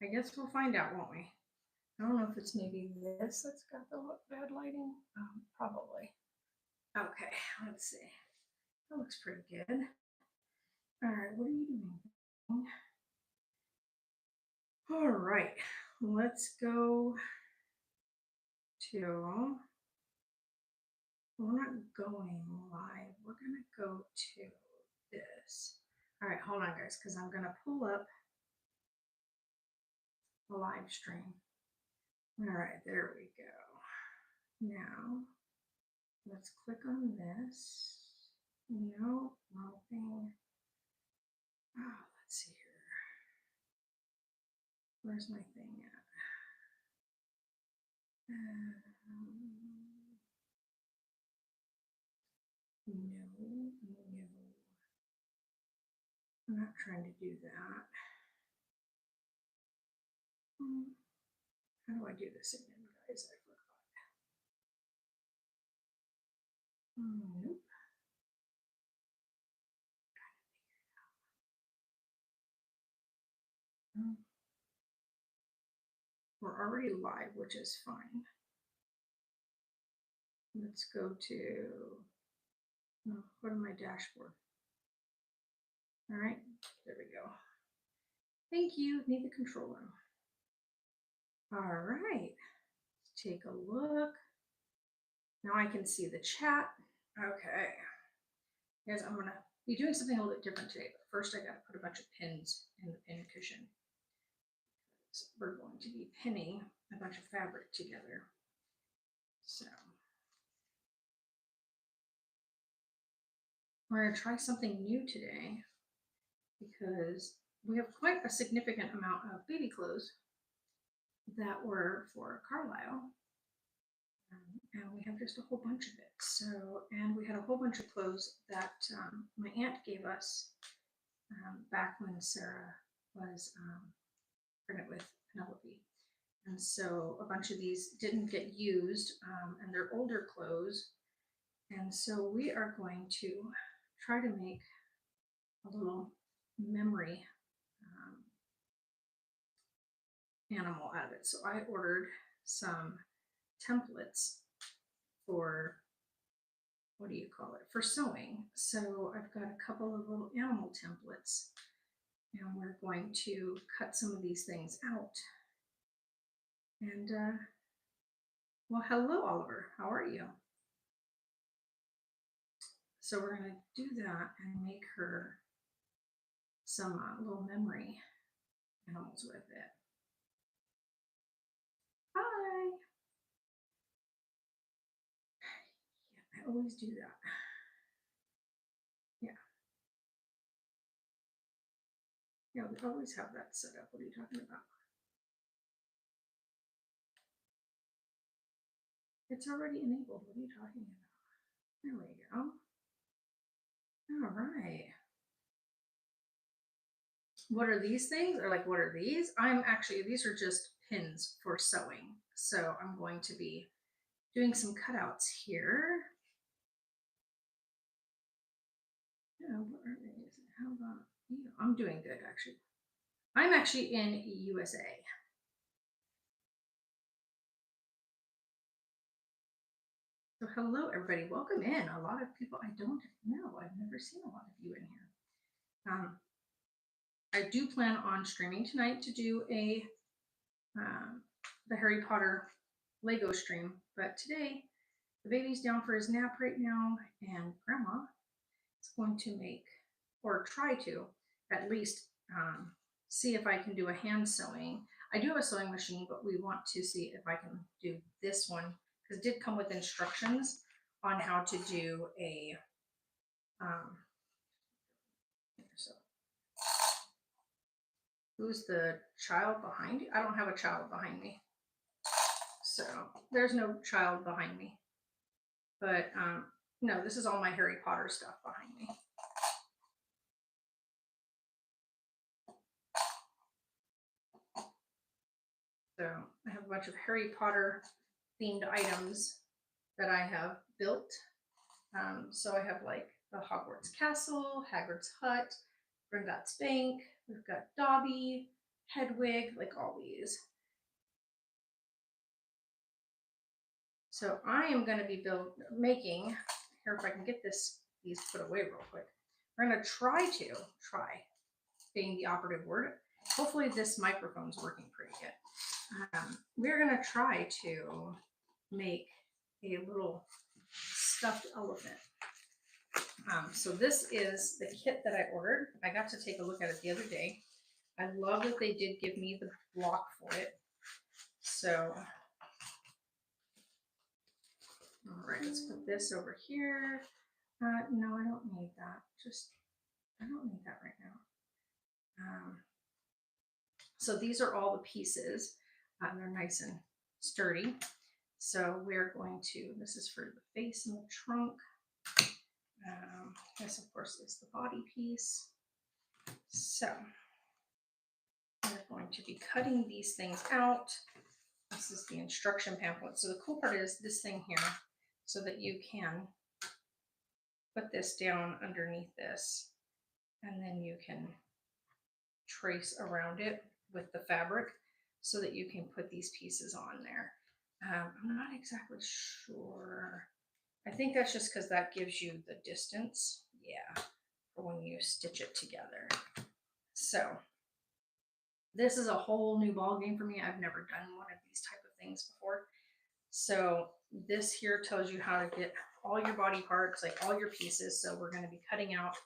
I guess we'll find out, won't we? I don't know if it's maybe this that's got the bad lighting. Probably. Okay, let's see. That looks pretty good. All right, what are you doing? All right, let's go to, we're not going live. We're going to go to this. All right, hold on, guys, because I'm going to pull up the live stream. All right, there we go. Now, let's click on this. No, wrong thing. Oh, let's see here. Where's my thing at? No, no. I'm not trying to do that. How do I do this again, guys? I forgot. Nope. We're already live, which is fine. Let's go to, go to my dashboard. All right, there we go. Thank you. Need the control room. All right, let's take a look. Now I can see the chat. Okay. Guys, I'm gonna be doing something a little bit different today, but first I gotta put a bunch of pins in the pin cushion. So we're going to be pinning a bunch of fabric together. So we're gonna try something new today because we have quite a significant amount of baby clothes that were for Carlisle. And we have just a whole bunch of it. So, and we had a whole bunch of clothes that my aunt gave us back when Sarah was pregnant with Penelope. And so a bunch of these didn't get used, and they're older clothes. And so we are going to try to make a little memory animal out of it. So I ordered some templates for, what do you call it, for sewing. So I've got a couple of little animal templates, and we're going to cut some of these things out. And well, hello, Oliver. How are you? So we're going to do that and make her some little memory animals with it. Hi. Yeah, I always do that. Yeah. Yeah, we always have that set up. What are you talking about? It's already enabled. What are you talking about? There we go. All right. What are these things? Or like, what are these? These are just pins for sewing. So I'm going to be doing some cutouts here. Yeah, what are these? How about you? I'm doing good, actually. I'm actually in USA. So hello, everybody. Welcome in. A lot of people I don't know. I've never seen a lot of you in here. I do plan on streaming tonight to do the Harry Potter Lego stream, but today the baby's down for his nap right now, and Grandma is going to make, or try to, at least see if I can do a hand sewing. I do have a sewing machine, but we want to see if I can do this one because it did come with instructions on how to do a so who's the child behind you? I don't have a child behind me. So there's no child behind me. But no, this is all my Harry Potter stuff behind me. So I have a bunch of Harry Potter themed items that I have built. So I have like the Hogwarts Castle, Hagrid's Hut, Gringotts Bank, we've got Dobby, head wig, like always. So I am going to be making, here if I can get these put away real quick. We're going to try being the operative word. Hopefully this microphone's working pretty good. We're going to try to make a little stuffed elephant. So this is the kit that I ordered. I got to take a look at it the other day. I love that they did give me the block for it. So, all right, let's put this over here. No, I don't need that. I don't need that right now. So these are all the pieces. They're nice and sturdy. So we're going to, this is for the face and the trunk. This, of course, is the body piece. So we're going to be cutting these things out. This is the instruction pamphlet. So the cool part is this thing here, so that you can put this down underneath this, and then you can trace around it with the fabric so that you can put these pieces on there. I'm not exactly sure. I think that's just because that gives you the distance, yeah, for when you stitch it together. So this is a whole new ball game for me. I've never done one of these type of things before. So this here tells you how to get all your body parts, like all your pieces. So we're going to be cutting out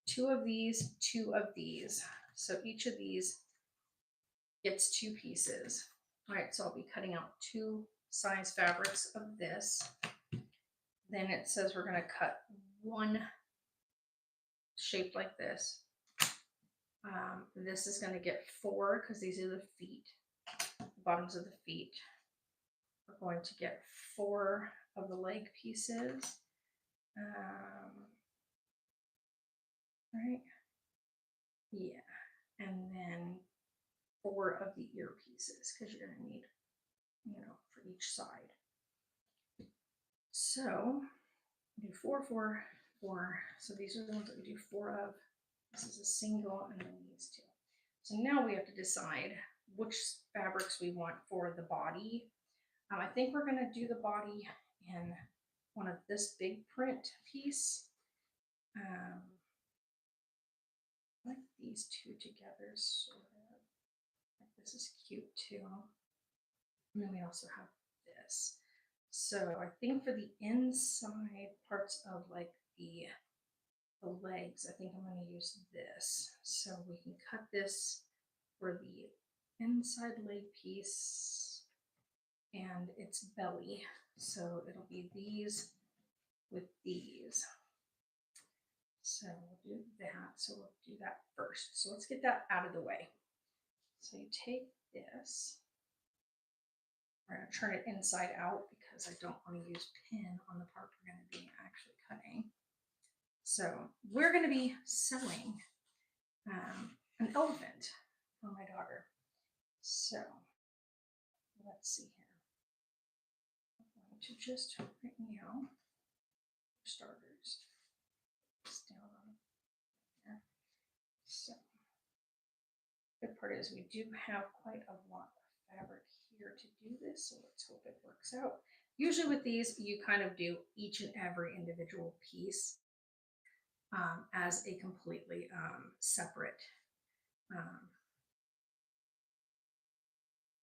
2 of these, 2 of these. So each of these gets 2 pieces. All right, so I'll be cutting out 2 size fabrics of this. Then it says we're going to cut 1 shaped like this. This is going to get 4 because these are the feet, the bottoms of the feet. We're going to get 4 of the leg pieces. Right? Yeah. And then 4 of the ear pieces because you're going to need, for each side. So do 4, 4, 4. So these are the ones that we do 4 of. This is a single, and then these 2. So now we have to decide which fabrics we want for the body. I think we're going to do the body in one of this big print piece. I like these 2 together, sort of. Like this is cute too. And then we also have this. So I think for the inside parts of like the legs, I think I'm going to use this. So we can cut this for the inside leg piece and its belly. So it'll be these with these. So we'll do that. So we'll do that first. So let's get that out of the way. So you take this. We're going to turn it inside out because I don't want to use pin on the part we're going to be actually cutting. So we're going to be sewing an elephant for my daughter. So let's see here. I'm going to just right now, for starters, this down on there. So the good part is we do have quite a lot of fabric here to do this, so let's hope it works out. Usually with these, you kind of do each and every individual piece as a completely separate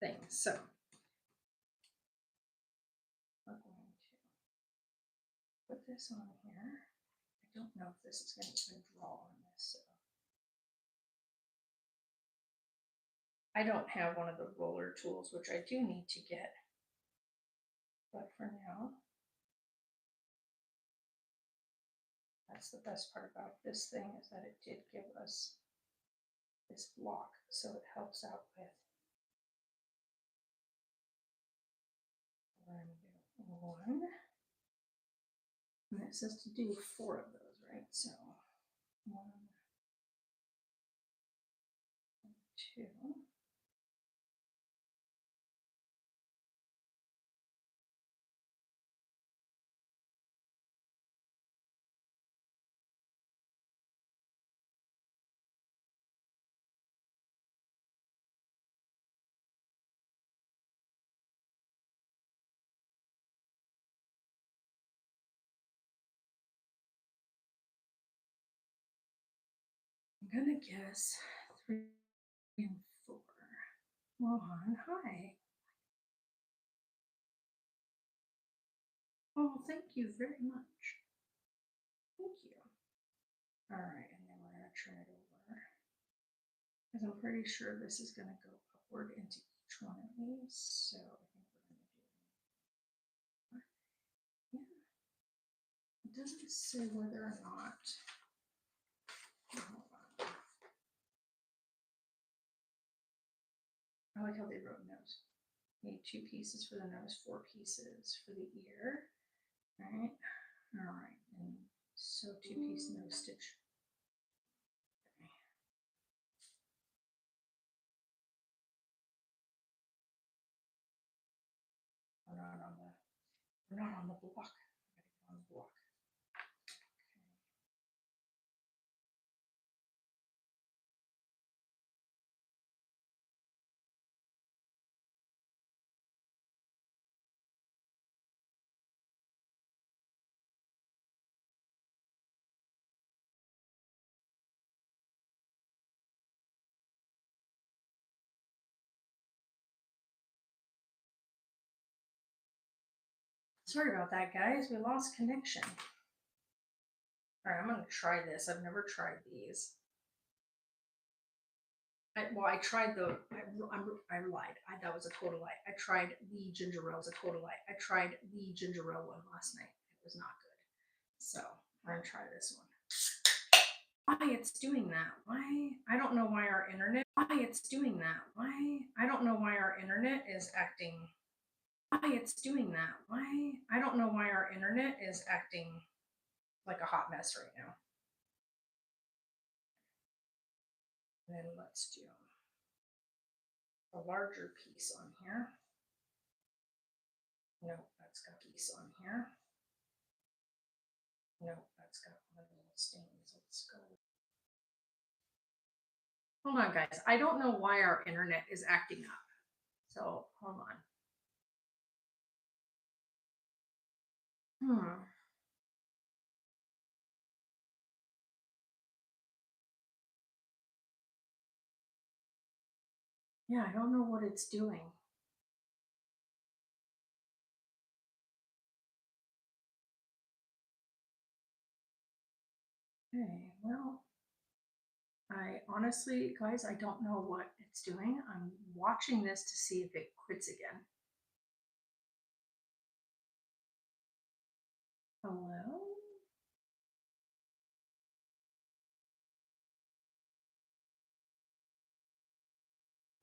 thing. So I'm going to put this on here. I don't know if this is going to even draw on this. So I don't have one of the roller tools, which I do need to get. But for now, that's the best part about this thing, is that it did give us this block, so it helps out with. We're going to do 1, and it says to do 4 of those, right? So 1, 2. gonna guess 3 and 4. Mohan, hi. Oh, thank you very much. Thank you. All right, and then we're gonna turn it over because I'm pretty sure this is gonna go upward into each one of these. So I think we're gonna do, yeah. It doesn't say whether or not. Hold on. I like how they wrote nose. Need 2 pieces for the nose, 4 pieces for the ear. Right. All right. And so 2-piece nose stitch. Okay. We're not on the block. I gotta get on the block. Sorry about that, guys. We lost connection. All right, I'm gonna try this. I've never tried these. I tried the. I lied. That was a total lie. I tried the ginger ale. It was a total lie. I tried the ginger ale one last night. It was not good. So I'm gonna try this one. Why it's doing that? Why? I don't know why our internet. Why it's doing that? Why? I don't know why our internet is acting. Why it's doing that? Why? I don't know why our internet is acting like a hot mess right now. And then let's do a larger piece on here. Nope, that's got a piece on here. Nope, that's got little stains. Let's go. Hold on, guys. I don't know why our internet is acting up. So hold on. Yeah, I don't know what it's doing. Okay, well, I honestly, guys, I don't know what it's doing. I'm watching this to see if it quits again. Hello?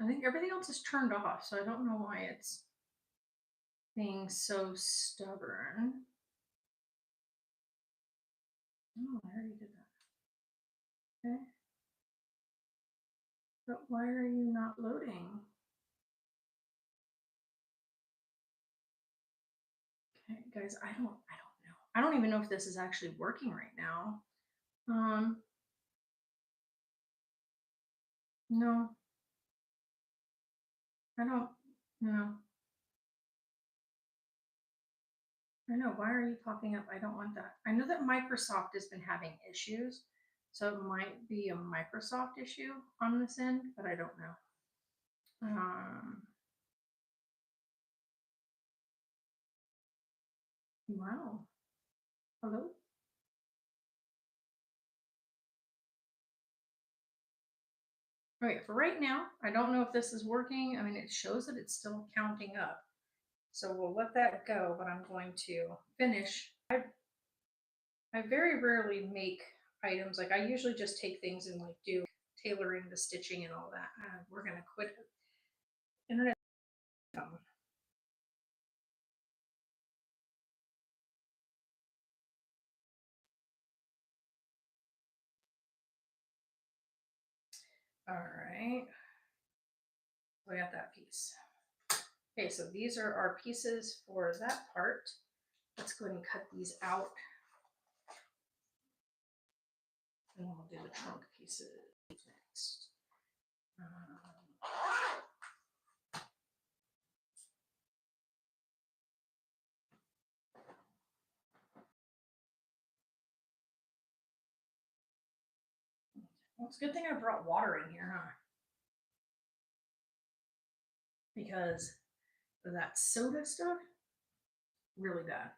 I think everything else is turned off, so I don't know why it's being so stubborn. Oh, I already did that. Okay. But why are you not loading? Okay, guys, I don't know. I don't even know if this is actually working right now. No. I don't know. I know. Why are you popping up? I don't want that. I know that Microsoft has been having issues, so it might be a Microsoft issue on this end, but I don't know. Wow. Hello? Okay, for right now, I don't know if this is working. I mean, it shows that it's still counting up. So we'll let that go, but I'm going to finish. I very rarely make items. Like I usually just take things and like do tailoring the stitching and all that. We're gonna quit internet. All right, we got that piece. Okay, so these are our pieces for that part. Let's go ahead and cut these out. And then we'll do the trunk pieces next. It's a good thing I brought water in here, huh? Because that soda stuff, really bad.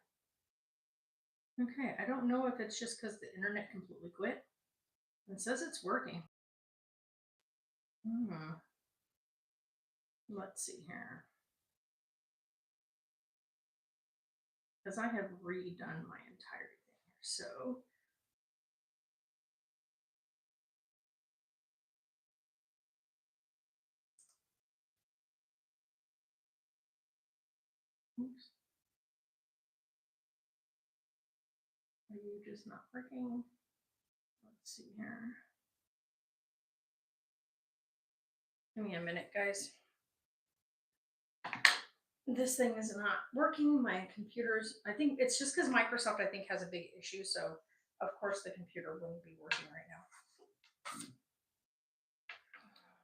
Okay, I don't know if it's just because the internet completely quit. It says it's working. Hmm. Let's see here. Because I have redone my entire thing here. So, oops. Are you just not working? Let's see here. Give me a minute, guys. This thing is not working. My computer's, I think it's just because Microsoft, I think, has a big issue. So, of course, the computer wouldn't be working right now.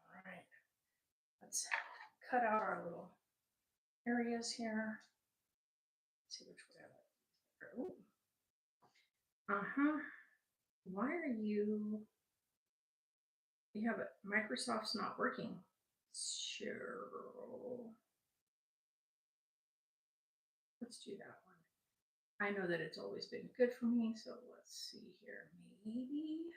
All right. Let's cut out our little areas here. Let's see which way I like. Uh-huh. Why are you have it? Microsoft's not working. Sure. Let's do that one. I know that it's always been good for me, so let's see here. Maybe.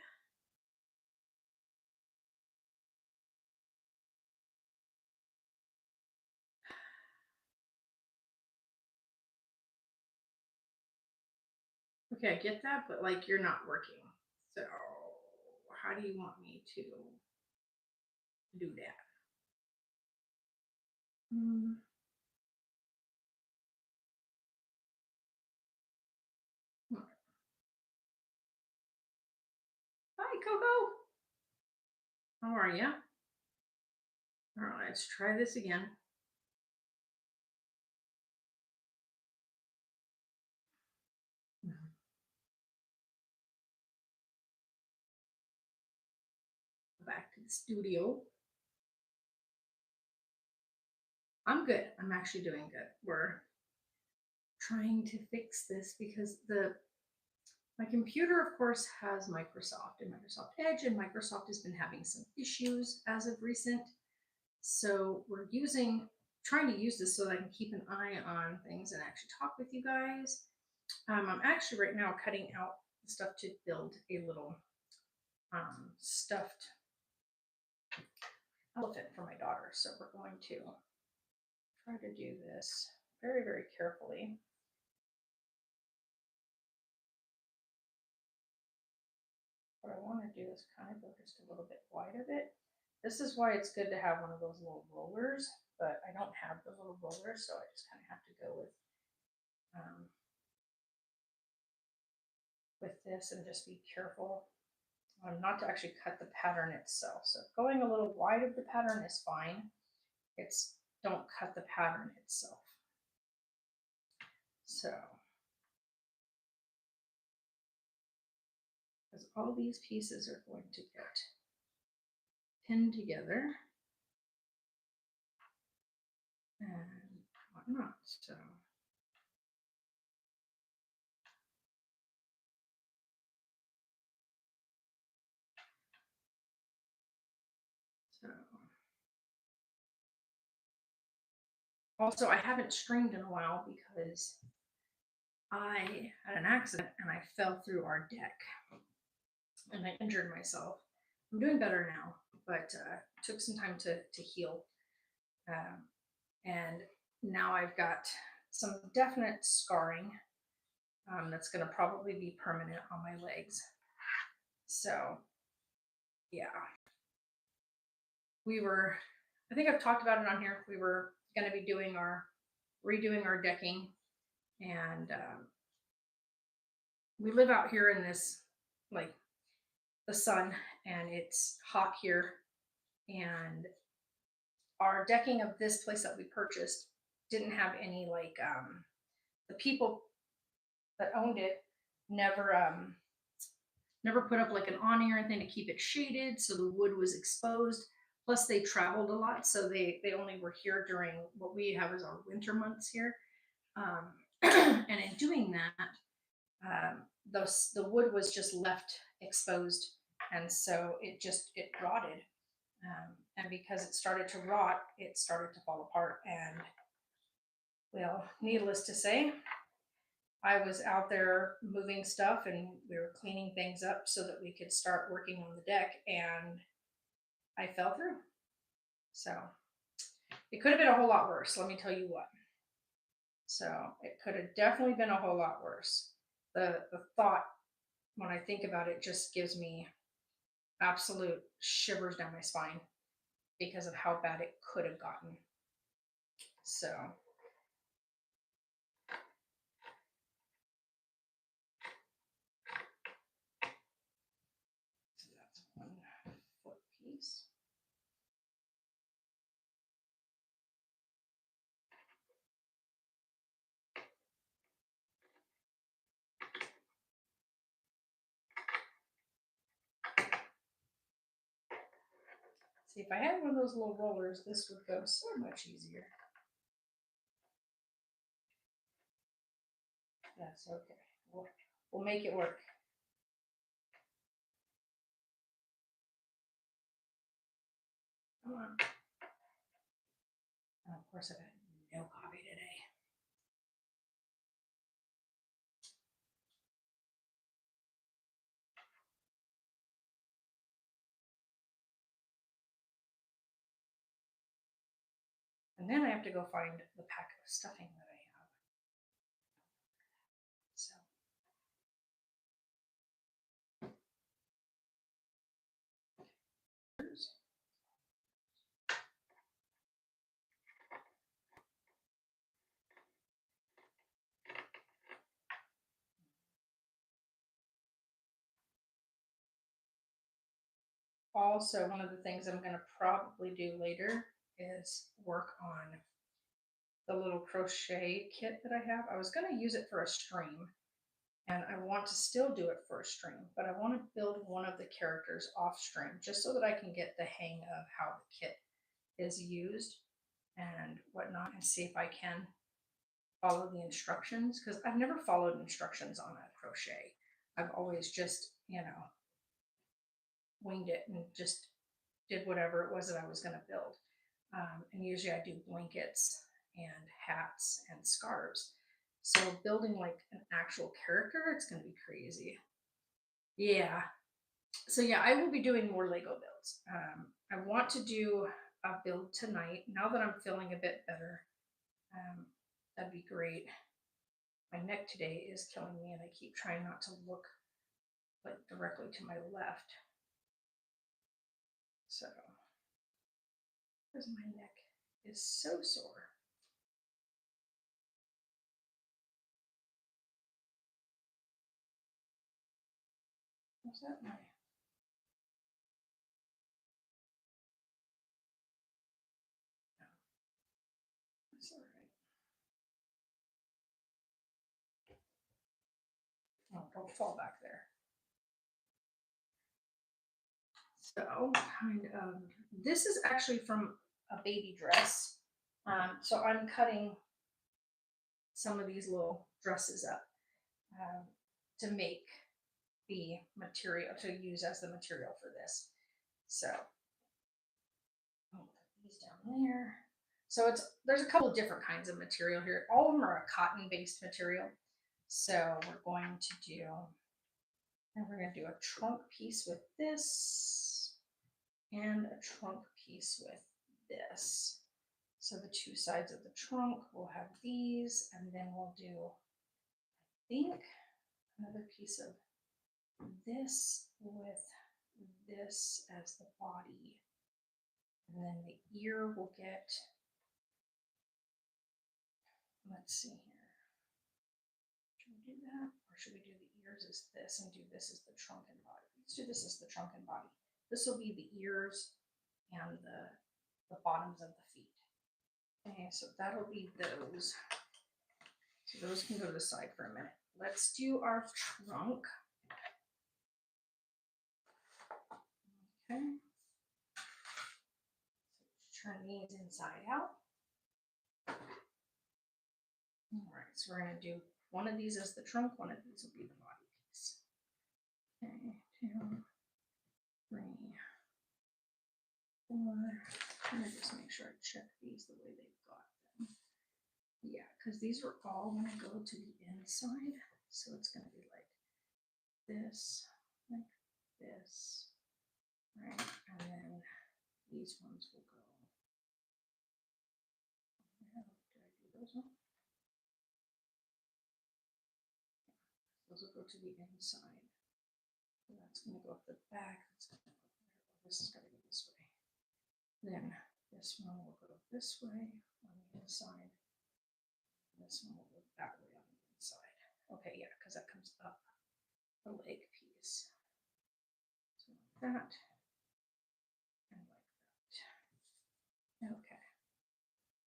Okay, I get that, but like you're not working. So how do you want me to do that? Mm. Hi, Coco. How are you? All right, let's try this again. Back to the studio. I'm good. I'm actually doing good. We're trying to fix this because my computer, of course, has Microsoft and Microsoft Edge, and Microsoft has been having some issues as of recent. So we're trying to use this so that I can keep an eye on things and actually talk with you guys. I'm actually right now cutting out stuff to build a little stuffed elephant for my daughter. So we're going to try to do this very, very carefully. What I want to do is kind of go just a little bit wide of it. This is why it's good to have one of those little rollers, but I don't have the little roller, so I just kind of have to go with this and just be careful not to actually cut the pattern itself. So going a little wide of the pattern is fine. It's don't cut the pattern itself. So, because all these pieces are going to get pinned together and whatnot. So. Also, I haven't streamed in a while because I had an accident and I fell through our deck and I injured myself. I'm doing better now, but took some time to heal. And now I've got some definite scarring that's going to probably be permanent on my legs. So, yeah. I think I've talked about it on here. We were going to be redoing our decking, and we live out here in this, like, the sun, and it's hot here, and our decking of this place that we purchased didn't have any, like, the people that owned it never put up like an awning or anything to keep it shaded, so the wood was exposed. Plus, they traveled a lot, so they only were here during what we have as our winter months here. And in doing that, the wood was just left exposed and so it rotted. And because it started to rot, it started to fall apart. And well, needless to say, I was out there moving stuff and we were cleaning things up so that we could start working on the deck, and I fell through. So it could have been a whole lot worse, let me tell you what. So it could have definitely been a whole lot worse. The thought, when I think about it, just gives me absolute shivers down my spine because of how bad it could have gotten. So that's 1 foot piece. See, if I had one of those little rollers, this would go so much easier. That's okay. We'll make it work. Come on. And of course, I've had no coffee today. And then I have to go find the pack of stuffing that I have. So also, one of the things I'm going to probably do later is work on the little crochet kit that I have. I was going to use it for a stream, and I want to still do it for a stream, but I want to build one of the characters off stream just so that I can get the hang of how the kit is used and whatnot, and see if I can follow the instructions, because I've never followed instructions on a crochet. I've always just, winged it and just did whatever it was that I was going to build. And usually I do blankets and hats and scarves. So building like an actual character, it's going to be crazy. Yeah. So yeah, I will be doing more Lego builds. I want to do a build tonight. Now that I'm feeling a bit better, that'd be great. My neck today is killing me, and I keep trying not to look like directly to my left. So, because my neck is so sore. What's that? My that's all right. Oh, don't fall back there. So, kind of, this is actually from a baby dress. So I'm cutting some of these little dresses up to make the material to use as the material for this. So I'll put these down there. So there's a couple of different kinds of material here. All of them are a cotton-based material. So we're going to do a trunk piece with this and a trunk piece with this. So the two sides of the trunk will have these, and then we'll do, I think, another piece of this with this as the body. And then the ear will get, let's see here. Should we do that? Or should we do the ears as this and do this as the trunk and body? Let's do this as the trunk and body. This will be the ears and the bottoms of the feet. Okay, so that'll be those. So those can go to the side for a minute. Let's do our trunk. Okay. So turn these inside out. All right, so we're going to do one of these as the trunk, one of these will be the body piece. Okay, 2, 3, 4. Let me just make sure I check these the way they've got them. Yeah, because these are all going to go to the inside. So it's going to be like this, right? And then these ones will go. Did I do those ones? Those will go to the inside. So that's going to go up the back. This is going to go this way. Then this one will go this way on the inside. This one will go that way on the inside. Okay, yeah, because that comes up the leg piece. So like that. And like that. Okay.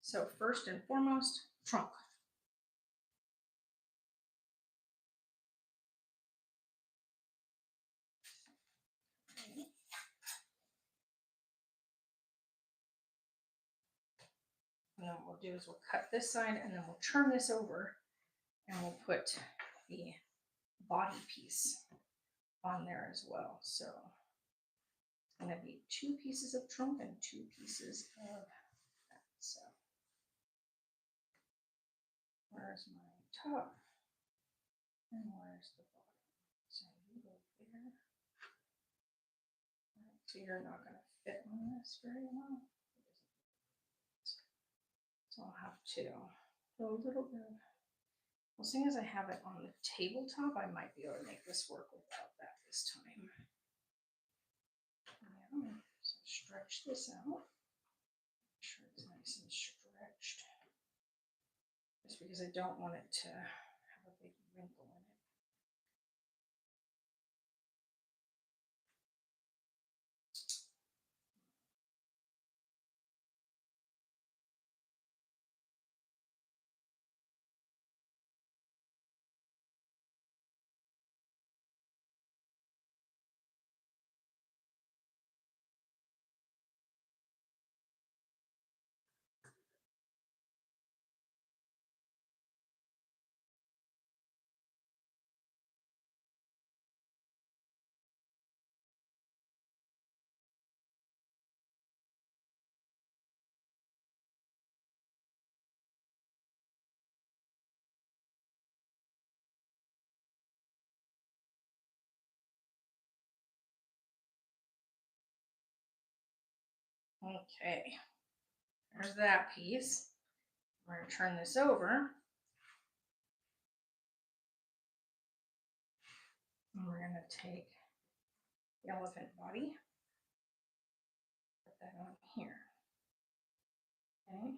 So first and foremost, trunk. And then what we'll do is we'll cut this side and then we'll turn this over and we'll put the body piece on there as well. So it's going to be 2 pieces of trunk and 2 pieces of that. So where's my top and where's the bottom? So you go there. Right, so you're not going to fit on this very well. So I'll have to go a little bit. Well, seeing as I have it on the tabletop, I might be able to make this work without that this time. Yeah, so stretch this out. Make sure it's nice and stretched. Just because I don't want it to have a big wrinkle in it. Okay, there's that piece. We're going to turn this over. And we're going to take the elephant body, put that on here. Okay.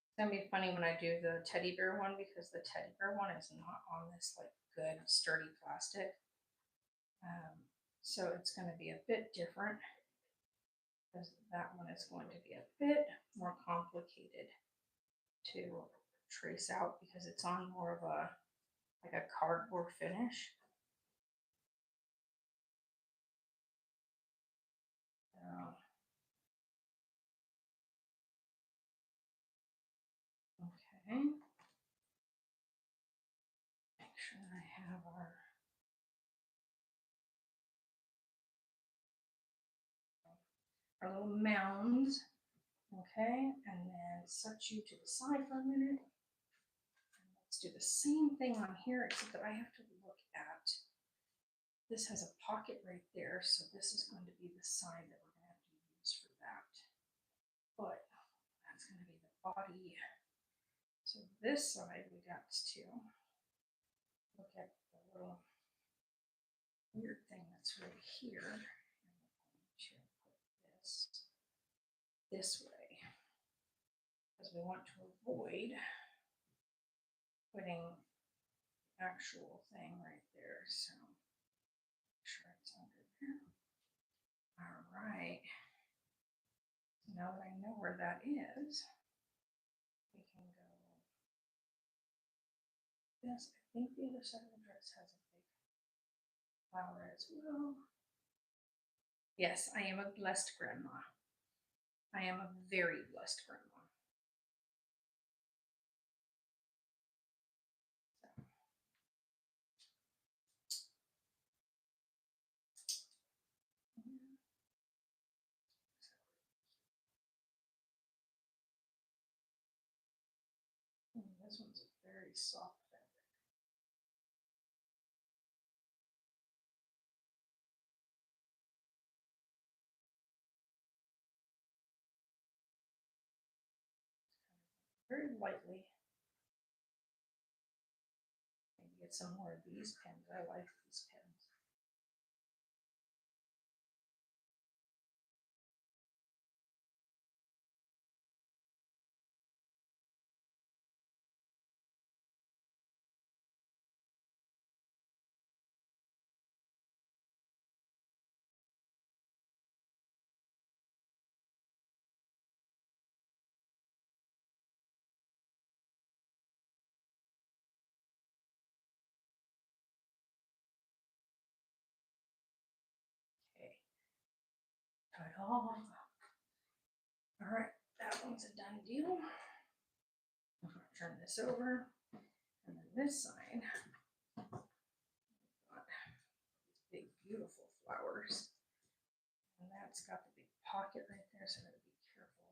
It's gonna be funny when I do the teddy bear one because the teddy bear one is not on this like good sturdy plastic. So it's going to be a bit different because that one is going to be a bit more complicated to trace out because it's on more of a like a cardboard finish. Okay. Make sure I have our little mounds. Okay, and then set you to the side for a minute. And let's do the same thing on here, except that I have to look at. This has a pocket right there, so this is going to be the side that we're going to have to use for that. But that's going to be the body. So this side we got to look at the little weird thing that's right here. And we're going to put this way because we want to avoid putting the actual thing right there. So make sure it's under there. All right. Now that I know where that is, we can go this. I think the other side of the dress has a big flower as well. Yes, I am a blessed grandma. I am a very blessed grandma. This one's a very soft fabric. Very lightly. Maybe get some more of these pins. I like these pins. Okay. Cut off. All right, that one's a done deal. I'm going to turn this over. And then this side, got these big, beautiful flowers. And that's got the big pocket right there, so I gotta be careful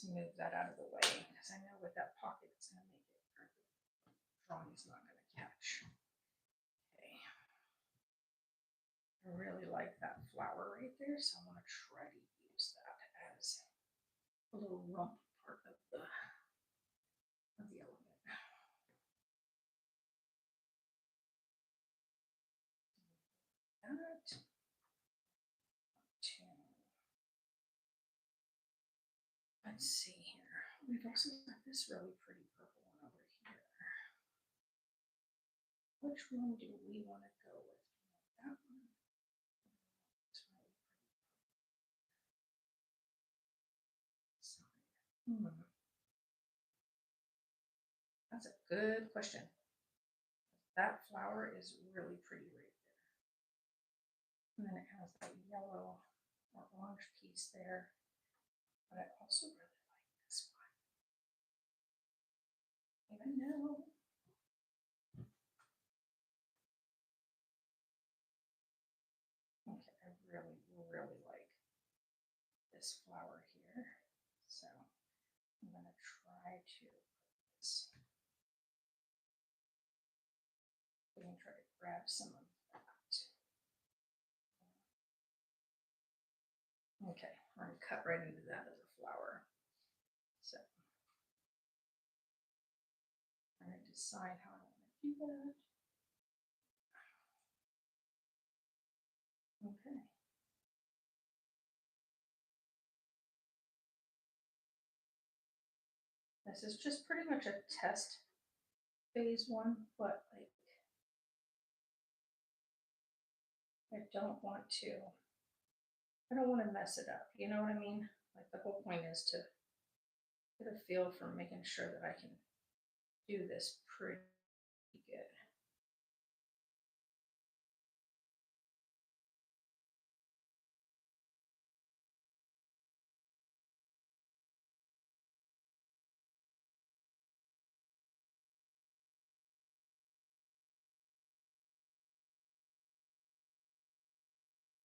to move that out of the way, because I know with that pocket it's gonna make it, or the drawing's not gonna catch. Okay. I really like that flower right there, so I'm gonna try to use that as a little rump part of the element. That to let's see here. We've also got this really pretty purple one over here. Which one do we want to go with? That one. It's really pretty. That's a good question. That flower is really pretty right there. And then it has that yellow or orange piece there. But I also really like this one. Even though okay, I really, really like this flower here. So I'm gonna try to put this. We can try to grab some of that. Okay, we're gonna cut right into that as a flower. So I'm gonna decide how I want to do that. Okay. This is just pretty much a test phase one, but like I don't want to mess it up. You know what I mean? Like the whole point is to get a feel for making sure that I can do this pretty good.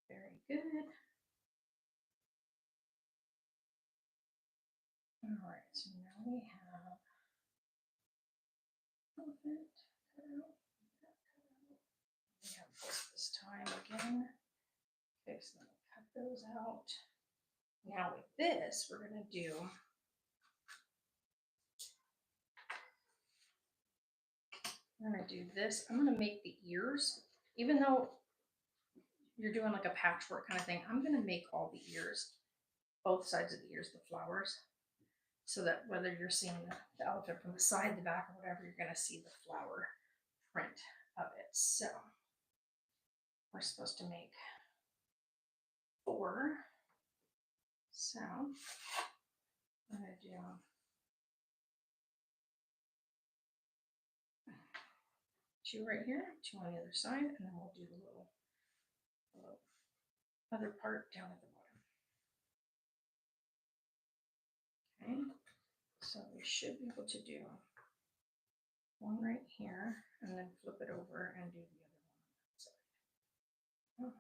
Very good. All right, so now we have elephant cut out. We have this time again. Okay, so then we'll cut those out. Now with this, we're gonna do this. I'm gonna make the ears, even though you're doing like a patchwork kind of thing. I'm gonna make all the ears, both sides of the ears, the flowers, so that whether you're seeing the elephant from the side, the back, or whatever, you're gonna see the flower print of it. So we're supposed to make 4. So I'm gonna do 2 right here, 2 on the other side, and then we'll do the little other part down at the bottom. Okay, so we should be able to do one right here and then flip it over and do the other one on that side. Oh.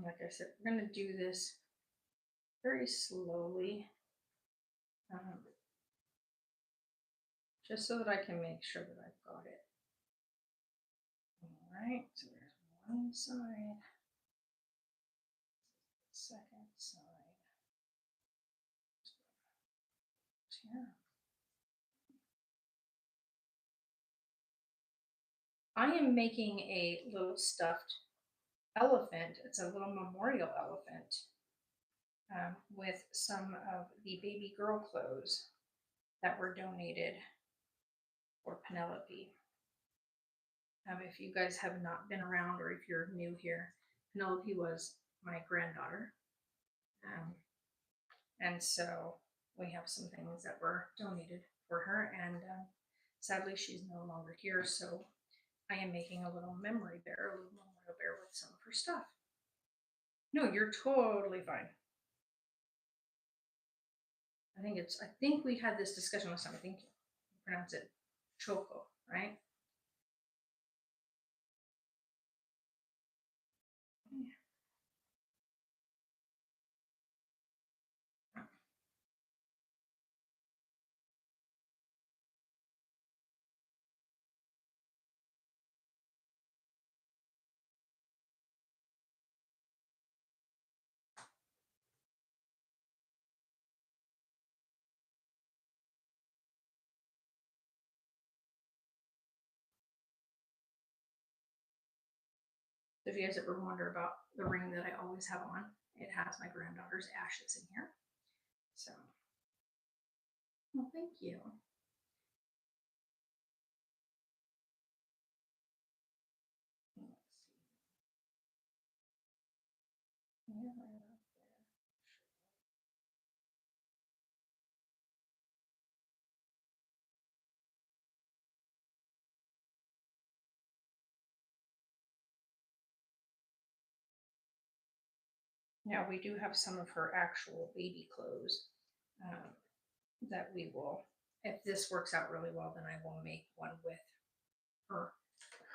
Like I said, we're going to do this very slowly, just so that I can make sure that I've got it. All right, so there's one side, second side. Here. I am making a little stuffed elephant. It's a little memorial elephant with some of the baby girl clothes that were donated for Penelope. If you guys have not been around or if you're new here, Penelope was my granddaughter. And so we have some things that were donated for her, and sadly she's no longer here, so I am making a little memory bear, a little memorial bear with some of her stuff. No, you're totally fine. I think we had this discussion last time. I think you pronounce it Choco, right? If you guys ever wonder about the ring that I always have on, it has my granddaughter's ashes in here. So, well, thank you. Let's see. Yeah, right up there. Now we do have some of her actual baby clothes that we will, if this works out really well, then I will make one with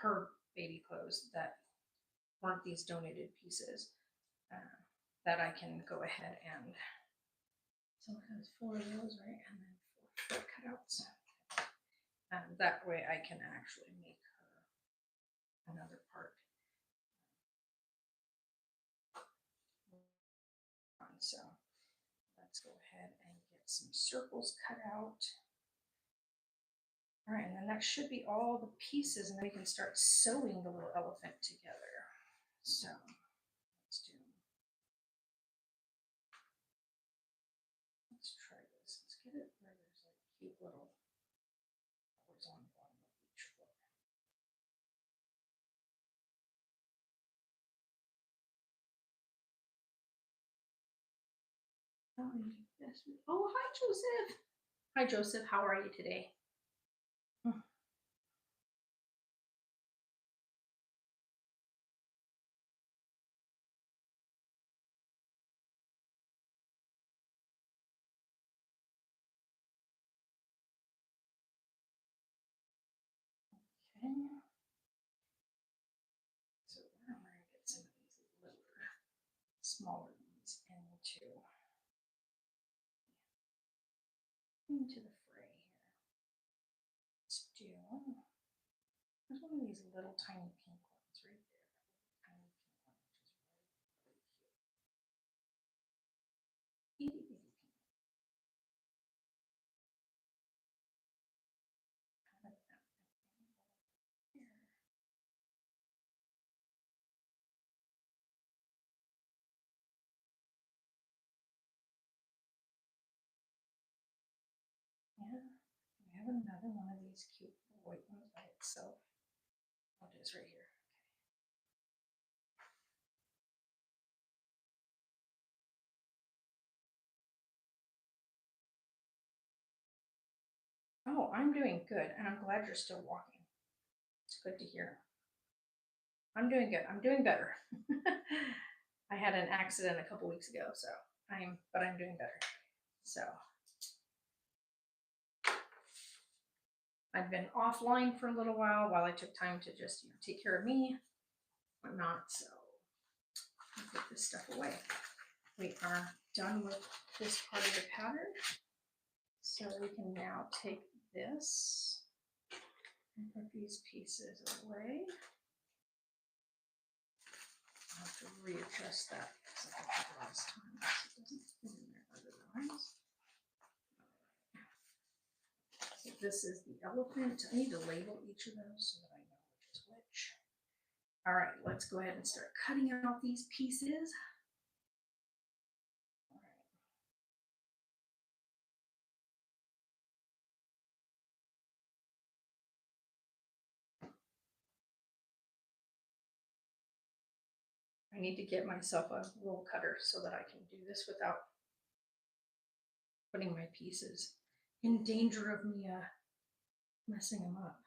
her baby clothes that weren't these donated pieces that I can go ahead and, so it has 4 of those, right? And then 4 foot cutouts. That way I can actually make her another part. So let's go ahead and get some circles cut out. All right, and then that should be all the pieces, and then we can start sewing the little elephant together. So let's try this. Let's get it where there's like cute little flowers on the bottom of each foot. Oh, hi, Joseph. Hi, Joseph. How are you today? Okay. So we're going to get some of these littler, smaller ones into the fray here. Let's do. There's one of these little tiny pink ones right there. Tiny pink one, which is really, really cute. Itty bitty pink. Kind of that here. Yeah, we have another one of these cute white ones by itself. Oh, it is right here. Oh, I'm doing good, and I'm glad you're still walking. It's good to hear. I'm doing good. I'm doing better. I had an accident a couple weeks ago, so I'm doing better. So I've been offline for a little while I took time to just take care of me, whatnot. So I'll put this stuff away. We are done with this part of the pattern. So we can now take this and put these pieces away. I'll have to readjust that because I did it last time. So it doesn't fit in there otherwise. So this is the elephant. I need to label each of those so that I know which is which. All right, let's go ahead and start cutting out these pieces. I need to get myself a roll cutter so that I can do this without putting my pieces in danger of me messing them up.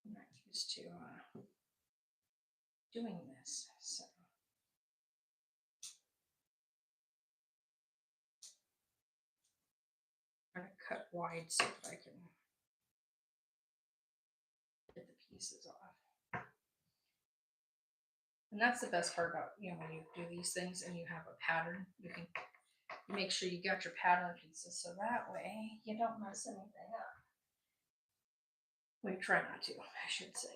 I'm not used to doing this, so. I'm gonna cut wide so that I can get the pieces off. And that's the best part about, when you do these things and you have a pattern, you can make sure you got your pattern pieces so that way you don't mess anything up. We try not to, I should say.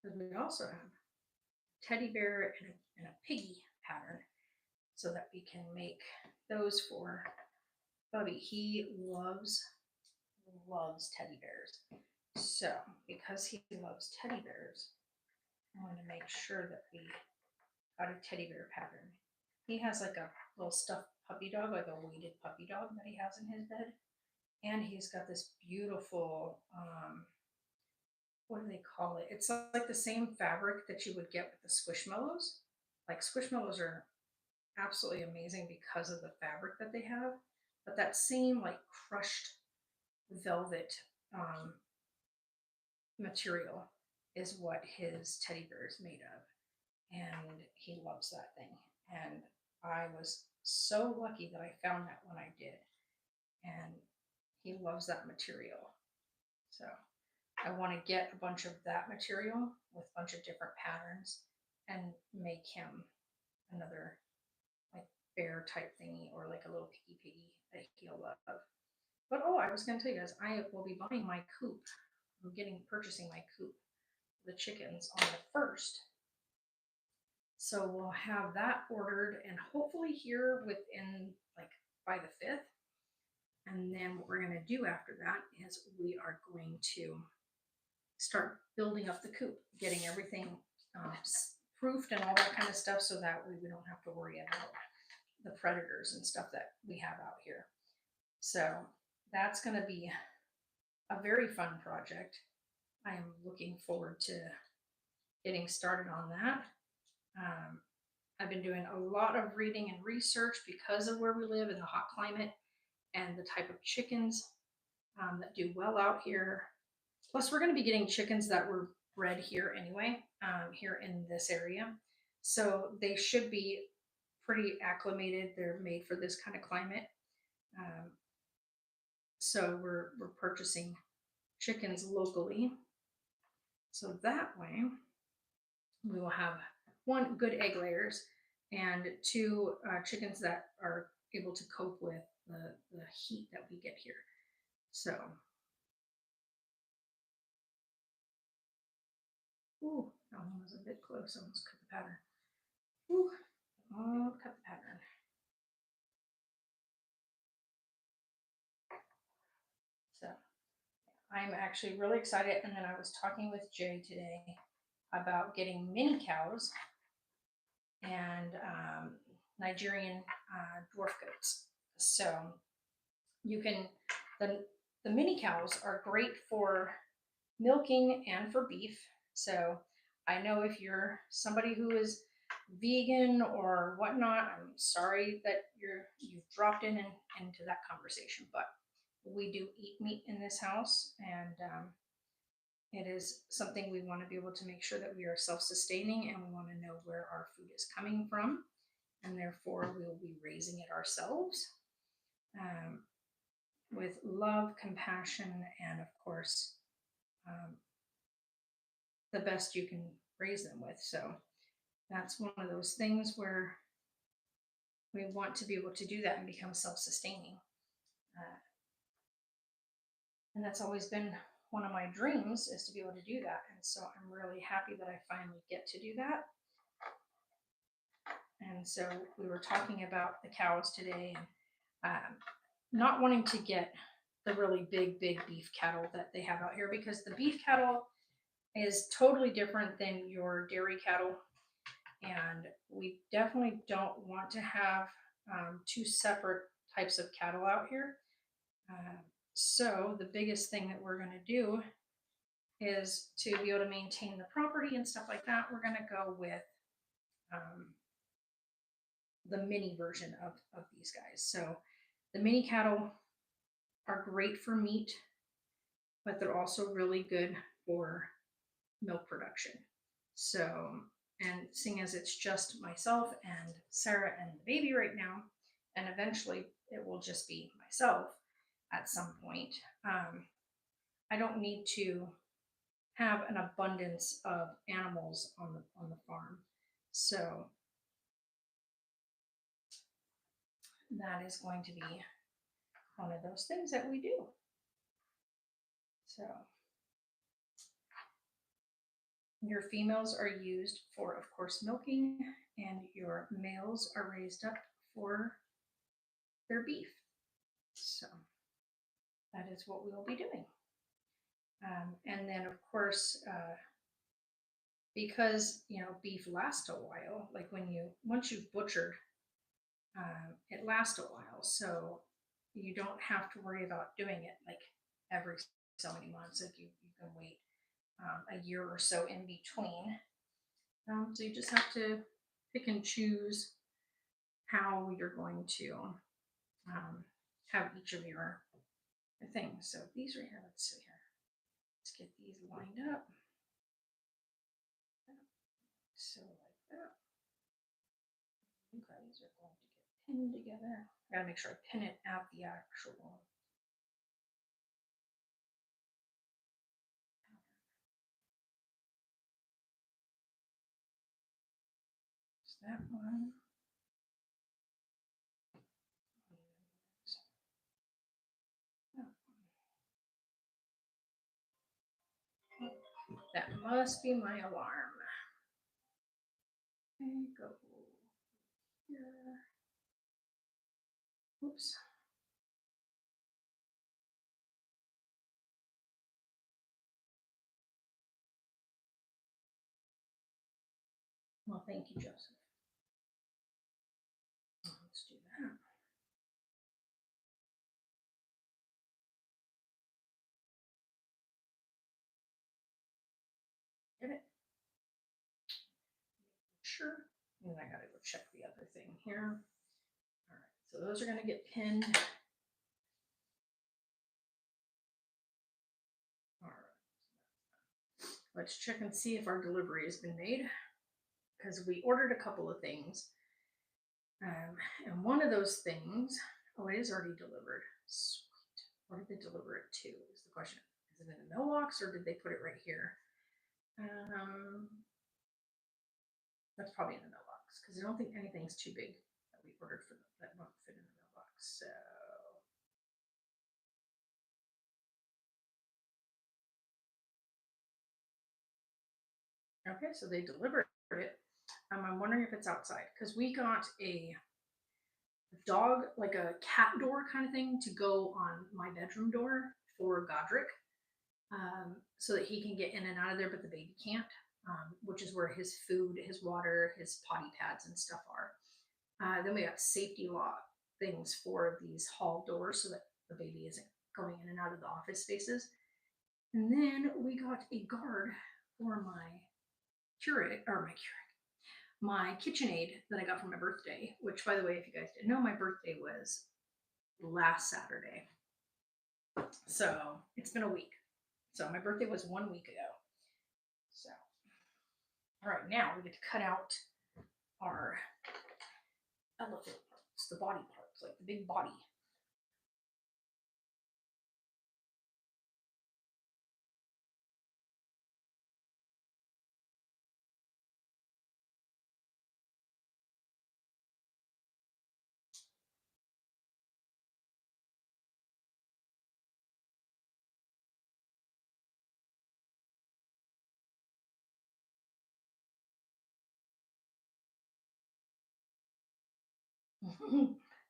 Because we also have teddy bear and a piggy pattern so that we can make those for Bubby. He loves teddy bears. So because he loves teddy bears, I want to make sure that we got a teddy bear pattern. He has like a little stuffed puppy dog, like a weighted puppy dog that he has in his bed. And he's got this beautiful, what do they call it? It's like the same fabric that you would get with the Squishmallows. Like Squishmallows are absolutely amazing because of the fabric that they have. But that same like crushed velvet material is what his teddy bear is made of. And he loves that thing. And I was so lucky that I found that when I did. And he loves that material. So I want to get a bunch of that material with a bunch of different patterns and make him another like bear type thingy or like a little piggy that he'll love. But I was going to tell you guys, I will be buying my coop. I'm purchasing my coop, the chickens on the 1st. So we'll have that ordered and hopefully here within like by the 5th. And then what we're going to do after that is we are going to start building up the coop, getting everything proofed and all that kind of stuff so that we don't have to worry about the predators and stuff that we have out here. So that's going to be a very fun project. I am looking forward to getting started on that. I've been doing a lot of reading and research because of where we live in the hot climate and the type of chickens that do well out here. Plus, we're going to be getting chickens that were bred here anyway, here in this area. So they should be pretty acclimated. They're made for this kind of climate. So we're purchasing chickens locally. So that way we will have 1, good egg layers, and 2, chickens that are able to cope with the heat that we get here. So, that one was a bit close. I almost cut the pattern. Cut the pattern. I'm actually really excited. And then I was talking with Jay today about getting mini cows and Nigerian dwarf goats. So you can the the mini cows are great for milking and for beef. So I know if you're somebody who is vegan or whatnot, I'm sorry that you've dropped into that conversation, but we do eat meat in this house, and it is something we want to be able to make sure that we are self-sustaining, and we want to know where our food is coming from, and therefore we will be raising it ourselves um, with love, compassion, and of course um, the best you can raise them with. So that's one of those things where we want to be able to do that and become self-sustaining. Uh, and that's always been one of my dreams, is to be able to do that. And so I'm really happy that I finally get to do that. And so we were talking about the cows today, and not wanting to get the really big beef cattle that they have out here, because the beef cattle is totally different than your dairy cattle. And we definitely don't want to have two separate types of cattle out here. So the biggest thing that we're going to do is to be able to maintain the property and stuff like that. We're going to go with the mini version of these guys. So the mini cattle are great for meat, but they're also really good for milk production. So, and seeing as it's just myself and Sarah and the baby right now, and eventually it will just be myself at some point, I don't need to have an abundance of animals on the farm. So that is going to be one of those things that we do. So your females are used for, of course, milking, and your males are raised up for their beef. So that is what we will be doing. And then, of course, because beef lasts a while. Like once you've butchered, it lasts a while. So you don't have to worry about doing it like every so many months. If you can wait a year or so in between. So you just have to pick and choose how you're going to have each of your things. So these right here, let's see here. Let's get these lined up. So like that. You guys are going to get pinned together. I gotta make sure I pin it at the actual. That one. That must be my alarm. Okay, go here. Oops. Well, thank you, Joseph. Let's do that. Get it? Sure. And I gotta go check the other thing here. All right, so those are gonna get pinned. All right. Let's check and see if our delivery has been made, because we ordered a couple of things. And one of those things, oh, it is already delivered. Sweet. Where did they deliver it to? Is the question. Is it in the mailbox, or did they put it right here? That's probably in the mailbox, because I don't think anything's too big that we ordered for that won't fit in the mailbox. So okay, so they delivered it. I'm wondering if it's outside, because we got a dog, like a cat door kind of thing, to go on my bedroom door for Godric. so that he can get in and out of there, but the baby can't, which is where his food, his water, his potty pads, and stuff are. Then we got safety lock things for these hall doors so that the baby isn't going in and out of the office spaces. And then we got a guard for my Keurig, or my KitchenAid that I got for my birthday, which, by the way, if you guys didn't know, my birthday was last Saturday. So it's been a week. So my birthday was 1 week ago. So, all right, now we get to cut out our elephant parts, the body parts, like the big body.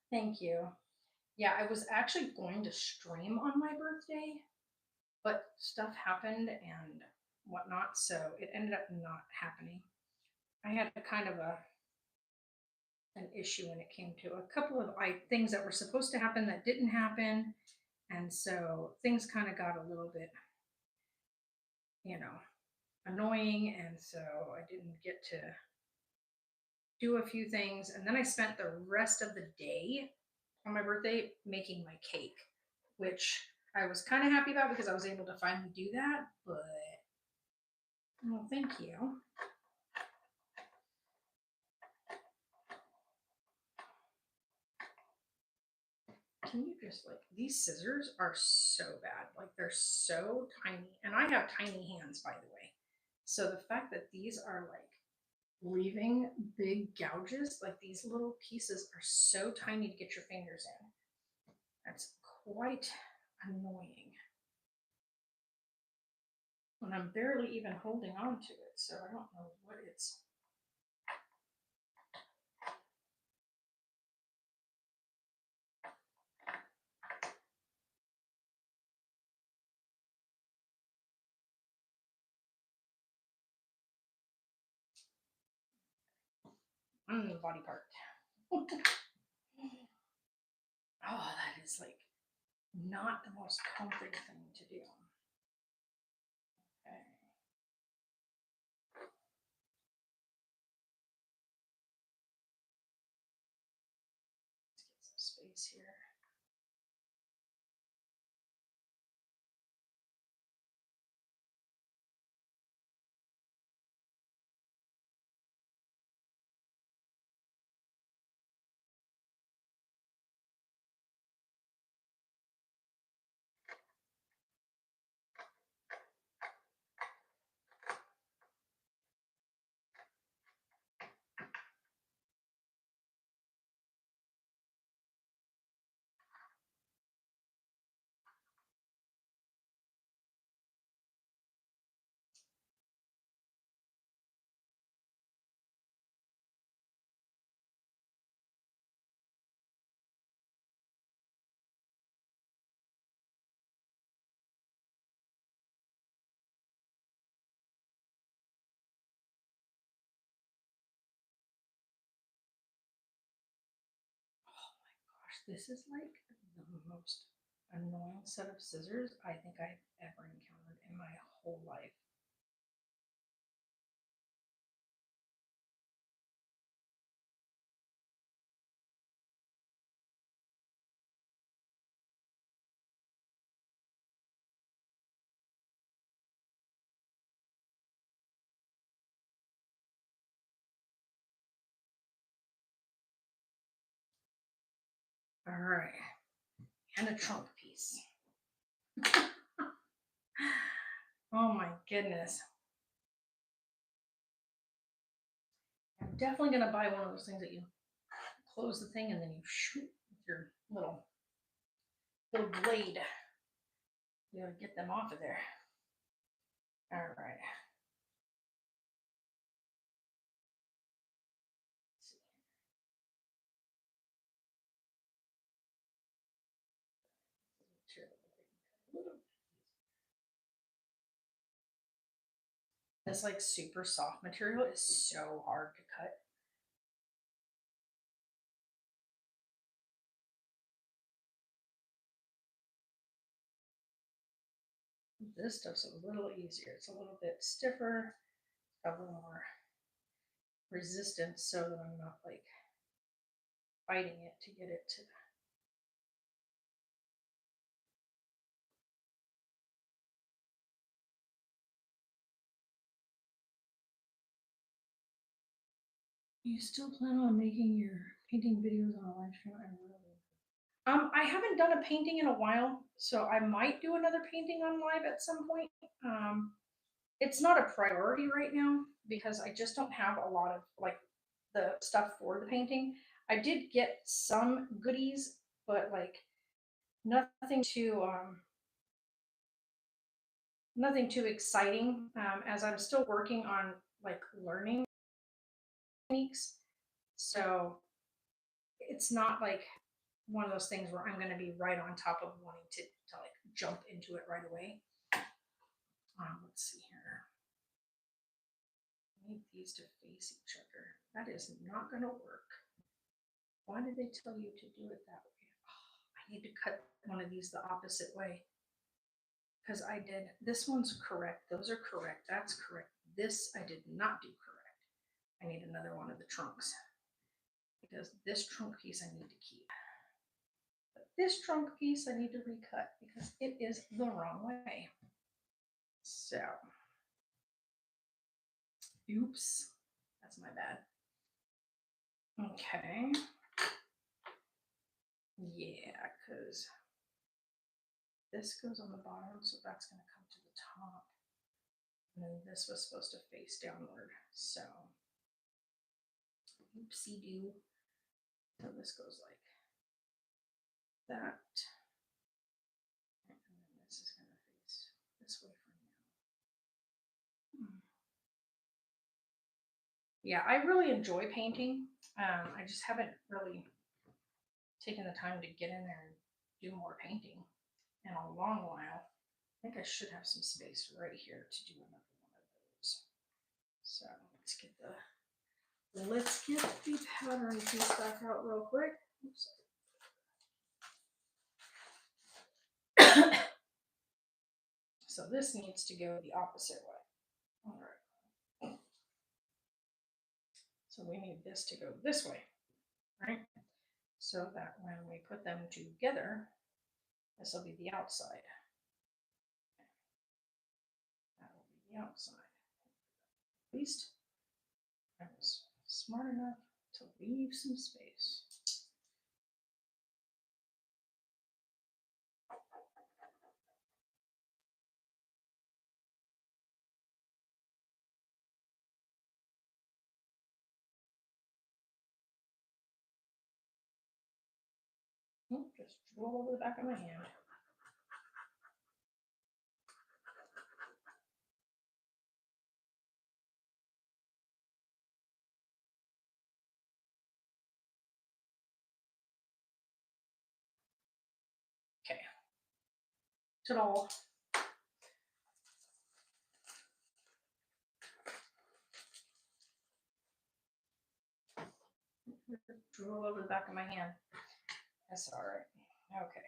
Thank you. Yeah, I was actually going to stream on my birthday, but stuff happened and whatnot, so it ended up not happening. I had a kind of an issue when it came to a couple of things that were supposed to happen that didn't happen, and so things kind of got a little bit, you know, annoying, and so I didn't get to do a few things, and then I spent the rest of the day on my birthday making my cake, which I was kind of happy about because I was able to finally do that. But well, thank you. Can you just like these scissors are so bad, like they're so tiny, and I have tiny hands, by the way. So the fact that these are like leaving big gouges, like these little pieces are so tiny to get your fingers in. That's quite annoying. And I'm barely even holding on to it, so I don't know what it's. The body part. Oh, that is like not the most comforting thing to do. Okay. Let's get some space here. This is like the most annoying set of scissors I think I've ever encountered in my whole life. All right, and a trunk piece. Oh my goodness. I'm definitely gonna buy one of those things that you close the thing and then you shoot with your little blade. You gotta get them off of there. All right. This like super soft material is so hard to cut. This stuff's a little easier. It's a little bit stiffer, got a little more resistance so that I'm not like fighting it to get it to. You still plan on making your painting videos on a live stream? I haven't done a painting in a while, so I might do another painting on live at some point. Um, it's not a priority right now because I just don't have a lot of like the stuff for the painting. I did get some goodies, but like nothing too nothing too exciting. As I'm still working on like learning techniques, so it's not like one of those things where I'm going to be right on top of wanting to like jump into it right away. Let's see here. Make these to face each other. That is not going to work. Why did they tell you to do it that way? Oh, I need to cut one of these the opposite way. Because I did, this one's correct. Those are correct. That's correct. This I did not do correct. I need another one of the trunks. Because this trunk piece I need to keep. But this trunk piece I need to recut because it is the wrong way. So, oops, that's my bad. Okay. Yeah, because this goes on the bottom, so that's going to come to the top. And then this was supposed to face downward, so oopsie doo. So this goes like that. And then this is going to face this way for now. Yeah, I really enjoy painting. I just haven't really taken the time to get in there and do more painting in a long while. I think I should have some space right here to do another one of those. So let's get the pattern piece back out real quick. Oops. So this needs to go the opposite way. All right. So we need this to go this way, right? So that when we put them together, this will be the outside. That will be the outside. At least I was smart enough to leave some space. Just roll over the back of my hand. Okay. Ta-da. Drool over the back of my hand. That's all right. Okay.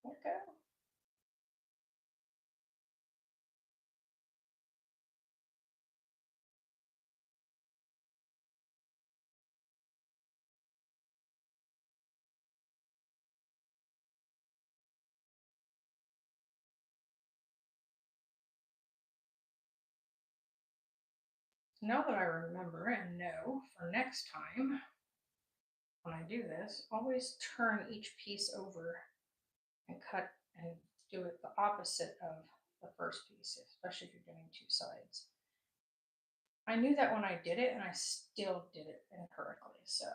Okay. Now that I remember and know for next time when I do this, always turn each piece over and cut and do it the opposite of the first piece, especially if you're doing two sides. I knew that when I did it and I still did it incorrectly, so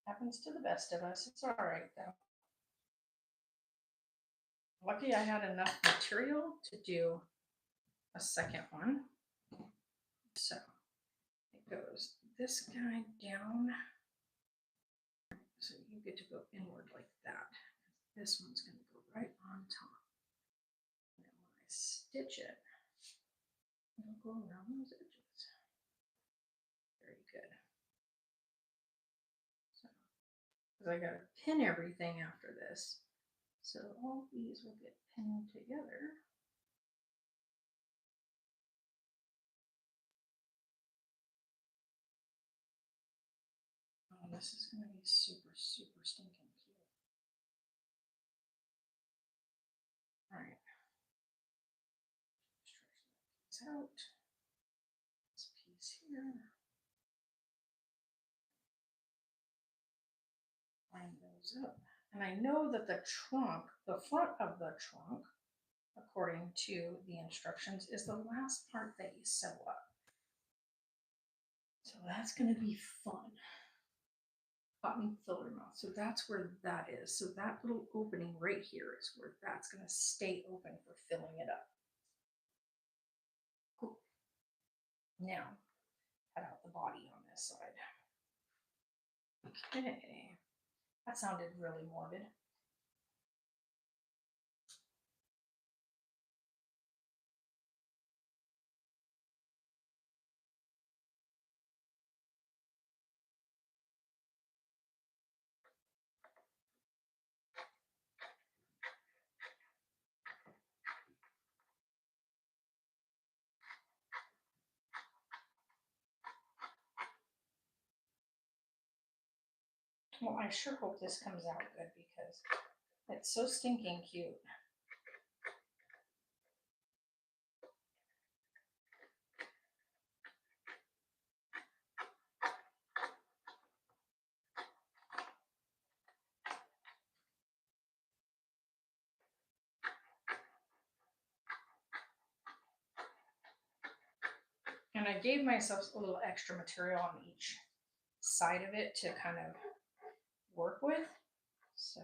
Happens to the best of us. It's all right though. Lucky I had enough material to do a second one. So it goes this guy down. So you get to go inward like that. This one's going to go right on top. And then when I stitch it, it'll go around those edges. Very good. So, because I got to pin everything after this. So all these will get pinned together. Oh, this is going to be super, super stinking cute. All right. Stretch that piece out. This piece here. Line those up. And I know that the trunk, the front of the trunk, according to the instructions, is the last part that you sew up. So that's going to be fun. Cotton filler mouth. So that's where that is. So that little opening right here is where that's going to stay open for filling it up. Cool. Now, cut out the body on this side. Okay. That sounded really morbid. Well, I sure hope this comes out good because it's so stinking cute. And I gave myself a little extra material on each side of it to kind of work with. So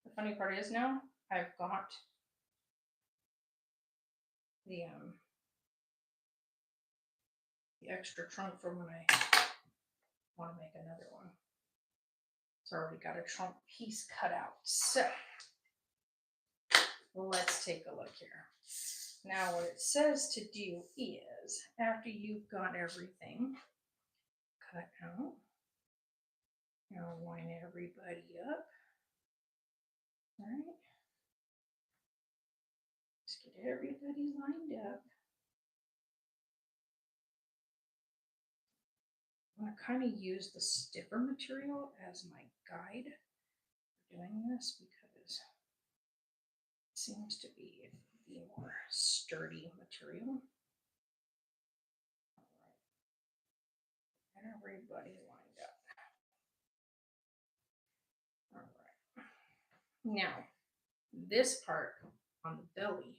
the funny part is now I've got the extra trunk for when I want to make another one. It's already got a trunk piece cut out. So let's take a look here. Now what it says to do is after you've got everything cut out, now line everybody up. All right. Just get everybody lined up. I'm going to kind of use the stiffer material as my guide for doing this because it seems to be the more sturdy material. All right. And everybody lined up. All right. Now, this part on the belly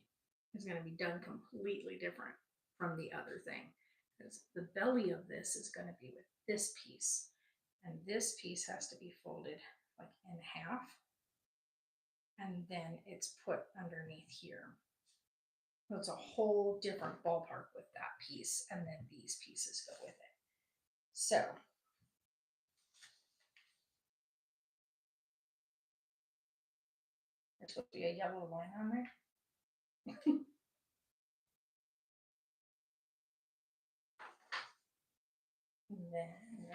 is going to be done completely different from the other thing because the belly of this is going to be with this piece, and this piece has to be folded like in half, and then it's put underneath here. So it's a whole different ballpark with that piece, and then these pieces go with it. So there's supposed to be a yellow line on there. And then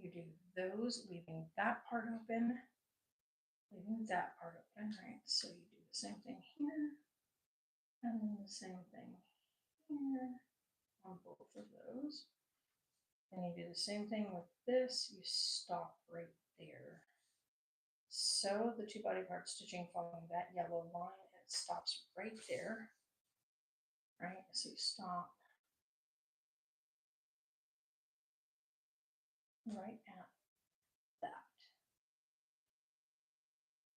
you do those, leaving that part open, leaving that part open, right? So you do the same thing here, and then the same thing here on both of those. And you do the same thing with this, you stop right there. So the two body part stitching following that yellow line, it stops right there, right? So you stop right at that.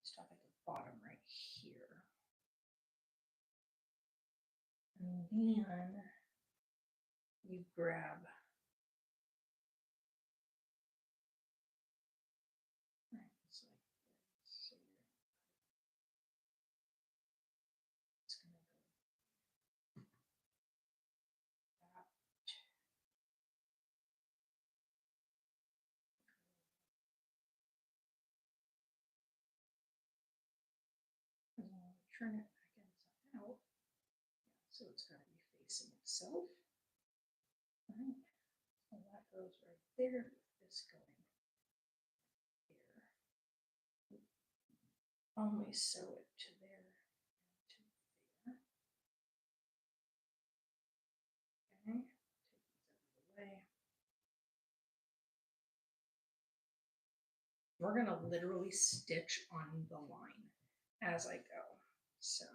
Stop at the bottom right here. And then you grab turn it back inside out. So it's got to be facing itself. Right. So that goes right there. This going there. Only sew it to there and to there. Okay. Take these out of the way. We're going to literally stitch on the line as I go. So.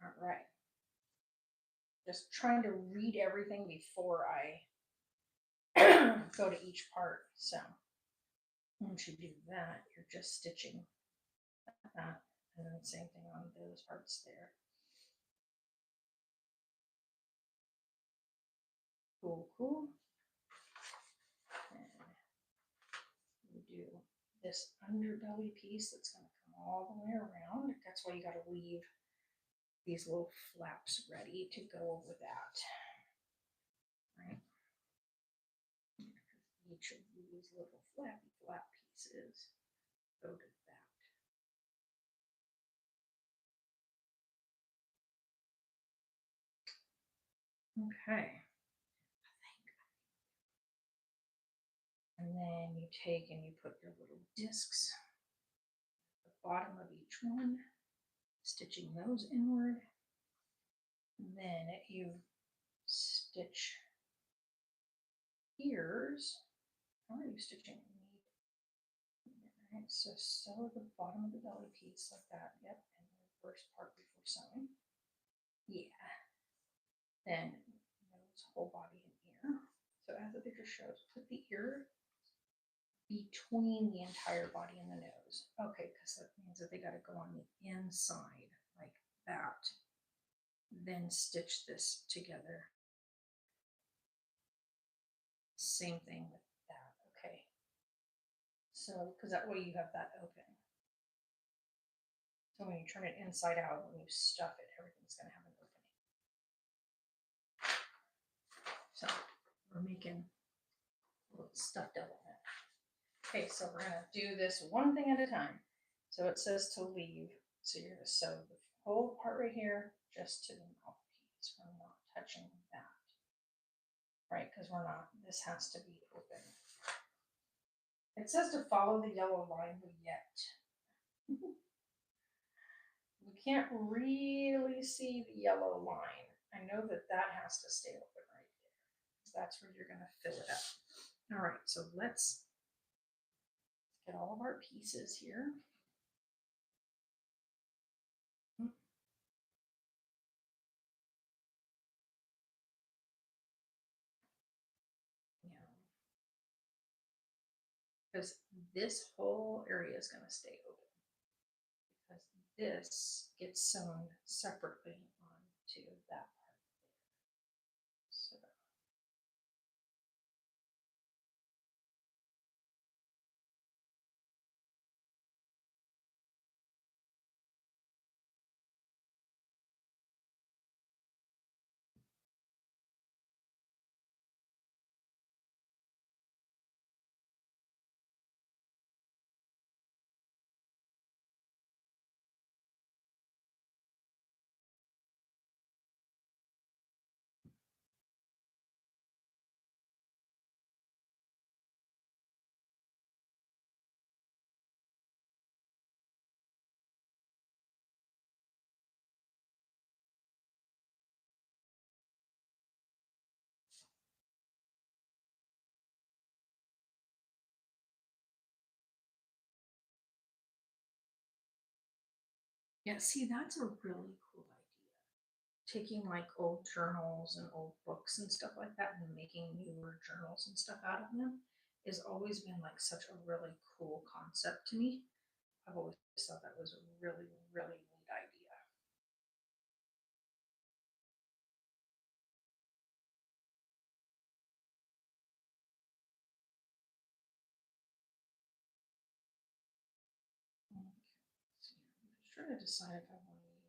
All right. Just trying to read everything before I go to each part. So once you do that, you're just stitching that, and then same thing on those parts there. Cool, cool. And we do this underbelly piece that's going to come all the way around. That's why you got to leave these little flaps ready to go over that. Right? Each of these little flappy flap pieces go to that. Okay. And then you take and you put your little discs at the bottom of each one, stitching those inward. And then you stitch ears. How are you stitching? Right, so sew the bottom of the belly piece like that. Yep, and the first part before sewing. Yeah. Then nose, whole body, and ear. So as the picture shows, put the ear between the entire body and the nose. Okay, because that means that they got to go on the inside like that. Then stitch this together. Same thing with that. Okay. So, because that way you have that open. So when you turn it inside out, when you stuff it, everything's going to have an opening. So we're making a little stuffed element. Okay, so we're going to do this one thing at a time. So it says to leave. So you're going to sew the whole part right here just to the mouthpiece. We're not touching that. Right, because we're not, this has to be open. It says to follow the yellow line yet. You can't really see the yellow line. I know that that has to stay open right there. That's where you're going to fill it up. All right, so let's get all of our pieces here. Because this whole area is going to stay open because this gets sewn separately onto that part there. So. Yeah, see, that's a really cool idea. Taking like old journals and old books and stuff like that and making newer journals and stuff out of them has always been like such a really cool concept to me. I've always thought that was a really, really neat idea. Okay, so I'm just trying to decide if I want to use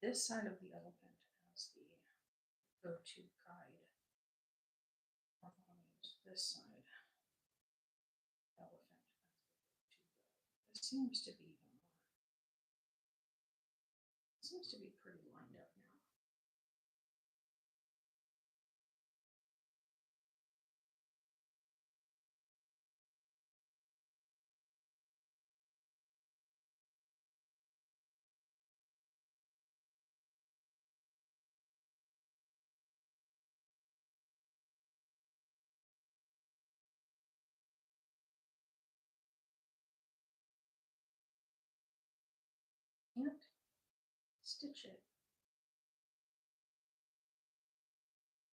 this side of the elephant as the go-to guide, or if I want to use this side seems to be pretty lined up now. Can't stitch it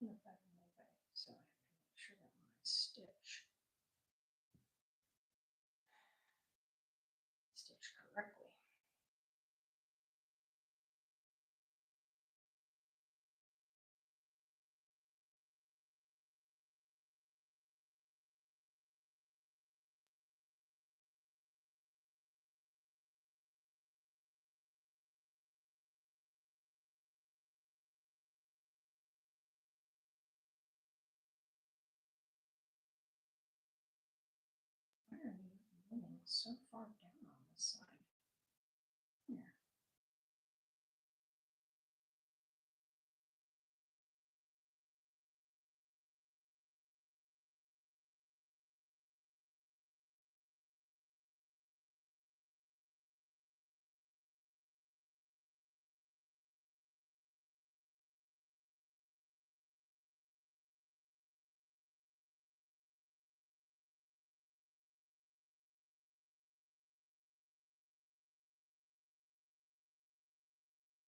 in the back of my way, so I have to make sure that when I stitch correctly. Why are you moving so far down on this side? Here.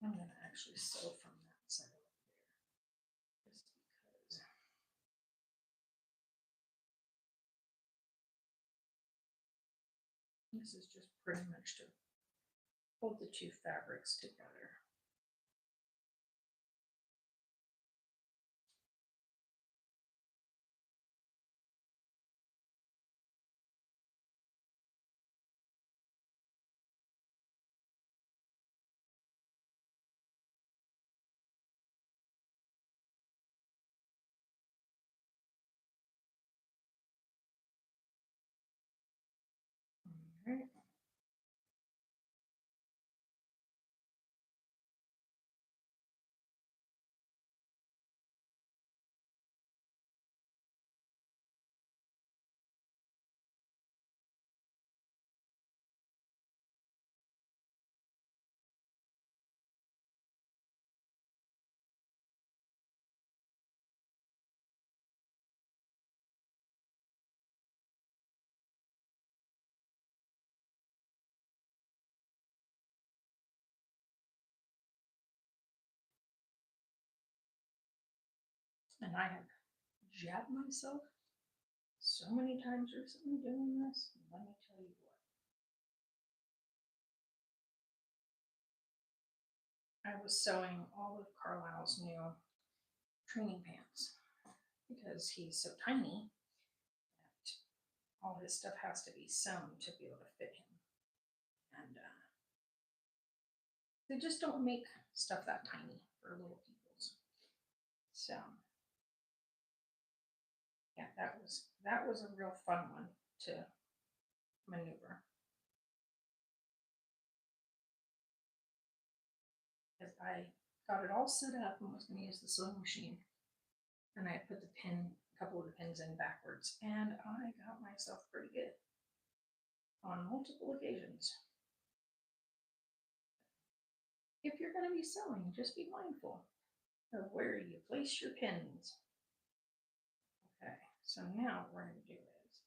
I'm going to actually sew from that side over there, just because. This is just pretty much to hold the two fabrics together. All right. And I have jabbed myself so many times recently doing this. Let me tell you what. I was sewing all of Carlisle's new training pants because he's so tiny that all his stuff has to be sewn to be able to fit him. And they just don't make stuff that tiny for little peoples. So yeah, that was a real fun one to maneuver. Because I got it all set up and was going to use the sewing machine, and I put a couple of the pins in backwards, and I got myself pretty good on multiple occasions. If you're going to be sewing, just be mindful of where you place your pins. Okay, so now what we're going to do is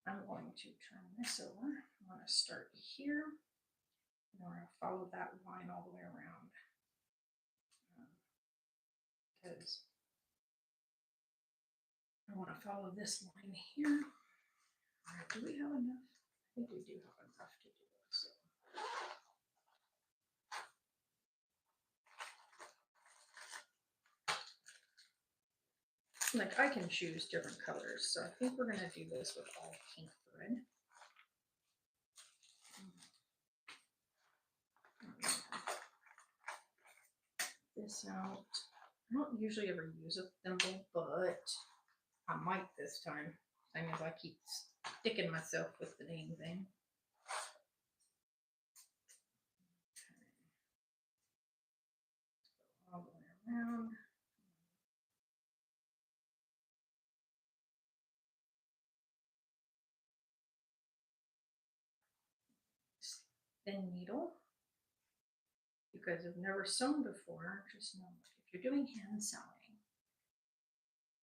I'm going to turn this over. I'm going to start here, and we're going to follow that line all the way around. Because I want to follow this line here. All right, do we have enough? I think we do have enough to do it. So. Like I can choose different colors, so I think we're going to do this with all pink thread. This out. I don't usually ever use a thimble, but I might this time. I mean, I keep sticking myself with the dang thing. around. Thin needle. You guys have never sewn before, just know if you're doing hand sewing,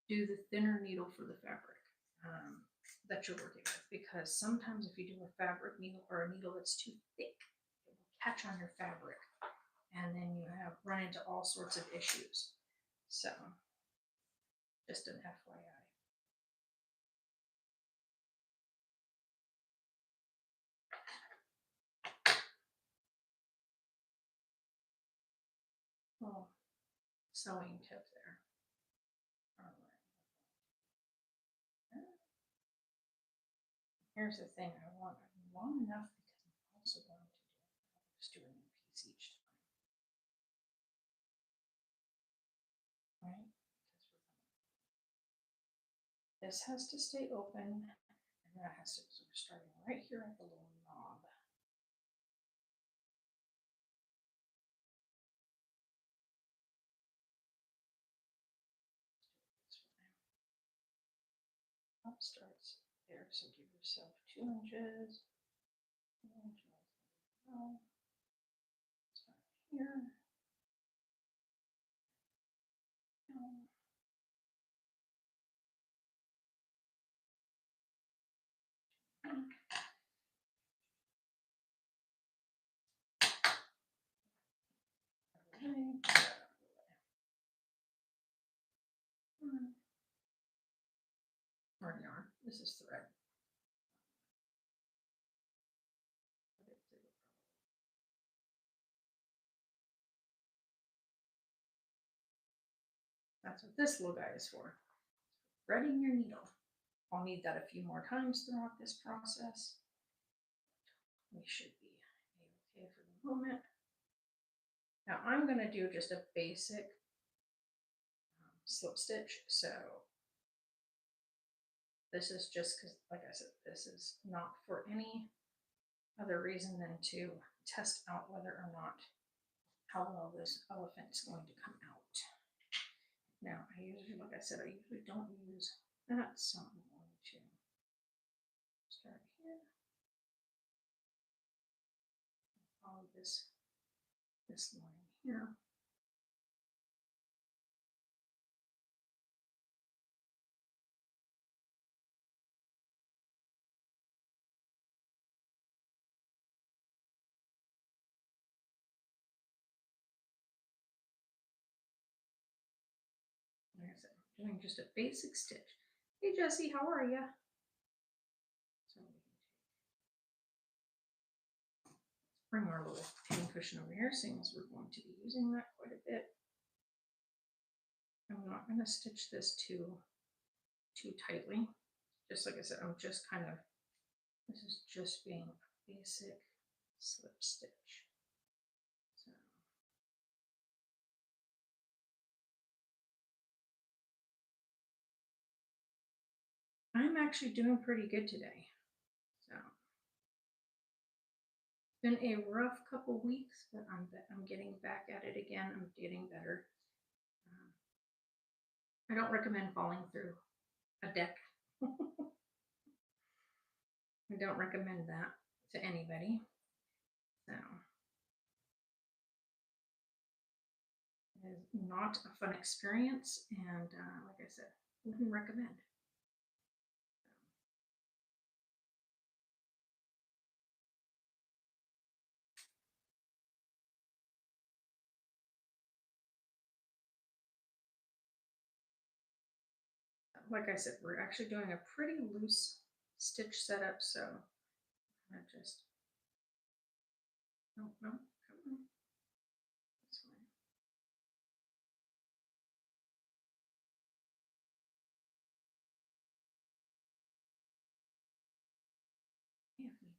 do the thinner needle for the fabric that you're working with, because sometimes if you do a fabric needle or a needle that's too thick, it will catch on your fabric and then you have run into all sorts of issues. So just an FYI. Little sewing tip there. All right. Here's the thing, I want long enough because I'm also going to just do a new piece each time. Right? This has to stay open, and that has to, so we're starting right here at the little knob. Up starts there, so give yourself 2 inches. 2 inches. Start here. Or yarn. This is thread. That's what this little guy is for. Threading your needle. I'll need that a few more times throughout this process. We should be okay for the moment. Now I'm going to do just a basic slip stitch. So this is just because, like I said, this is not for any other reason than to test out whether or not how well this elephant is going to come out. Now, I usually, like I said, I usually don't use that, so I'm going to start here. Follow this line here. Like I said, I'm doing just a basic stitch. Hey Jessie, how are you? So bring our little pin cushion over here, seeing as we're going to be using that quite a bit. I'm not going to stitch this too tightly. Just like I said, I'm just kind of, this is just being a basic slip stitch. So. I'm actually doing pretty good today. So it's been a rough couple weeks, but I'm getting back at it again. I'm getting better. I don't recommend falling through a deck. I don't recommend that to anybody. So it is not a fun experience, and like I said, wouldn't recommend. Like I said, we're actually doing a pretty loose stitch setup, so I'm gonna just, no, come on. This way. Yeah, we need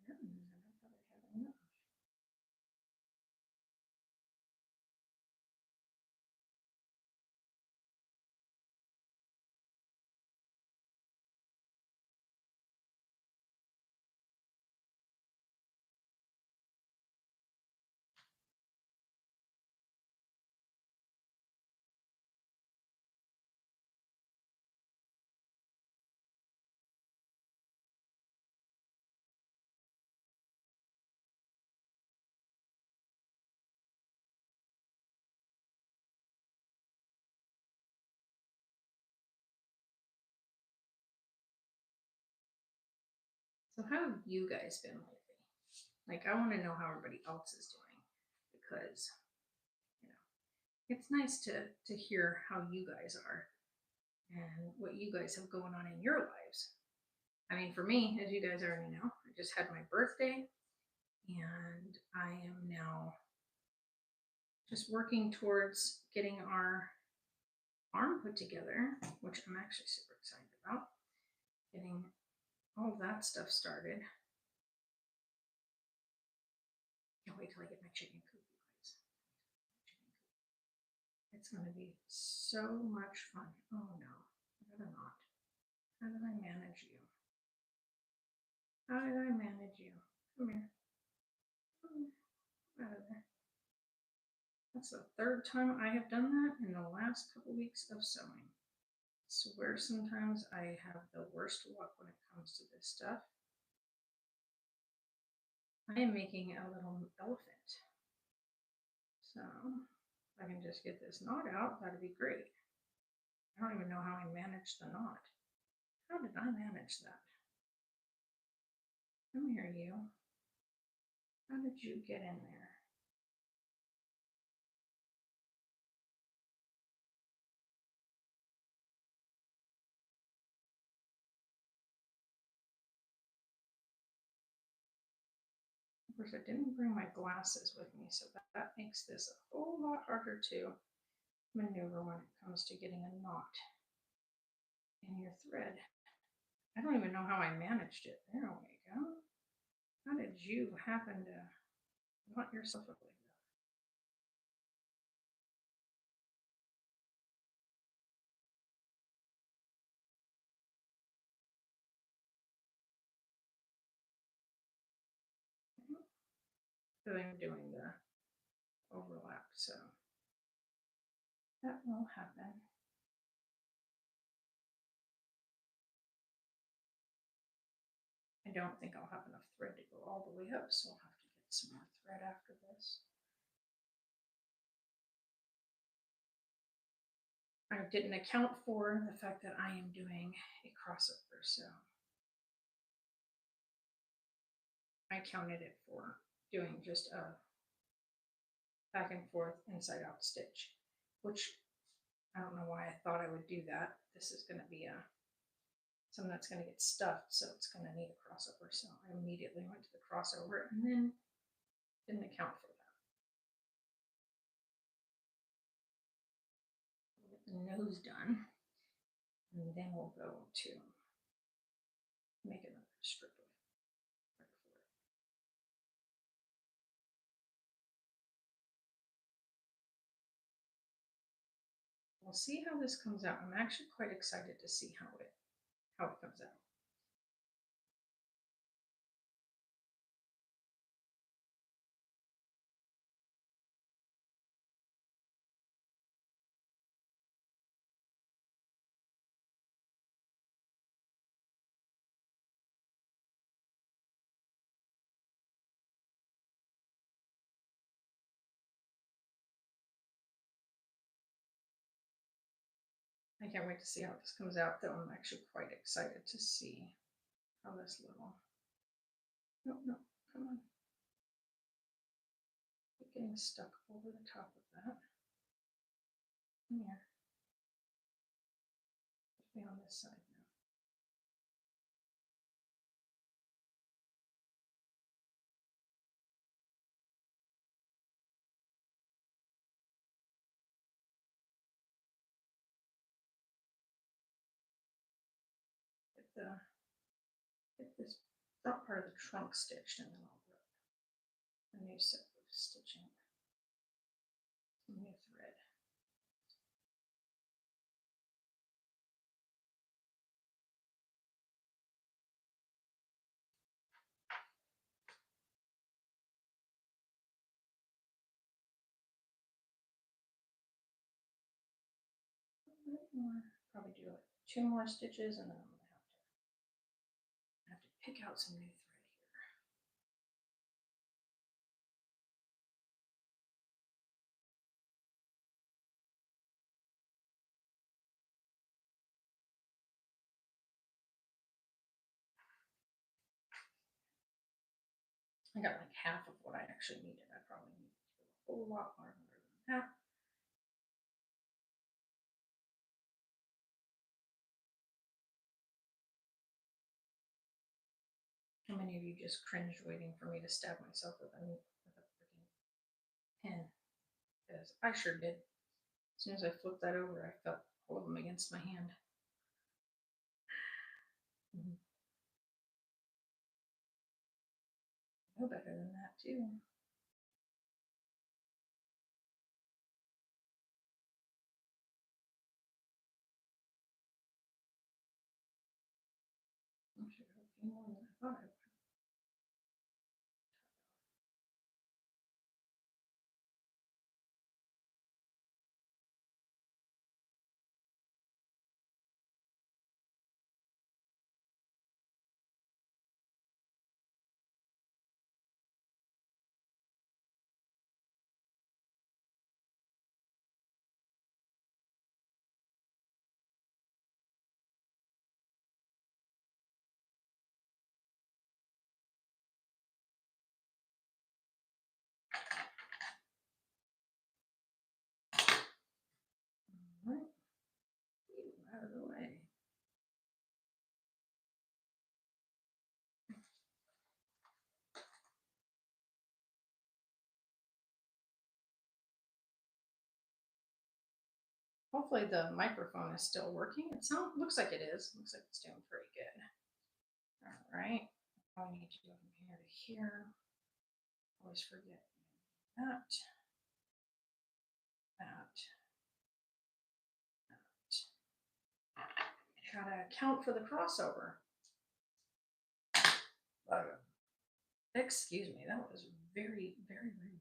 to get more yarn, and I thought I had enough. So how have you guys been lately? Like, I want to know how everybody else is doing because you know it's nice to hear how you guys are and what you guys have going on in your lives. I mean, for me, as you guys already know, I just had my birthday, and I am now just working towards getting our farm put together, which I'm actually super excited about. Getting all that stuff started. Can't wait till I get my chicken coop, you guys. It's going to be so much fun. Oh no, I better not. How did I manage you? How did I manage you? Come here. Come out of there. That's the third time I have done that in the last couple weeks of sewing. I swear sometimes I have the worst luck when it comes to this stuff. I am making a little elephant. So if I can just get this knot out, that'd be great. I don't even know how I managed the knot. How did I manage that? Come here, you. How did you get in there? Of course, I didn't bring my glasses with me, so that makes this a whole lot harder to maneuver when it comes to getting a knot in your thread. I don't even know how I managed it. There we go. How did you happen to knot yourself up like that? Doing the overlap, so that will happen. I don't think I'll have enough thread to go all the way up, so I'll have to get some more thread after this. I didn't account for the fact that I am doing a crossover, so I counted it for doing just a back and forth inside out stitch, which I don't know why I thought I would do that. This is going to be something that's going to get stuffed, so it's going to need a crossover. So I immediately went to the crossover and then didn't account for that. We'll get the nose done, and then we'll go to make another strip of thread for it. We'll see how this comes out. I'm actually quite excited to see how it comes out. I can't wait to see how this comes out, though. I'm actually quite excited to see how this little. No, no, come on. Keep getting stuck over the top of that. Come here. Be on this side now. Get this front part of the trunk stitched, and then I'll put a new set of stitching, some new thread. More, probably do like 2 more stitches, and then I'm gonna have to pick out some new thread here. I got like half of what I actually needed. I probably need to do a whole lot more than that. How many of you just cringed waiting for me to stab myself with a freaking pen? Because I sure did. As soon as I flipped that over, I felt all of them against my hand. Mhm. No better than that, too. I should have a few more than I thought I would. All right. Get 'em out of the way. Hopefully the microphone is still working. Looks like it is. Looks like it's doing pretty good. All right. I need to go from here to here. Always forget that. That. Gotta account for the crossover. Excuse me, that was very, very rude.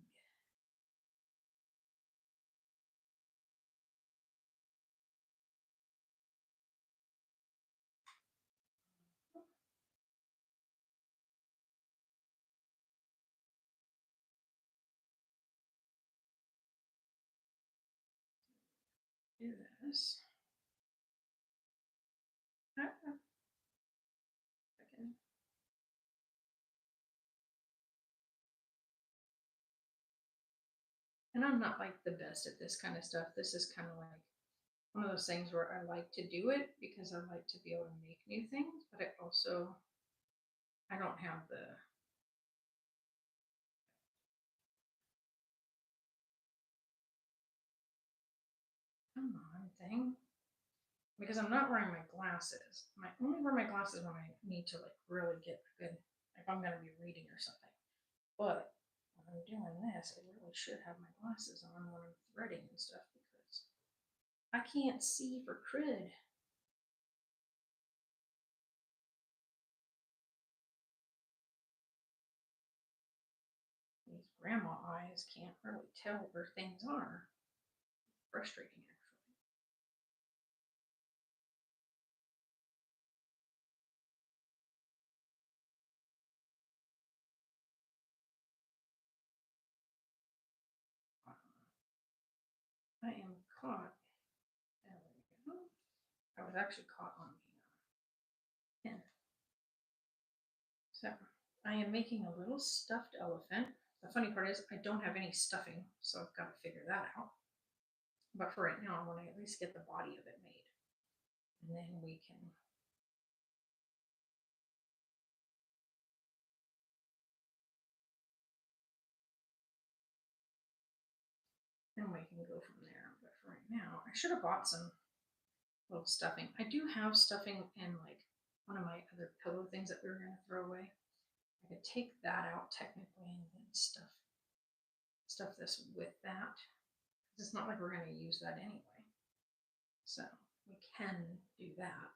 Do this. Second. And I'm not like the best at this kind of stuff. This is kind of like one of those things where I like to do it because I like to be able to make new things, but I don't have the come on thing because I'm not wearing my glasses. I only wear my glasses when I need to like really get good, if I'm gonna be reading or something. But when I'm doing this, I really should have my glasses on when I'm threading and stuff because I can't see for crud. These grandma eyes can't really tell where things are. Frustrating, actually. I am caught. There we go. I was actually caught on the pin. So I am making a little stuffed elephant. The funny part is I don't have any stuffing, so I've got to figure that out. But for right now, I want to at least get the body of it made. And then we can go from there. But for right now, I should have bought some little stuffing. I do have stuffing in like one of my other pillow things that we were going to throw away. I could take that out technically and then stuff this with that. It's not like we're going to use that anyway. So we can do that.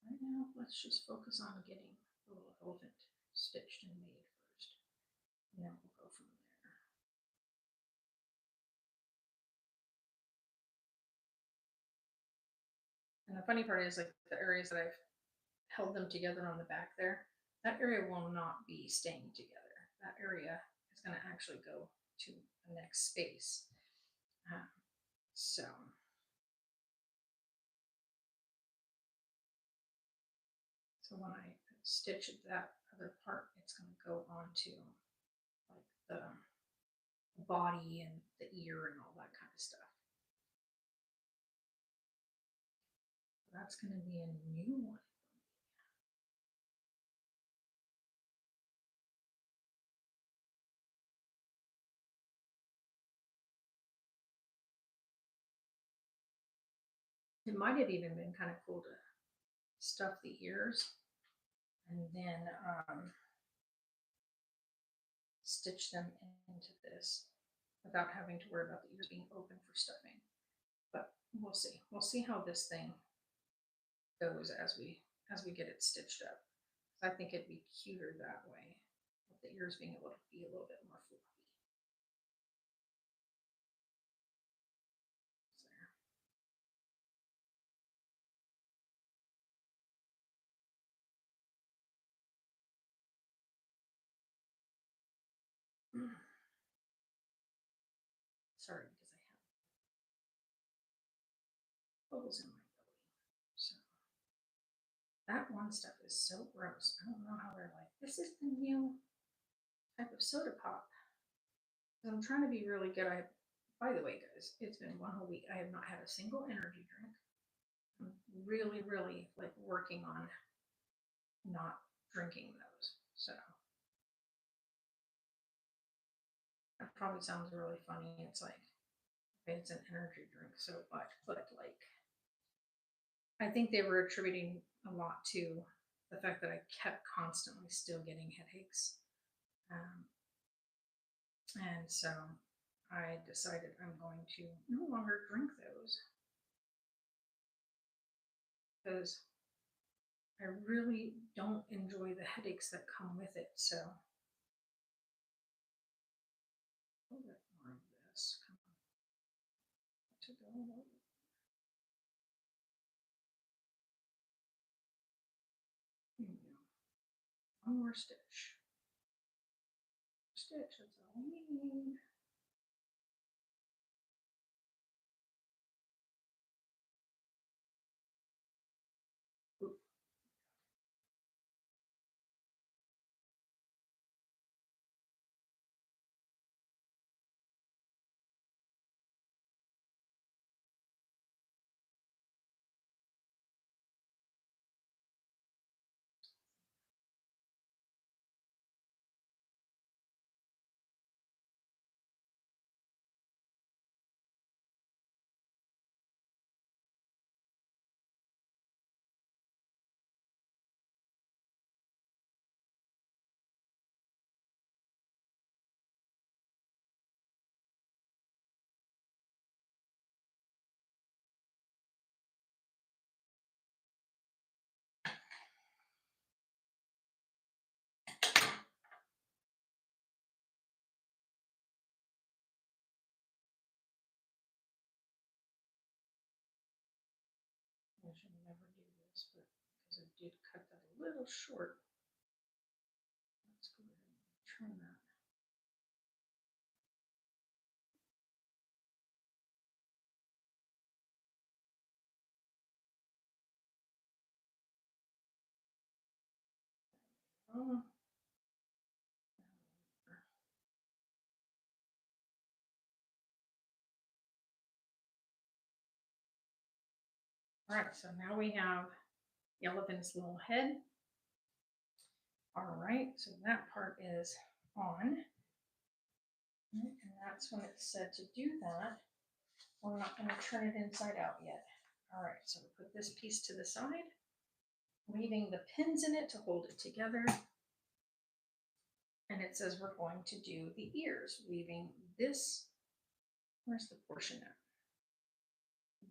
Right now, let's just focus on getting the little elephant stitched and made first. And then we'll go from there. And the funny part is like the areas that I've held them together on the back there, that area will not be staying together. That area is going to actually go to the next space. So when I stitch that other part, it's going to go onto like the body and the ear and all that kind of stuff. That's going to be a new one. It might have even been kind of cool to stuff the ears and then stitch them into this without having to worry about the ears being open for stuffing. But we'll see. We'll see how this thing goes as we get it stitched up. I think it'd be cuter that way, with the ears being able to be a little bit more fluffy. Sorry, because I have bubbles in my belly. So that one stuff is so gross. I don't know how they're like, this is the new type of soda pop. I'm trying to be really good. By the way, guys, it's been one whole week. I have not had a single energy drink. I'm really, really like working on not drinking those. So that probably sounds really funny. It's like, okay, it's an energy drink, so but like I think they were attributing a lot to the fact that I kept constantly still getting headaches. And so I decided I'm going to no longer drink those because I really don't enjoy the headaches that come with it. So a little bit more of this. Come on. To go. Here we go. One more stitch. Stitch, that's all we need. Oop. I should never do this, but because I did cut that a little short, let's go ahead and trim that. Oh. All right, so now we have the elephant's little head. All right, so that part is on. And that's when it's said to do that. We're not going to turn it inside out yet. All right, so we put this piece to the side, leaving the pins in it to hold it together. And it says we're going to do the ears, leaving this, where's the portion at?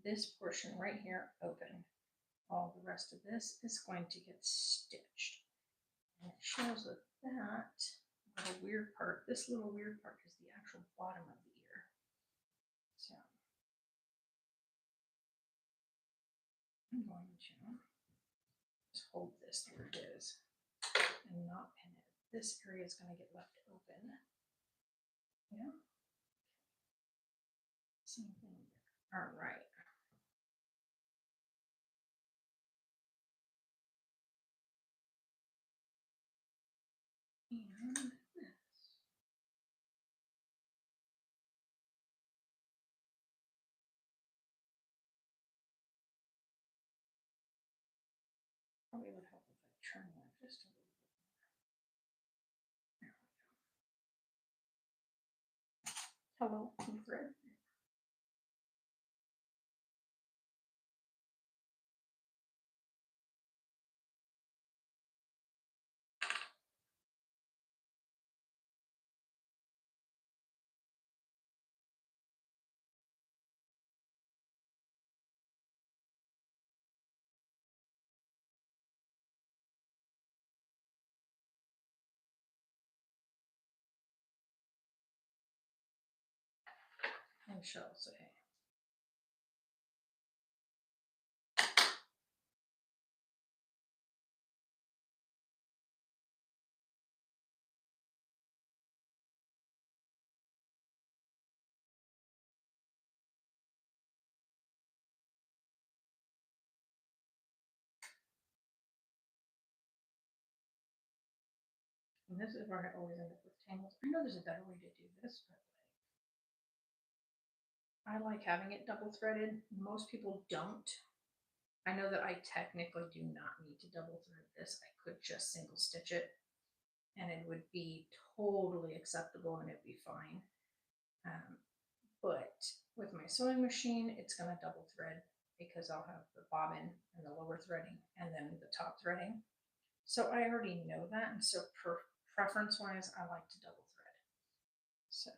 This portion right here open. All the rest of this is going to get stitched. And it shows with that little weird part. This little weird part is the actual bottom of the ear. So I'm going to just hold this where it is and not pin it. This area is going to get left open. Yeah. Same thing there. All right. Hello Thread. And shall say. And this is where I always end up with tangles. I know there's a better way to do this, but I like having it double threaded. Most people don't. I know that I technically do not need to double thread this. I could just single stitch it and it would be totally acceptable and it'd be fine. But with my sewing machine, it's going to double thread because I'll have the bobbin and the lower threading and then the top threading. So I already know that. And so preference wise, I like to double thread. So.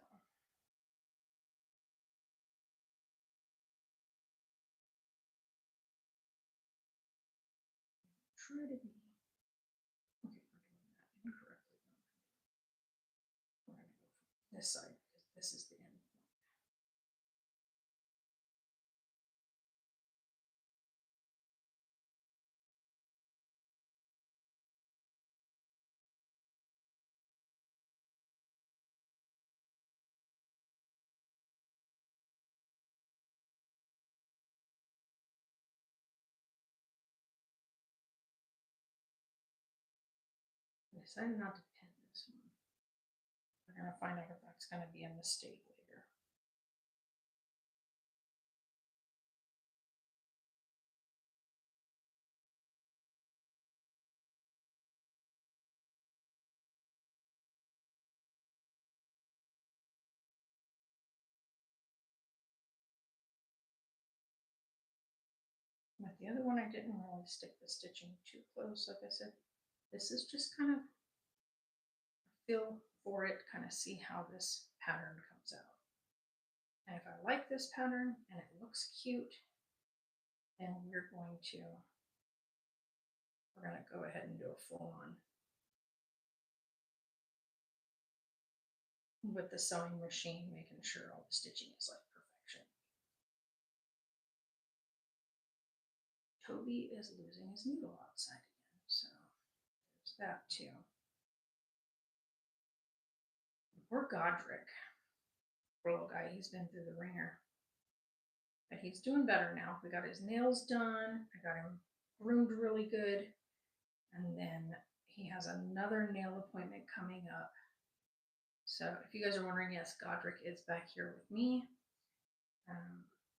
Treated me. Okay, we're doing that incorrectly. We're going to go from this side because this is the end point. I decided not to pin this one. We're going to find out if that's going to be a mistake later. With the other one, I didn't really stick the stitching too close. Like I said, this is just kind of feel for it, kind of see how this pattern comes out. And if I like this pattern and it looks cute, then we're going to go ahead and do a full on with the sewing machine, making sure all the stitching is like perfection. Toby is losing his needle outside again, so there's that too. Poor Godric, poor little guy, he's been through the ringer. But he's doing better now. We got his nails done. I got him groomed really good. And then he has another nail appointment coming up. So if you guys are wondering, yes, Godric is back here with me.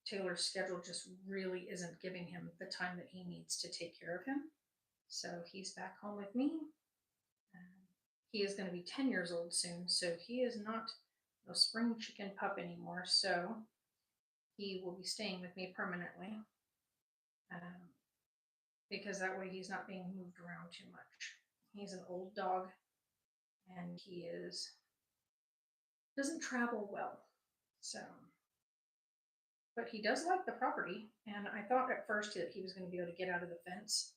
Taylor's schedule just really isn't giving him the time that he needs to take care of him. So he's back home with me. He is going to be 10 years old soon. So he is not a spring chicken pup anymore. So he will be staying with me permanently. Because that way he's not being moved around too much. He's an old dog and he doesn't travel well. So, but he does like the property. And I thought at first that he was going to be able to get out of the fence.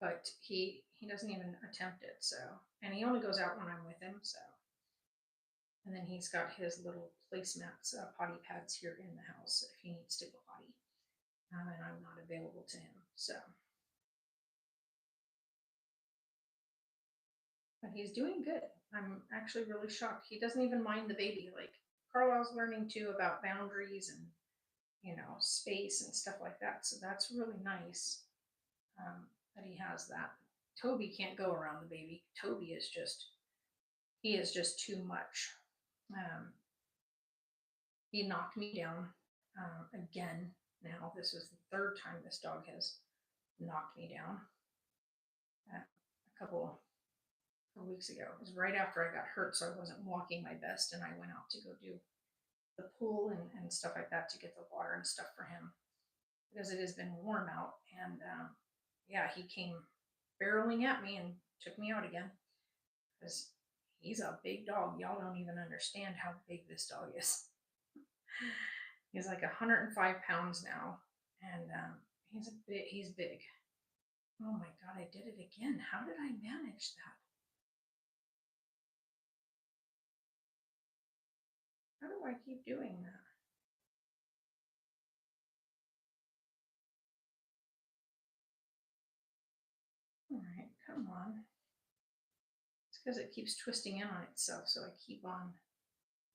But he doesn't even attempt it. So, and he only goes out when I'm with him. So, and then he's got his little placemats, potty pads here in the house if he needs to go potty. And I'm not available to him. So, but he's doing good. I'm actually really shocked. He doesn't even mind the baby. Like Carlisle's learning too about boundaries and space and stuff like that. So that's really nice that he has that. Toby can't go around the baby. Toby is just too much. He knocked me down again. Now this is the third time this dog has knocked me down. A couple couple weeks ago. It was right after I got hurt, so I wasn't walking my best, and I went out to go do the pool and stuff like that to get the water and stuff for him because it has been warm out. And yeah, he came barreling at me and took me out again because he's a big dog. Y'all don't even understand how big this dog is. He's like 105 pounds now, and he's big. Oh my god, I did it again. How did I manage that? How do I keep doing that? All right, come on. It's because it keeps twisting in on itself, so I keep on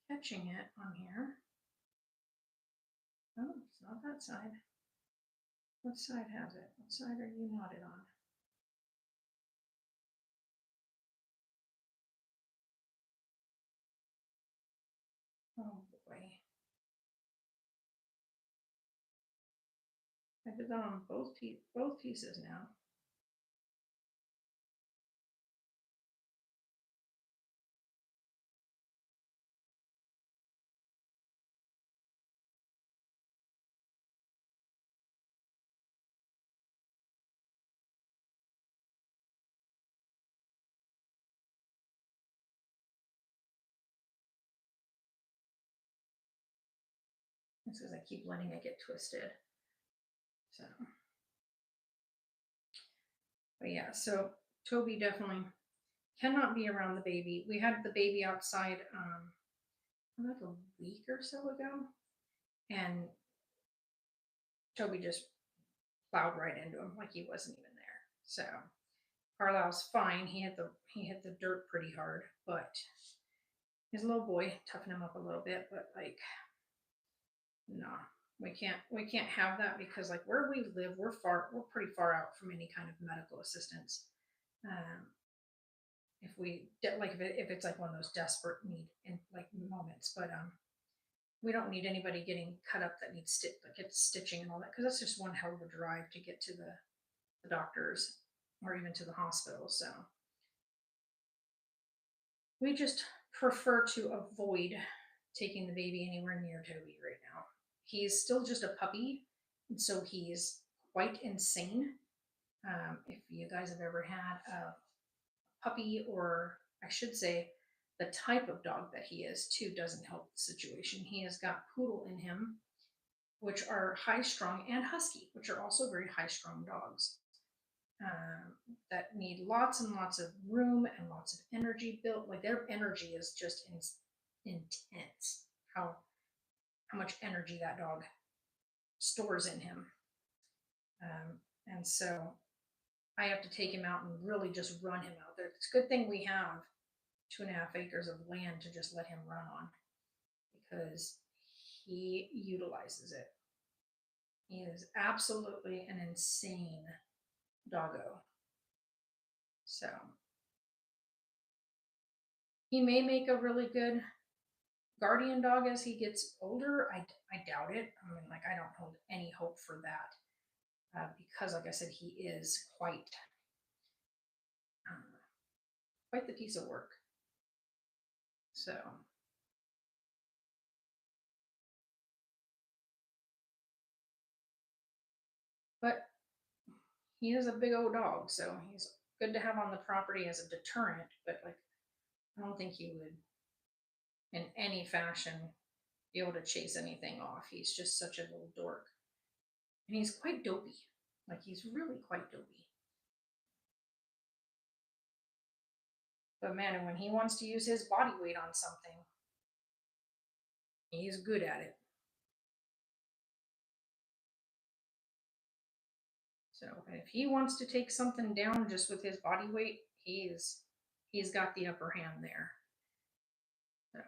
catching it on here. Oh, it's not that side. What side has it? What side are you knotted on? Oh boy. I did that on both pieces now. It's because I keep letting it get twisted. So, but yeah, so Toby definitely cannot be around the baby. We had the baby outside like a week or so ago, and Toby just plowed right into him like he wasn't even there. So Carlisle's fine. He hit the dirt pretty hard, but his little boy toughened him up a little bit. But like, no, we can't have that because like where we live, we're pretty far out from any kind of medical assistance. Um, if we like if it's like one of those desperate need in like moments, but we don't need anybody getting cut up that needs stitching and all that because that's just one hell of a drive to get to the doctors or even to the hospital. So we just prefer to avoid taking the baby anywhere near Toby right now. He's still just a puppy, and so he's quite insane. If you guys have ever had a puppy, or I should say, the type of dog that he is, too, doesn't help the situation. He has got poodle in him, which are high strung, and husky, which are also very high strung dogs that need lots and lots of room and lots of energy built. Like their energy is just intense. How much energy that dog stores in him, and so I have to take him out and really just run him out there. It's a good thing we have 2.5 acres of land to just let him run on because he utilizes it. He is absolutely an insane doggo. So he may make a really good guardian dog as he gets older. I doubt it. I mean, like, I don't hold any hope for that because, like I said, he is quite the piece of work. So, but he is a big old dog, so he's good to have on the property as a deterrent. But like, I don't think he would, in any fashion, be able to chase anything off. He's just such a little dork, and he's quite dopey. Like he's really quite dopey. But man, and when he wants to use his body weight on something, he's good at it. So if he wants to take something down just with his body weight, he's got the upper hand there. So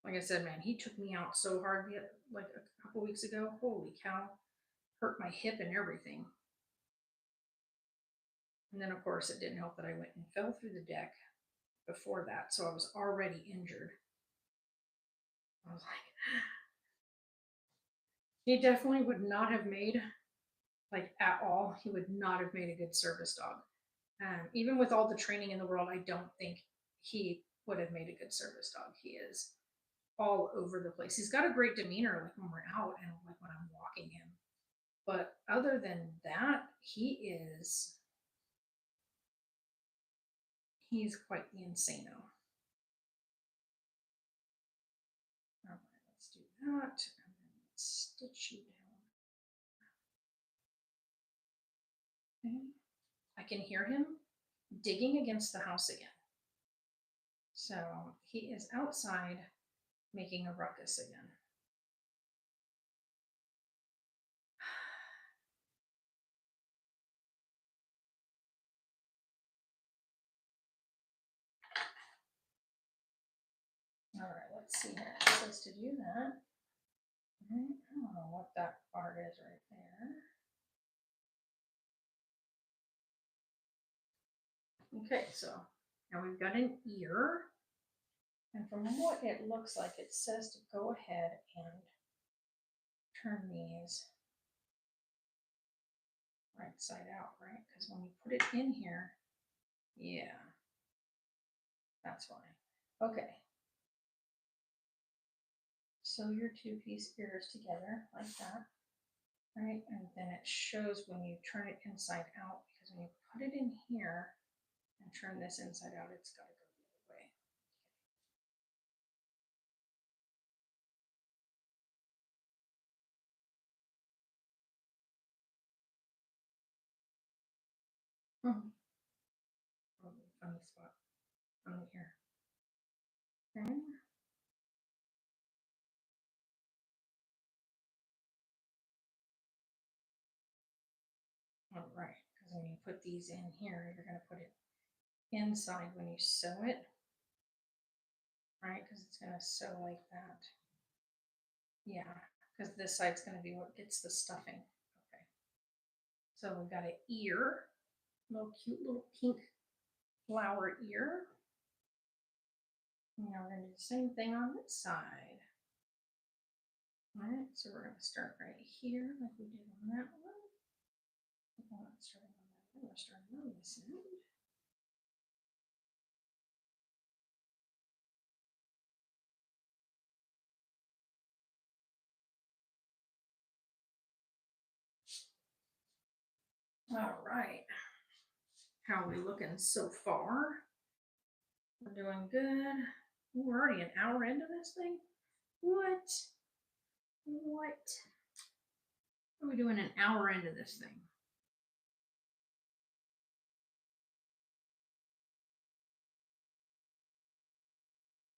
like I said, man, he took me out so hard like a couple weeks ago. Holy cow, hurt my hip and everything. And then of course it didn't help that I went and fell through the deck before that, so I was already injured. I was like, he definitely would not have made like at all. He would not have made a good service dog. Even with all the training in the world, I don't think he would have made a good service dog. He is all over the place. He's got a great demeanor, like when we're out and like when I'm walking him. But other than that, he's quite the insano. All right, let's do that. And then let's stitch you down. Okay. I can hear him digging against the house again. So he is outside making a ruckus again. All right, let's see here. It says to do that. I don't know what that part is right there. Okay, so now we've got an ear. And from what it looks like, it says to go ahead and turn these right side out, right? Because when you put it in here, yeah, that's why. Okay. Sew your two-piece ears together like that, right? And then it shows when you turn it inside out, because when you put it in here and turn this inside out, it's got to go the other way. Probably a funny spot on here. Okay. All right, because when you put these in here, you're going to put it inside when you sew it, right? Because it's going to sew like that. Yeah, because this side's going to be what gets the stuffing. Okay. So we've got an ear, little cute little pink flower ear. Now we're going to do the same thing on this side. All right, so we're going to start right here like we did on that one. We're not starting on that one, we're starting on this end. All right. How are we looking so far? We're doing good. We're already an hour into this thing. What? What? Are we doing an hour into this thing?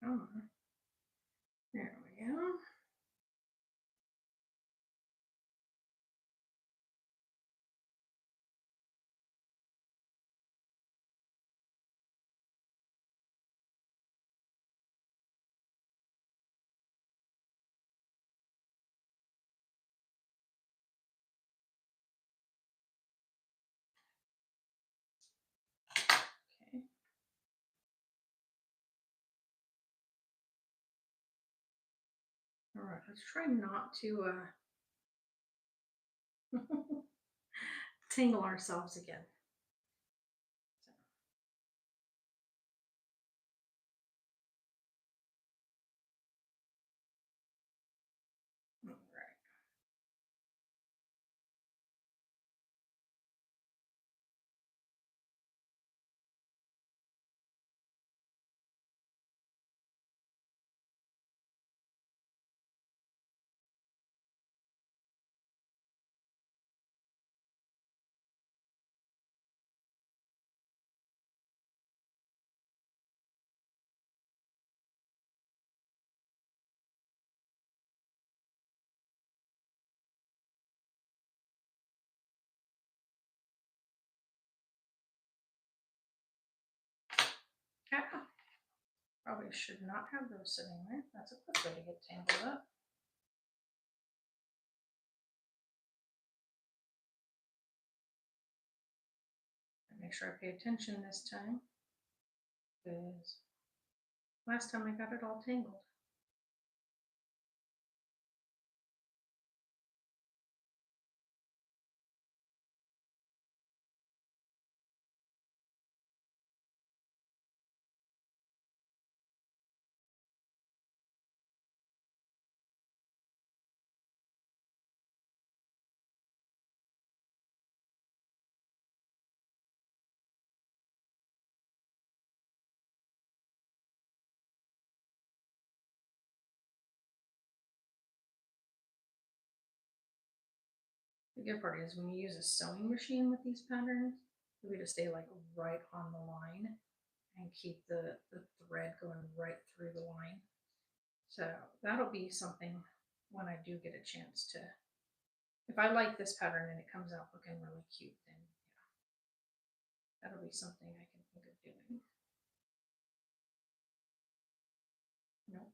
Oh, there we go. Okay. All right, let's try not to tangle ourselves again. All right. Ah, probably should not have those sitting there. That's a quick way to get tangled up. Make sure I pay attention this time, because last time I got it all tangled. The good part is when you use a sewing machine with these patterns, you get to stay like right on the line and keep the thread going right through the line. So that'll be something when I do get a chance to, if I like this pattern and it comes out looking really cute, then yeah, that'll be something I can think of doing. Nope.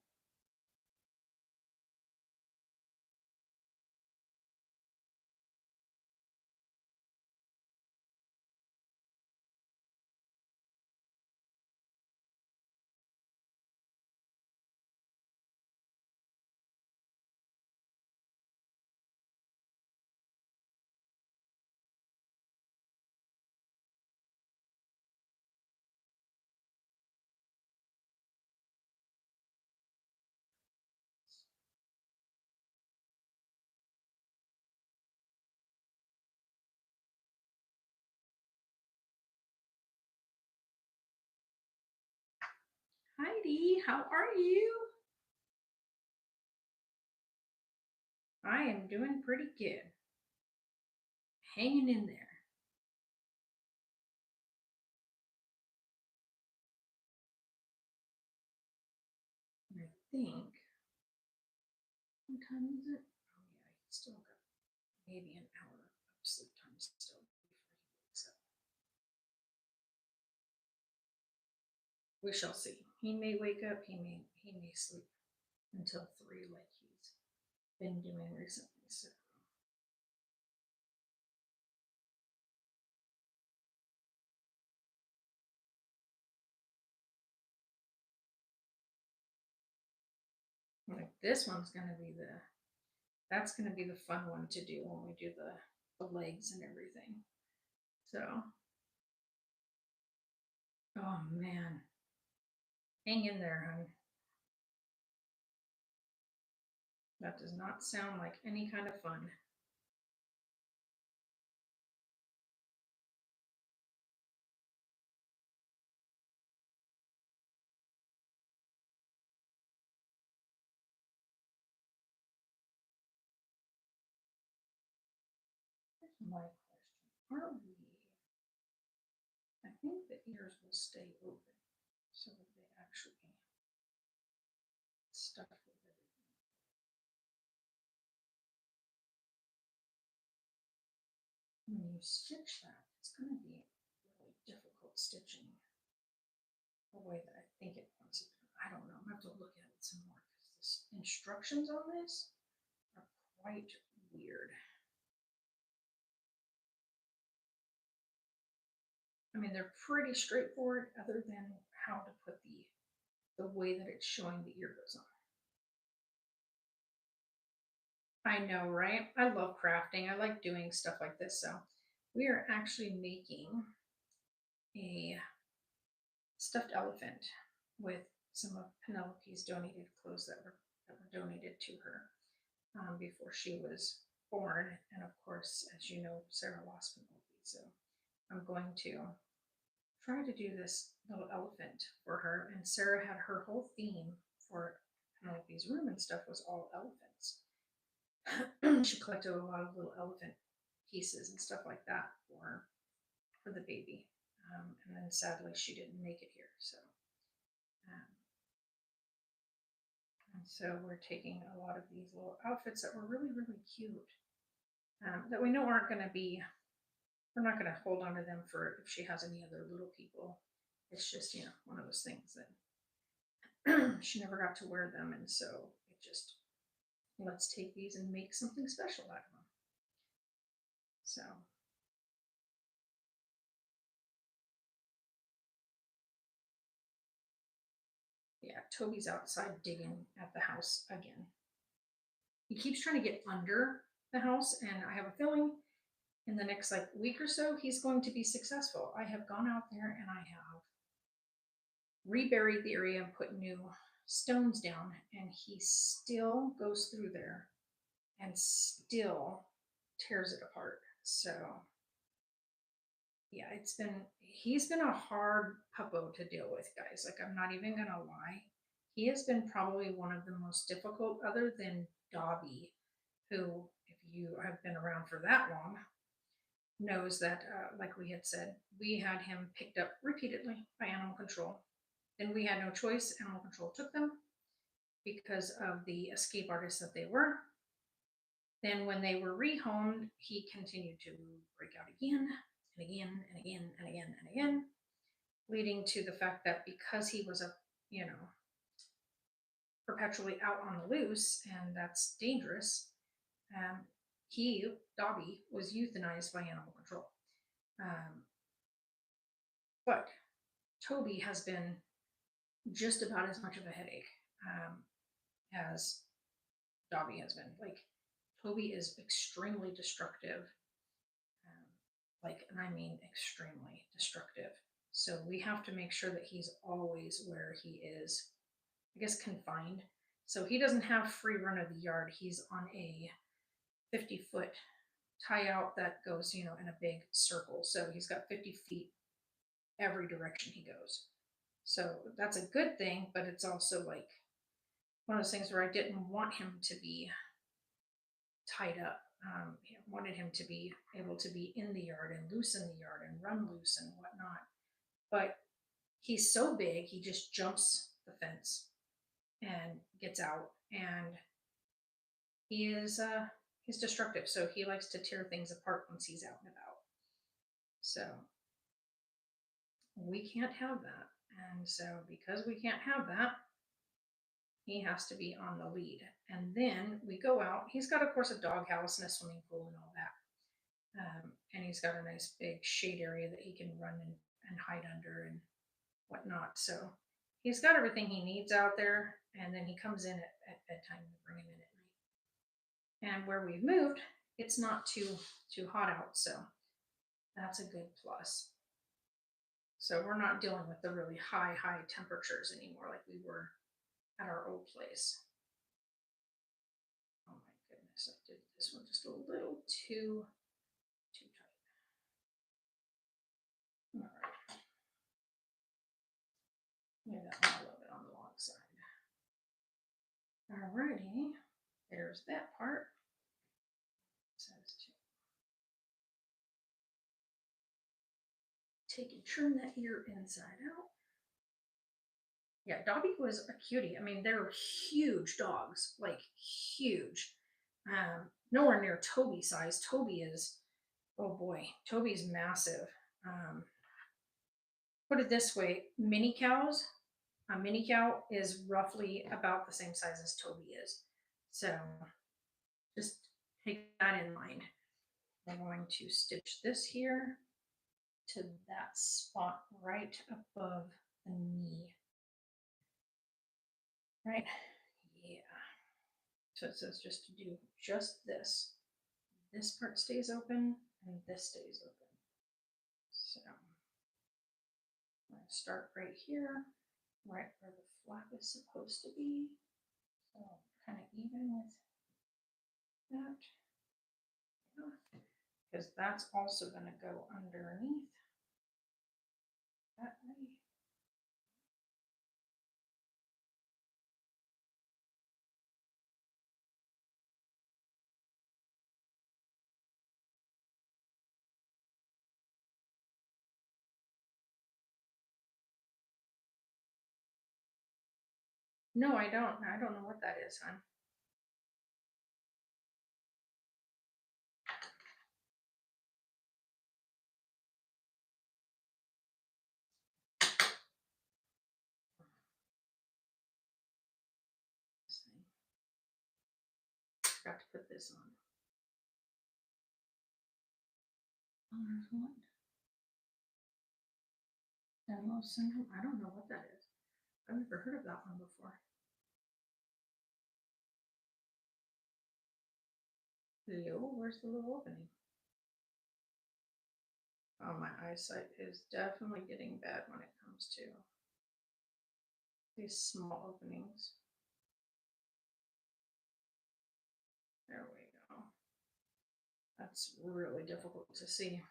Heidi, how are you? I am doing pretty good. Hanging in there. I think. What time is it? Oh yeah, he's still got maybe an hour of sleep time still before he wakes up. We shall see. He may wake up, he may sleep until 3 like he's been doing recently. So like this one's gonna be that's gonna be the fun one to do when we do the legs and everything. So oh man. Hang in there, honey. That does not sound like any kind of fun. Here's my question. Are we, I think the ears will stay open so that they actually stuck with everything. When you stitch that, it's going to be really difficult stitching the way that I think it wants it. I don't know. I'm going to have to look at it some more because the instructions on this are quite weird. I mean, they're pretty straightforward other than how to put the way that it's showing the ear goes on. I know, right? I love crafting. I like doing stuff like this. So we are actually making a stuffed elephant with some of Penelope's donated clothes that were donated to her before she was born. And of course, as you know, Sarah lost Penelope. So I'm going to try to do this little elephant for her. And Sarah had her whole theme for Penelope's room and stuff was all elephants. She collected a lot of little elephant pieces and stuff like that for the baby. And then sadly she didn't make it here. Um, so we're taking a lot of these little outfits that were really, really cute that we know aren't going to be, we're not going to hold on to them for if she has any other little people. It's just, one of those things that she never got to wear them. And so it just, let's take these and make something special out of them. So yeah, Toby's outside digging at the house again. He keeps trying to get under the house, and I have a feeling in the next like week or so he's going to be successful. I have gone out there and I have reburied the area and put new stones down, and he still goes through there and still tears it apart. So yeah, he's been a hard puppo to deal with, guys. Like, I'm not even gonna lie. He has been probably one of the most difficult, other than Dobby, who, if you have been around for that long, knows that, like we had said, we had him picked up repeatedly by animal control. Then we had no choice. Animal control took them because of the escape artists that they were. Then, when they were rehomed, he continued to break out again and again and again and again and again, leading to the fact that because he was you know, perpetually out on the loose, and that's dangerous, um, Dobby, was euthanized by animal control. Um, but Toby has been just about as much of a headache as Dobby has been. Like, Toby is extremely destructive, um, and I mean extremely destructive. So we have to make sure that he's always where he is, I guess, confined. So he doesn't have free run of the yard. He's on a 50-foot tie out that goes, in a big circle. So he's got 50 feet every direction he goes. So that's a good thing, but it's also like one of those things where I didn't want him to be tied up. I wanted him to be able to be in the yard and loose in the yard and run loose and whatnot. But he's so big, he just jumps the fence and gets out, and he's destructive. So he likes to tear things apart once he's out and about. So we can't have that. And so because we can't have that, he has to be on the lead. And then we go out. He's got, of course, a doghouse and a swimming pool and all that. And he's got a nice big shade area that he can run and hide under and whatnot. So he's got everything he needs out there. And then he comes in at bedtime to bring him in at night. And where we've moved, it's not too hot out. So that's a good plus. So we're not dealing with the really high temperatures anymore like we were at our old place. Oh my goodness, I did this one just a little too tight. All right. Maybe that one a little bit on the long side. Alrighty, there's that part. It says to take and turn that ear inside out. Yeah, Dobby was a cutie. I mean, they're huge dogs, like huge. Nowhere near Toby size. Toby is, oh boy, Toby's massive. Put it this way, mini cows, a mini cow is roughly about the same size as Toby is. So just take that in mind. I'm going to stitch this here to that spot right above the knee. Right? Yeah. So it says just to do just this. This part stays open and this stays open. So I'm going to start right here, right where the flap is supposed to be. So kind of even with that. Because that's also going to go underneath that way. No, I don't. I don't know what that is, hon. Forgot to put this on. Oh, there's one. Demo syndrome? I don't know what that is. I've never heard of that one before. Leo, where's the little opening? Oh, my eyesight is definitely getting bad when it comes to these small openings. There we go. That's really difficult to see.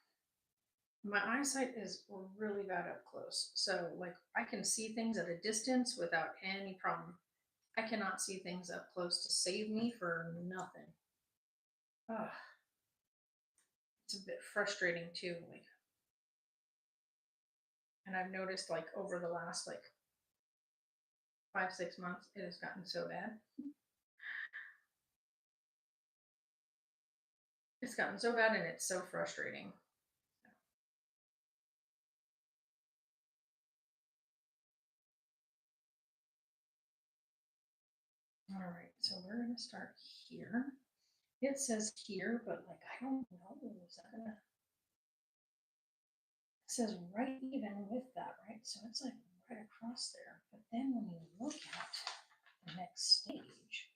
My eyesight is really bad up close. So, like, I can see things at a distance without any problem. I cannot see things up close to save me for nothing. Ah, it's a bit frustrating too. Like, and I've noticed like over the last like 5, 6 months, it has gotten so bad. It's gotten so bad, and it's so frustrating. All right, so we're gonna start here. It says here, but like I don't know. Is that gonna? It says right even with that, right? So it's like right across there. But then when you look at the next stage,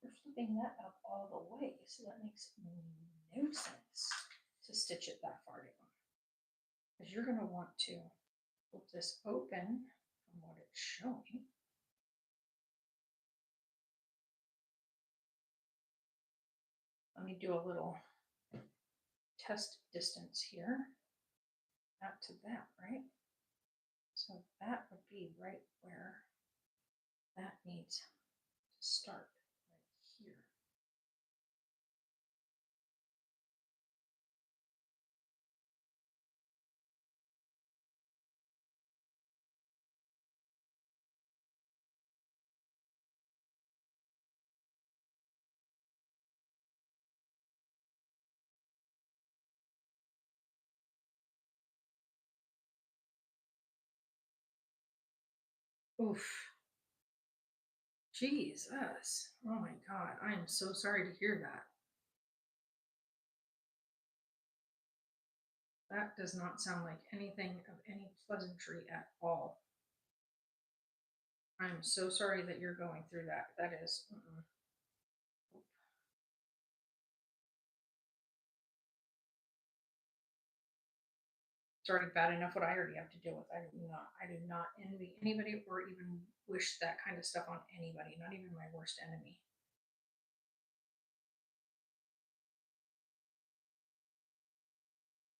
we're flipping that up all the way. So that makes no sense to stitch it that far down. Because you're going to want to flip this open from what it's showing. Let me do a little test distance here. Not to that, right? So that would be right where that needs to start, right here. Oof. Jesus. Oh my God. I am so sorry to hear that. That does not sound like anything of any pleasantry at all. I'm so sorry that you're going through that. That is, it's already bad enough what I already have to deal with. I do not envy anybody or even wish that kind of stuff on anybody, not even my worst enemy.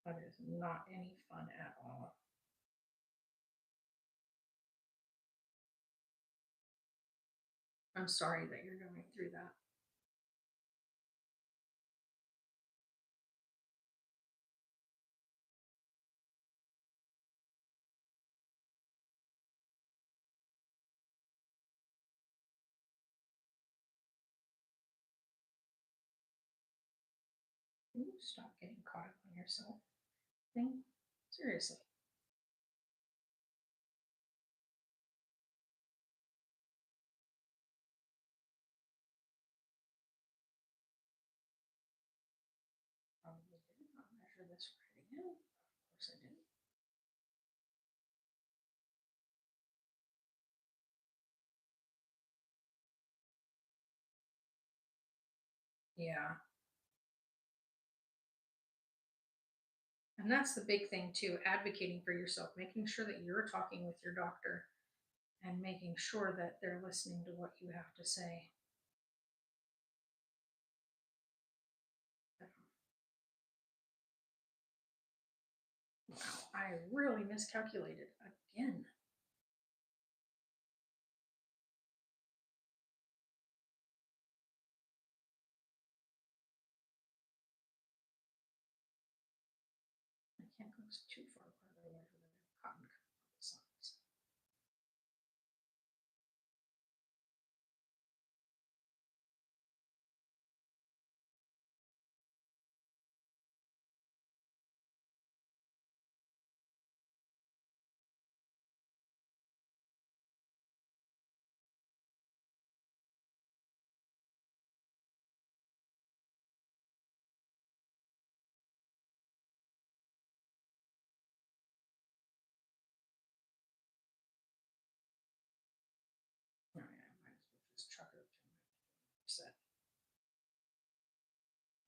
That is not any fun at all. I'm sorry that you're going through that. Ooh, stop getting caught up on yourself. Thing. Seriously. Probably did not measure this right again. Of course I did. Yeah. And that's the big thing too, advocating for yourself, making sure that you're talking with your doctor and making sure that they're listening to what you have to say. Wow, I really miscalculated again. I can't go too far apart otherwise we're going to have cotton sides. Oh yeah, I might as well just chuck it up to my set.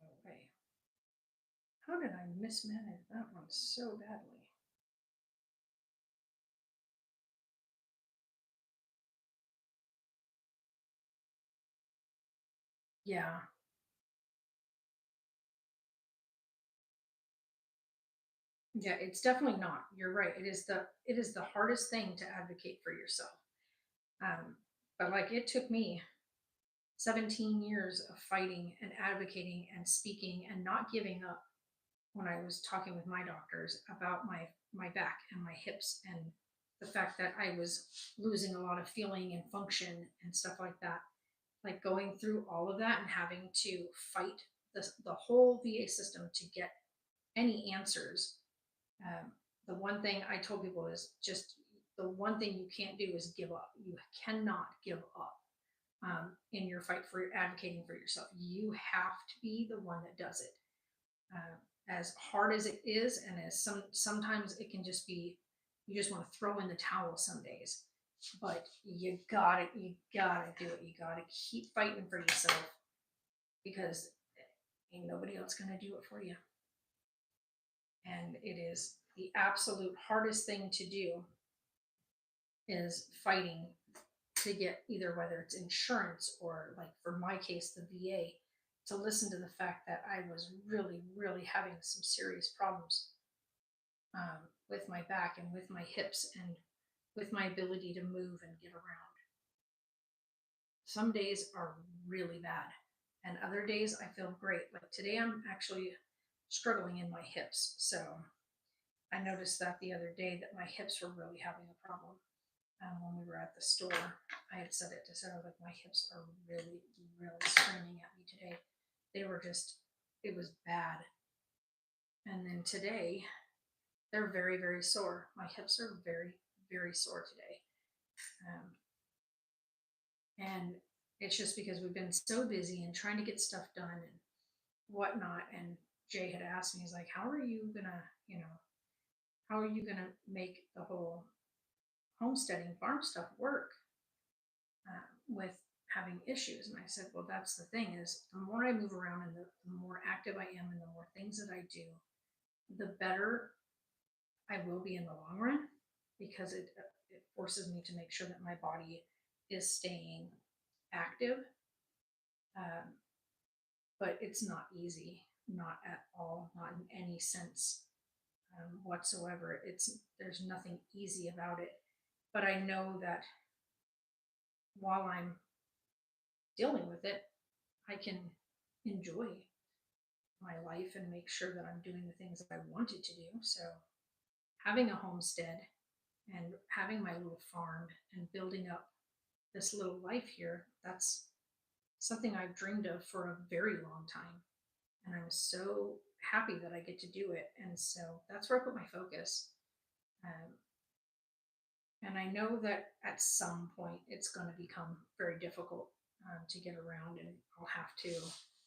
Oh wait. How did I mismanage that one so badly? Yeah. Yeah, it's definitely not. You're right. It is the hardest thing to advocate for yourself. Um, but like it took me 17 years of fighting and advocating and speaking and not giving up when I was talking with my doctors about my back and my hips and the fact that I was losing a lot of feeling and function and stuff like that. Like going through all of that and having to fight the whole VA system to get any answers. Um, the one thing I told people is just the one thing you can't do is give up. You cannot give up in your fight for advocating for yourself. You have to be the one that does it. As hard as it is, and as sometimes it can just be, you just want to throw in the towel some days. But you gotta do it. You gotta keep fighting for yourself because ain't nobody else gonna do it for you. And it is the absolute hardest thing to do is fighting to get either whether it's insurance or like for my case the VA to listen to the fact that I was really really having some serious problems with my back and with my hips and with my ability to move and get around. Some days are really bad and other days I feel great. Like today I'm actually struggling in my hips, so I noticed that the other day that my hips were really having a problem. When we were at the store, I had said it to Sarah, like my hips are really, really screaming at me today. They were just, it was bad. And then today, they're very, very sore. My hips are very, very sore today. Um, and it's just because we've been so busy and trying to get stuff done and whatnot. And Jay had asked me, he's like, how are you gonna, how are you gonna make the whole homesteading farm stuff work with having issues? And I said, well, that's the thing is the more I move around and the more active I am and the more things that I do, the better I will be in the long run because it forces me to make sure that my body is staying active. Um, but it's not easy, not at all, not in any sense whatsoever. There's nothing easy about it. But I know that while I'm dealing with it, I can enjoy my life and make sure that I'm doing the things that I wanted to do. So having a homestead and having my little farm and building up this little life here, that's something I've dreamed of for a very long time. And I'm so happy that I get to do it. And so that's where I put my focus. Um, and I know that at some point it's going to become very difficult to get around, and I'll have to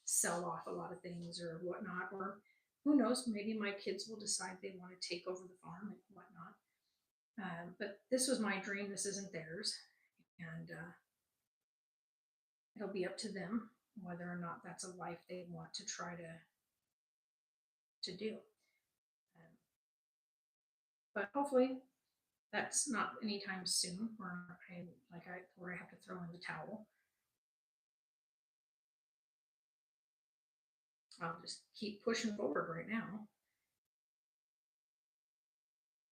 sell off a lot of things or whatnot. Or who knows, maybe my kids will decide they want to take over the farm and whatnot. But this was my dream. This isn't theirs. And it'll be up to them whether or not that's a life they want to try to do. Um, but hopefully that's not anytime soon where I have to throw in the towel. I'll just keep pushing forward right now.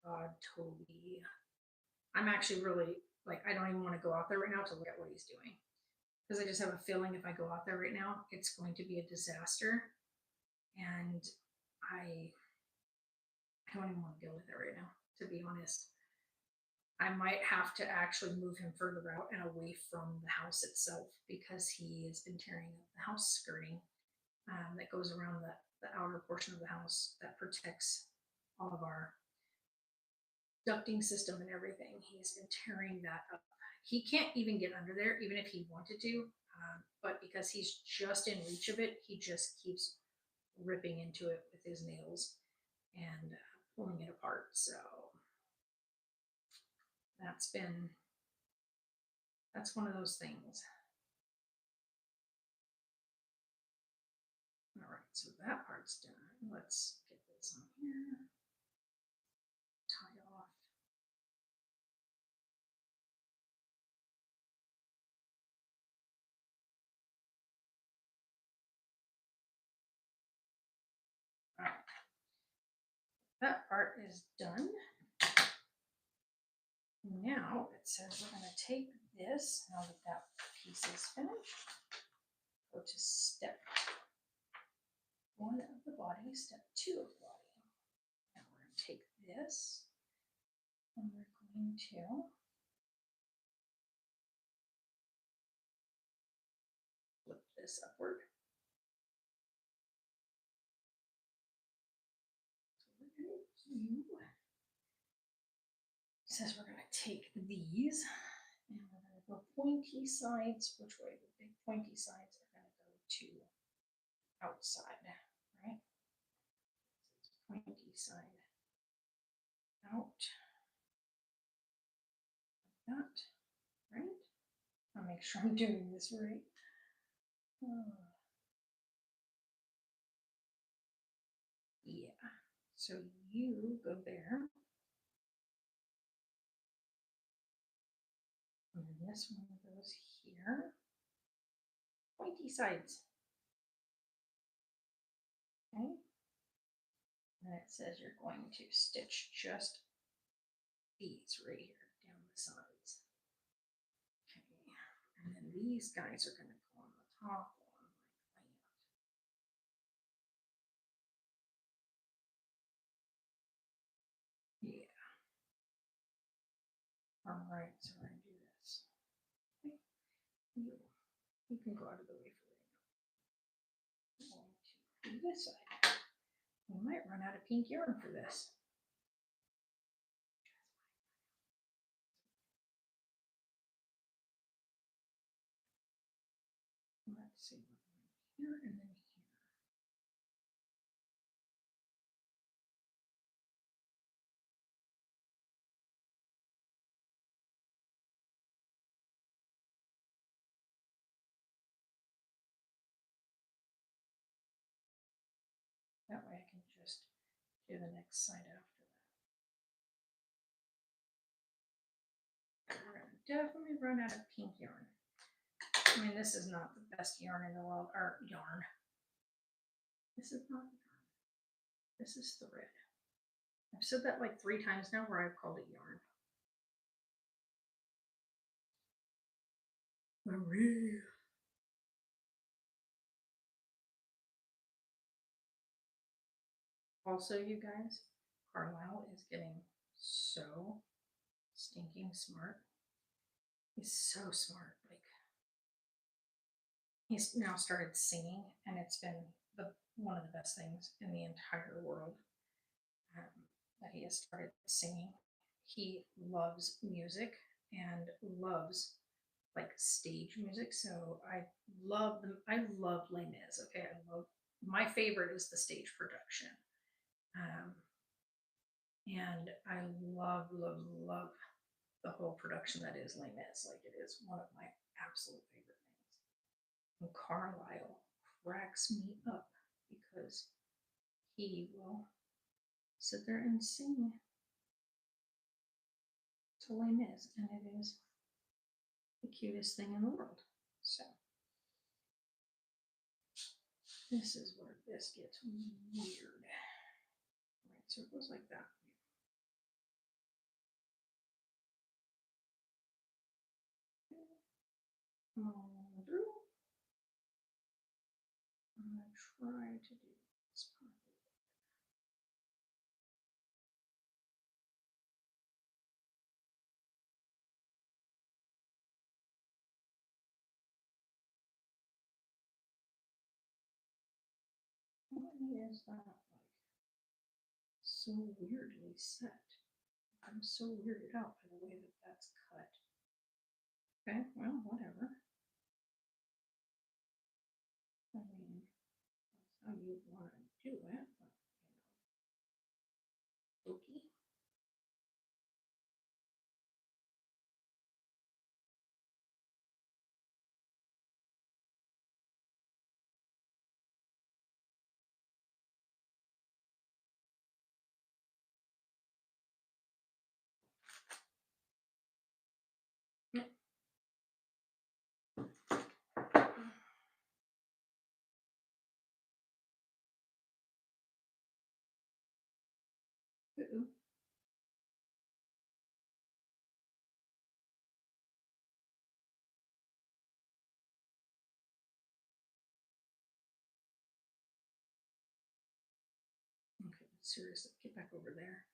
God, Toby. I'm actually really like I don't even want to go out there right now to look at what he's doing because I just have a feeling if I go out there right now, it's going to be a disaster, and I I don't even want to deal with it right now. To be honest, I might have to actually move him further out and away from the house itself because he has been tearing up the house skirting that goes around the outer portion of the house that protects all of our ducting system and everything. He's been tearing that up. He can't even get under there, even if he wanted to. But because he's just in reach of it, he just keeps ripping into it with his nails and pulling it apart. So that's been that's one of those things. All right, so that part's done. Let's get this on here. Tie off. All right. That part is done. Now it says we're going to take this, now that that piece is finished, go to step 1 of the body, step 2 of the body. Now we're going to take this and we're going to flip this upward. So we're going to says we're going to take these and we're going to go pointy sides. Which way? The big pointy sides are going to go to outside, right? It's pointy side out. Like that, right? I'll make sure I'm doing this right. Yeah. So you go there. And then this one goes here. Pointy sides. Okay. And it says you're going to stitch just these right here down the sides. Okay. And then these guys are going to go on the top one like that. Yeah. All right, so we're going to do this. Okay. You can go out of the way for right now. I'm going to do this side. We might run out of pink yarn for this. Let's see, here and then here. That way I can just do the next side after that. We're going to definitely run out of pink yarn. I mean, this is not the best yarn in the world, or yarn. This is not yarn. This is thread. I've said that like 3 times now where I've called it yarn. Marie. Also, you guys, Carlisle is getting so stinking smart. He's so smart. Like, he's now started singing, and it's been one of the best things in the entire world that he has started singing. He loves music and loves like stage music. So I love them. I love Les Mis. Okay, my favorite is the stage production. And I love the whole production that is Les Mis. Like, it is one of my absolute favorite things. And Carlisle cracks me up because he will sit there and sing to Les Mis, and it is the cutest thing in the world. So this is where this gets weird. Right, so it goes like that. Through. I'm going to try to do this part. Why is that like so weirdly set? I'm so weirded out by the way that that's cut. Okay, well, whatever. I mean, that's how you want to do it, but okay. Uh-oh. Seriously, get back over there.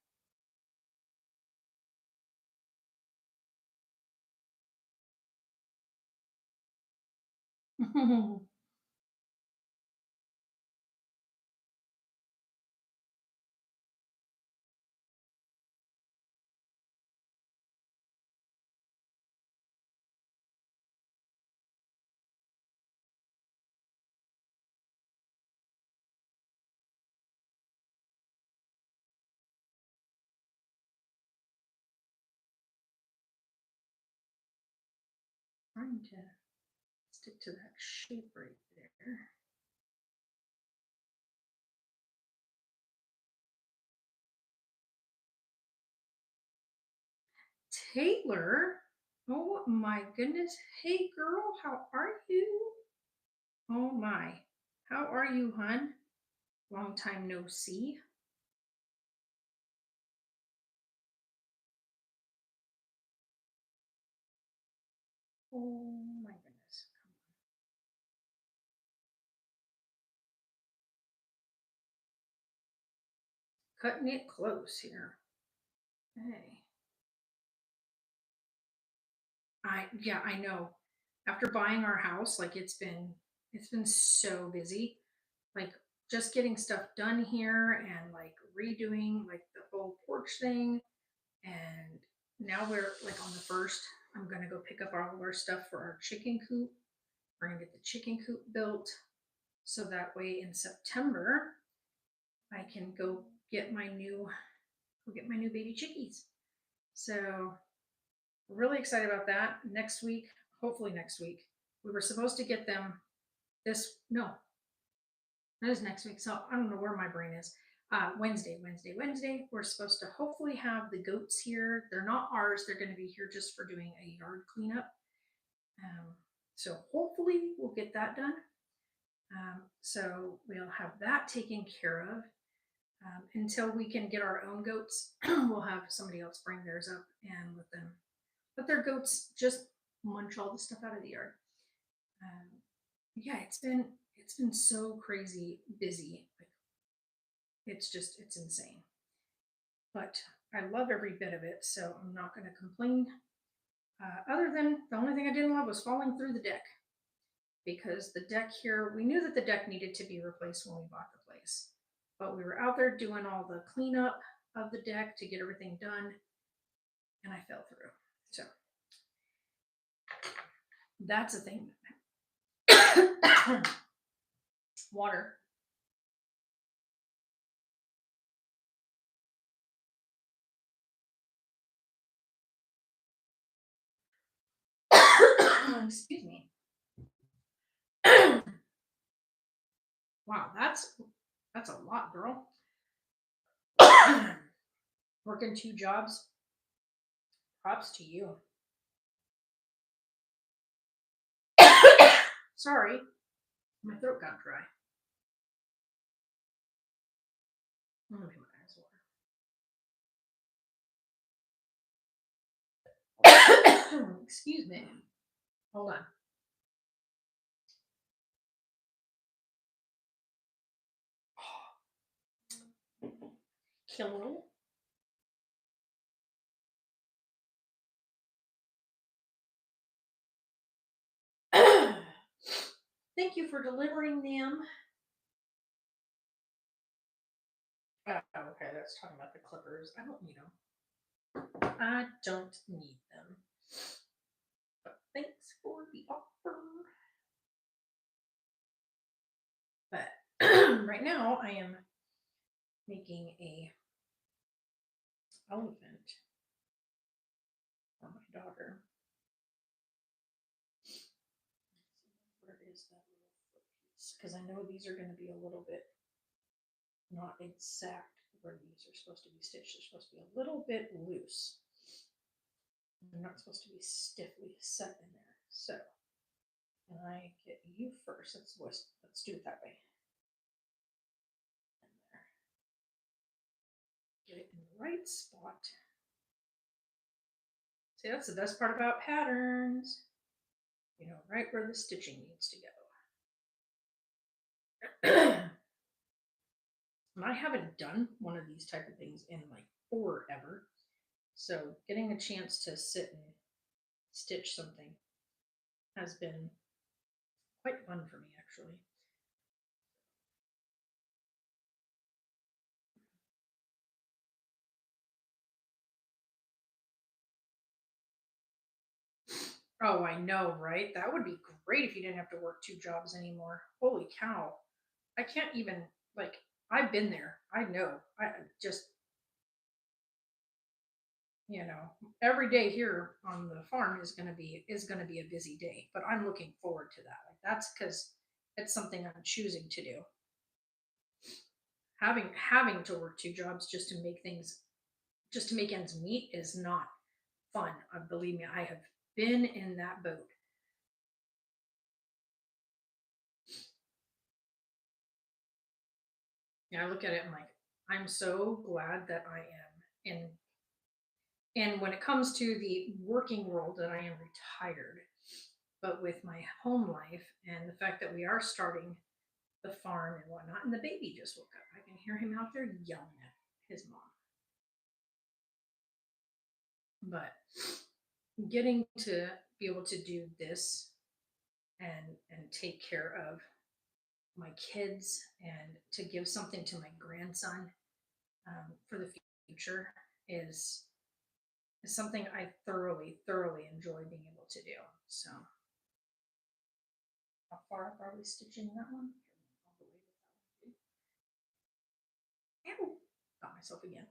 Trying to stick to that shape right there. Taylor, oh my goodness. Hey girl, how are you? Oh my, how are you, hun? Long time no see. Oh my goodness. Cutting it close here. Hey. Yeah, I know. After buying our house, like it's been so busy. Like just getting stuff done here and like redoing like the whole porch thing. And now we're like on the first. I'm gonna go pick up all of our stuff for our chicken coop. We're gonna get the chicken coop built so that way in September I can get my new baby chickies. So really excited about that. Next week, hopefully next week, we were supposed to get them this. No, that is next week. So I don't know where my brain is. Wednesday. We're supposed to hopefully have the goats here. They're not ours. They're going to be here just for doing a yard cleanup. Um, so hopefully we'll get that done. So we'll have that taken care of. Until we can get our own goats, we'll have somebody else bring theirs up and let their goats just munch all the stuff out of the yard. Um, yeah, it's been so crazy busy. Like it's insane. But I love every bit of it, so I'm not going to complain. Other than the only thing I didn't love was falling through the deck because the deck here, we knew that the deck needed to be replaced when we bought the place, but we were out there doing all the cleanup of the deck to get everything done, and I fell through. So that's a thing. Water. Excuse me. Wow, that's a lot, girl. Working two jobs. Props to you. Sorry, my throat got dry. Let me my eyes water. Excuse me. Hold on. Hello. Thank you for delivering them. Oh, okay, that's talking about the clippers. I don't need them. I don't need them. But thanks for the offer. But right now I am making a elephant for my daughter. Where is that little foot piece? Because I know these are going to be a little bit not exact where these are supposed to be stitched. They're supposed to be a little bit loose. They're not supposed to be stiffly set in there. So, can I get you first? Let's do it that way. And there. Get it in the right spot. See, that's the best part about patterns. You know, right where the stitching needs to go. And I haven't done one of these type of things in like forever. So getting a chance to sit and stitch something has been quite fun for me, actually. Oh, I know, right? That would be great if you didn't have to work two jobs anymore. Holy cow. I can't even, like, I've been there. I know. I just, you know, every day here on the farm is going to be a busy day, but I'm looking forward to that. Like that's cuz it's something I'm choosing to do. Having to work two jobs just to make ends meet is not fun. Believe me, I have been in that boat. Yeah, I look at it and like I'm so glad that I am in and when it comes to the working world that I am retired, but with my home life and the fact that we are starting the farm and whatnot, and the baby just woke up. I can hear him out there yelling at his mom. But getting to be able to do this and take care of my kids and to give something to my grandson for the future is is something I thoroughly enjoy being able to do. So, how far up are we stitching that one? All the way with that one. Ew! Got myself again.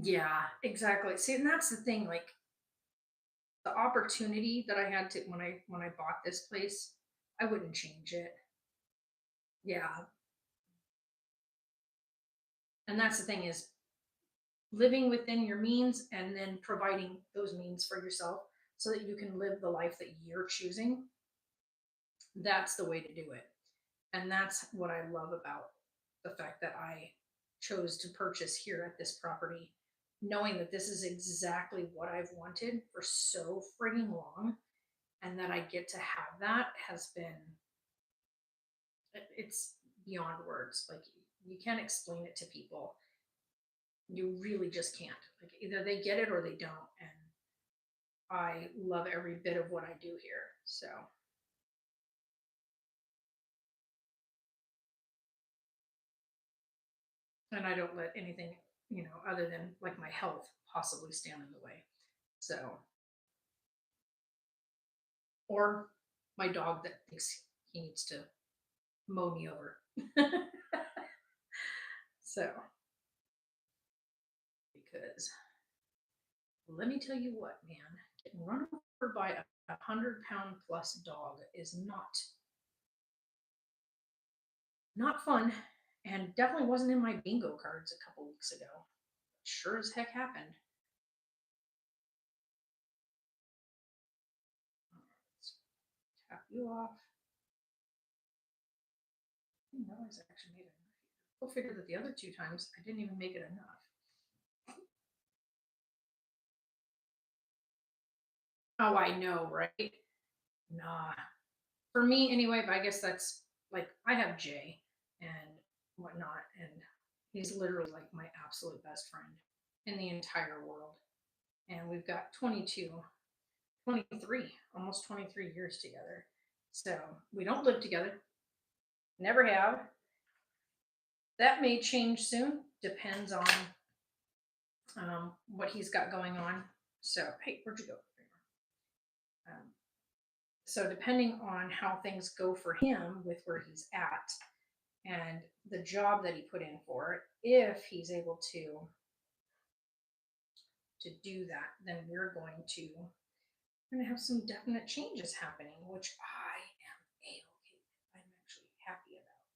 Yeah, exactly. See, and that's the thing. Like the opportunity that I had to when I bought this place, I wouldn't change it. Yeah, and that's the thing is living within your means and then providing those means for yourself so that you can live the life that you're choosing. That's the way to do it. And that's what I love about the fact that I chose to purchase here at this property, knowing that this is exactly what I've wanted for so frigging long. And that I get to have that has been, it's beyond words. Like, you can't explain it to people. You really just can't. Like, either they get it or they don't. And I love every bit of what I do here. So, and I don't let anything, other than like my health possibly stand in the way. So, or my dog that thinks he needs to mow me over. So, because let me tell you what, man, getting run over by a 100-pound plus dog is not fun, and definitely wasn't in my bingo cards a couple weeks ago. Sure as heck happened. Let's tap you off. I didn't realize I actually made enough here. Go figure that the other two times I didn't even make it enough. Oh, I know, right? Nah. For me, anyway, but I guess that's like I have Jay and whatnot, and he's literally like my absolute best friend in the entire world. And we've got 22, 23, almost 23 years together. So we don't live together, never have. That may change soon, depends on what he's got going on. So, hey, where'd you go? Um, so, depending on how things go for him with where he's at and the job that he put in for, if he's able to do that, then we're going to have some definite changes happening, which I am a-okay. I'm actually happy about.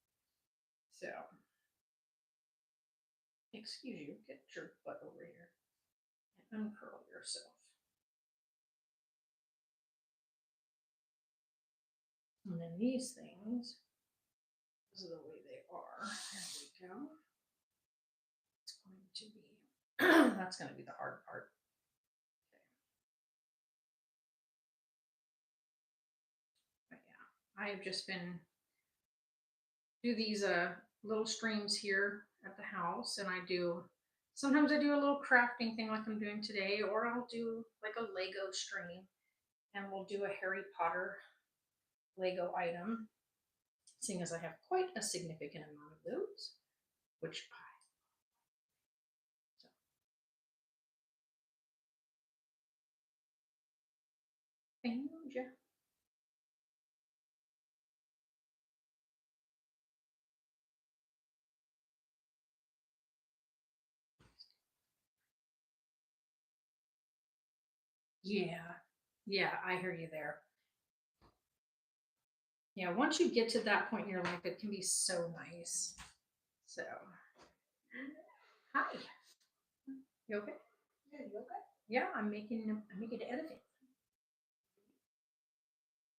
So, excuse you, get your butt over here and uncurl yourself. And then these things, this is the way they are. There we go. It's going to be, that's going to be the hard part. But yeah, I have just been do these little streams here at the house, and sometimes I do a little crafting thing like I'm doing today, or I'll do like a Lego stream, and we'll do a Harry Potter Lego item, seeing as I have quite a significant amount of those, which so. Found ya. Yeah, yeah, I hear you there. Yeah, once you get to that point in your life, it can be so nice. So, hi, you okay? Yeah, you okay? Yeah, I'm making an elephant.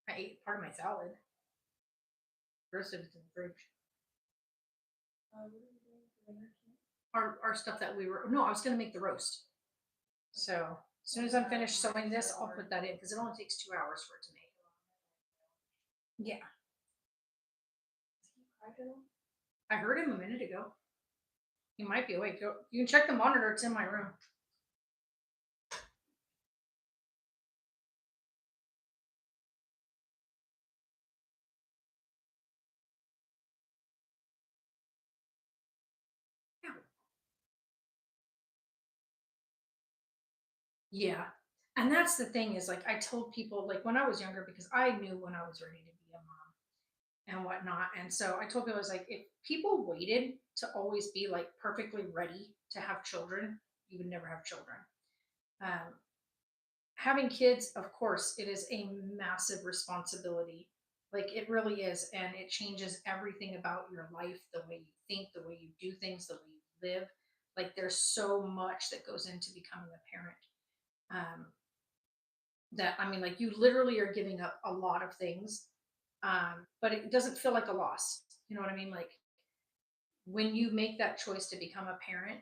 I ate part of my salad. The rest of it's in the fridge. Our stuff that we were. No, I was gonna make the roast. So as soon as I'm finished sewing this, I'll put that in because it only takes 2 hours for it to make. Yeah, I heard him a minute ago. He might be awake. You can check the monitor. It's in my room. Yeah. Yeah. And that's the thing is like I told people like when I was younger because I knew when I was ready to be a mom and whatnot. And so I told people I was like, if people waited to always be like perfectly ready to have children, you would never have children. Um, Having kids, of course, it is a massive responsibility. Like it really is, and it changes everything about your life, the way you think, the way you do things, the way you live. Like there's so much that goes into becoming a parent. Um, that I mean, like you literally are giving up a lot of things, but it doesn't feel like a loss. You know what I mean? Like when you make that choice to become a parent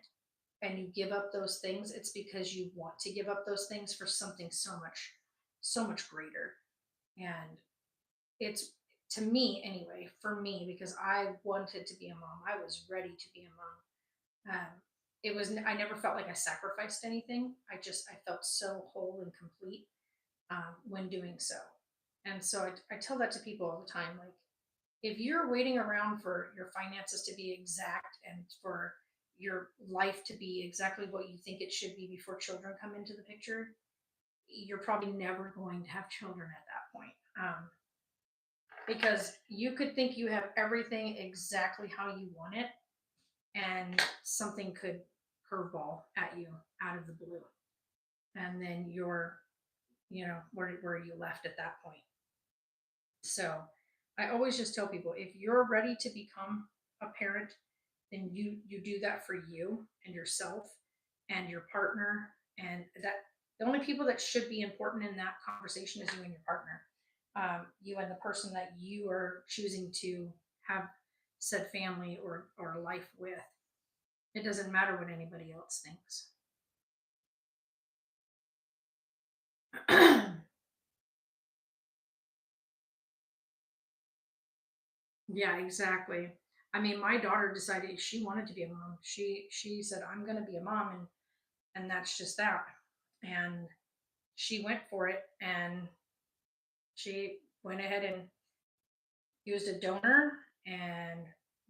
and you give up those things, it's because you want to give up those things for something so much greater. And it's to me anyway, for me, because I wanted to be a mom. I was ready to be a mom. It was I never felt like I sacrificed anything. I felt so whole and complete when doing so. And so I tell that to people all the time. Like if you're waiting around for your finances to be exact and for your life to be exactly what you think it should be before children come into the picture, you're probably never going to have children at that point. Because you could think you have everything exactly how you want it, and something could curveball at you out of the blue. And then where are you left at that point? So I always just tell people if you're ready to become a parent, then you do that for you and yourself and your partner, and that the only people that should be important in that conversation is you and your partner, you and the person that you are choosing to have said family or life with. It doesn't matter what anybody else thinks. Yeah, exactly. I mean, my daughter decided she wanted to be a mom. She said, "I'm going to be a mom," and that's just that. And she went for it, and she went ahead and used a donor, and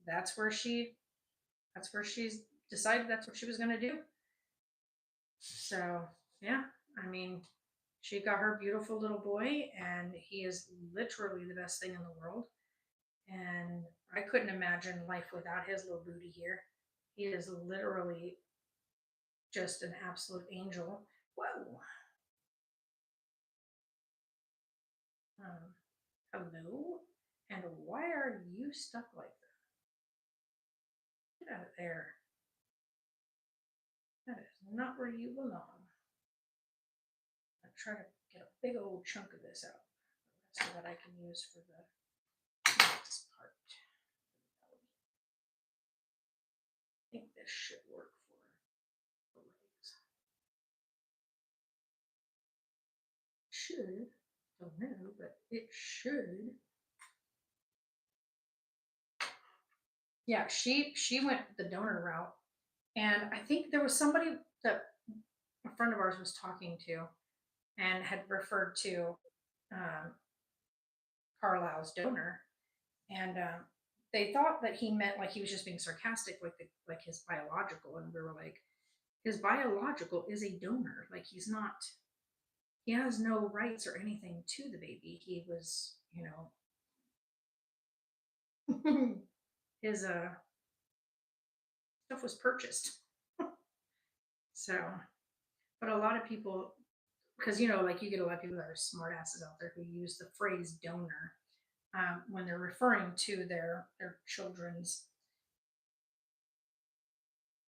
that's where she's decided that's what she was going to do. So yeah, I mean, she got her beautiful little boy, and he is literally the best thing in the world. And I couldn't imagine life without his little booty here. He is literally just an absolute angel. Whoa. Um, Hello? And why are you stuck like that? Get out of there. That is not where you belong. I try to get a big old chunk of this out so that I can use for the next part. should work for legs. Should. Don't know, but it should. Yeah, she went the donor route, and I think there was somebody that a friend of ours was talking to and had referred to um, Carlisle's donor, and they thought that he meant like he was just being sarcastic, like like his biological, and we were like, his biological is a donor, like he's not, he has no rights or anything to the baby. He was, his stuff was purchased. So, but a lot of people, because like you get a lot of people that are smartasses out there who use the phrase donor when they're referring to their children's,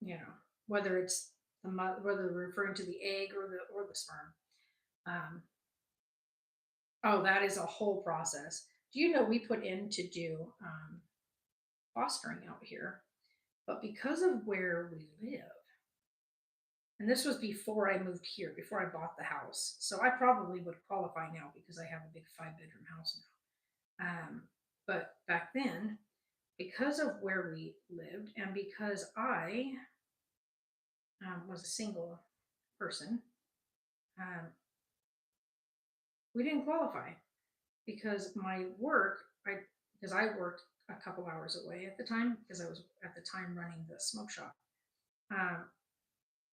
you know, whether it's the mother, whether they're referring to the egg or the sperm. Um, oh, that is a whole process. Do you know we put in to do fostering out here, but because of where we live, and this was before I moved here, before I bought the house, so I probably would qualify now because I have a big 5-bedroom house now. But back then, because of where we lived, and because I was a single person, um, we didn't qualify because my work, because I worked a couple hours away at the time because I was at the time running the smoke shop um,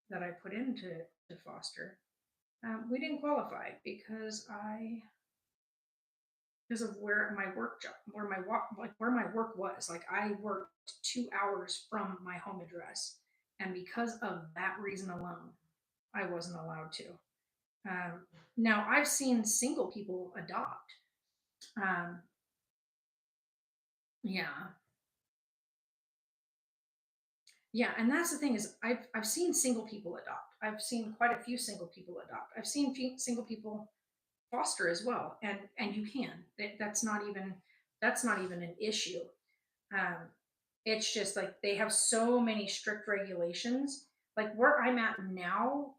that I put into to foster. We didn't qualify because of where my work job, where my walk, like where my work was. Like I worked 2 hours from my home address, and because of that reason alone, I wasn't allowed to. Um, Now I've seen single people adopt. Um, yeah, yeah, and that's the thing is I've seen single people adopt. I've seen quite a few single people adopt. I've seen single people foster as well, and you can. That's not even an issue. Um, it's just like they have so many strict regulations. Like where I'm at now,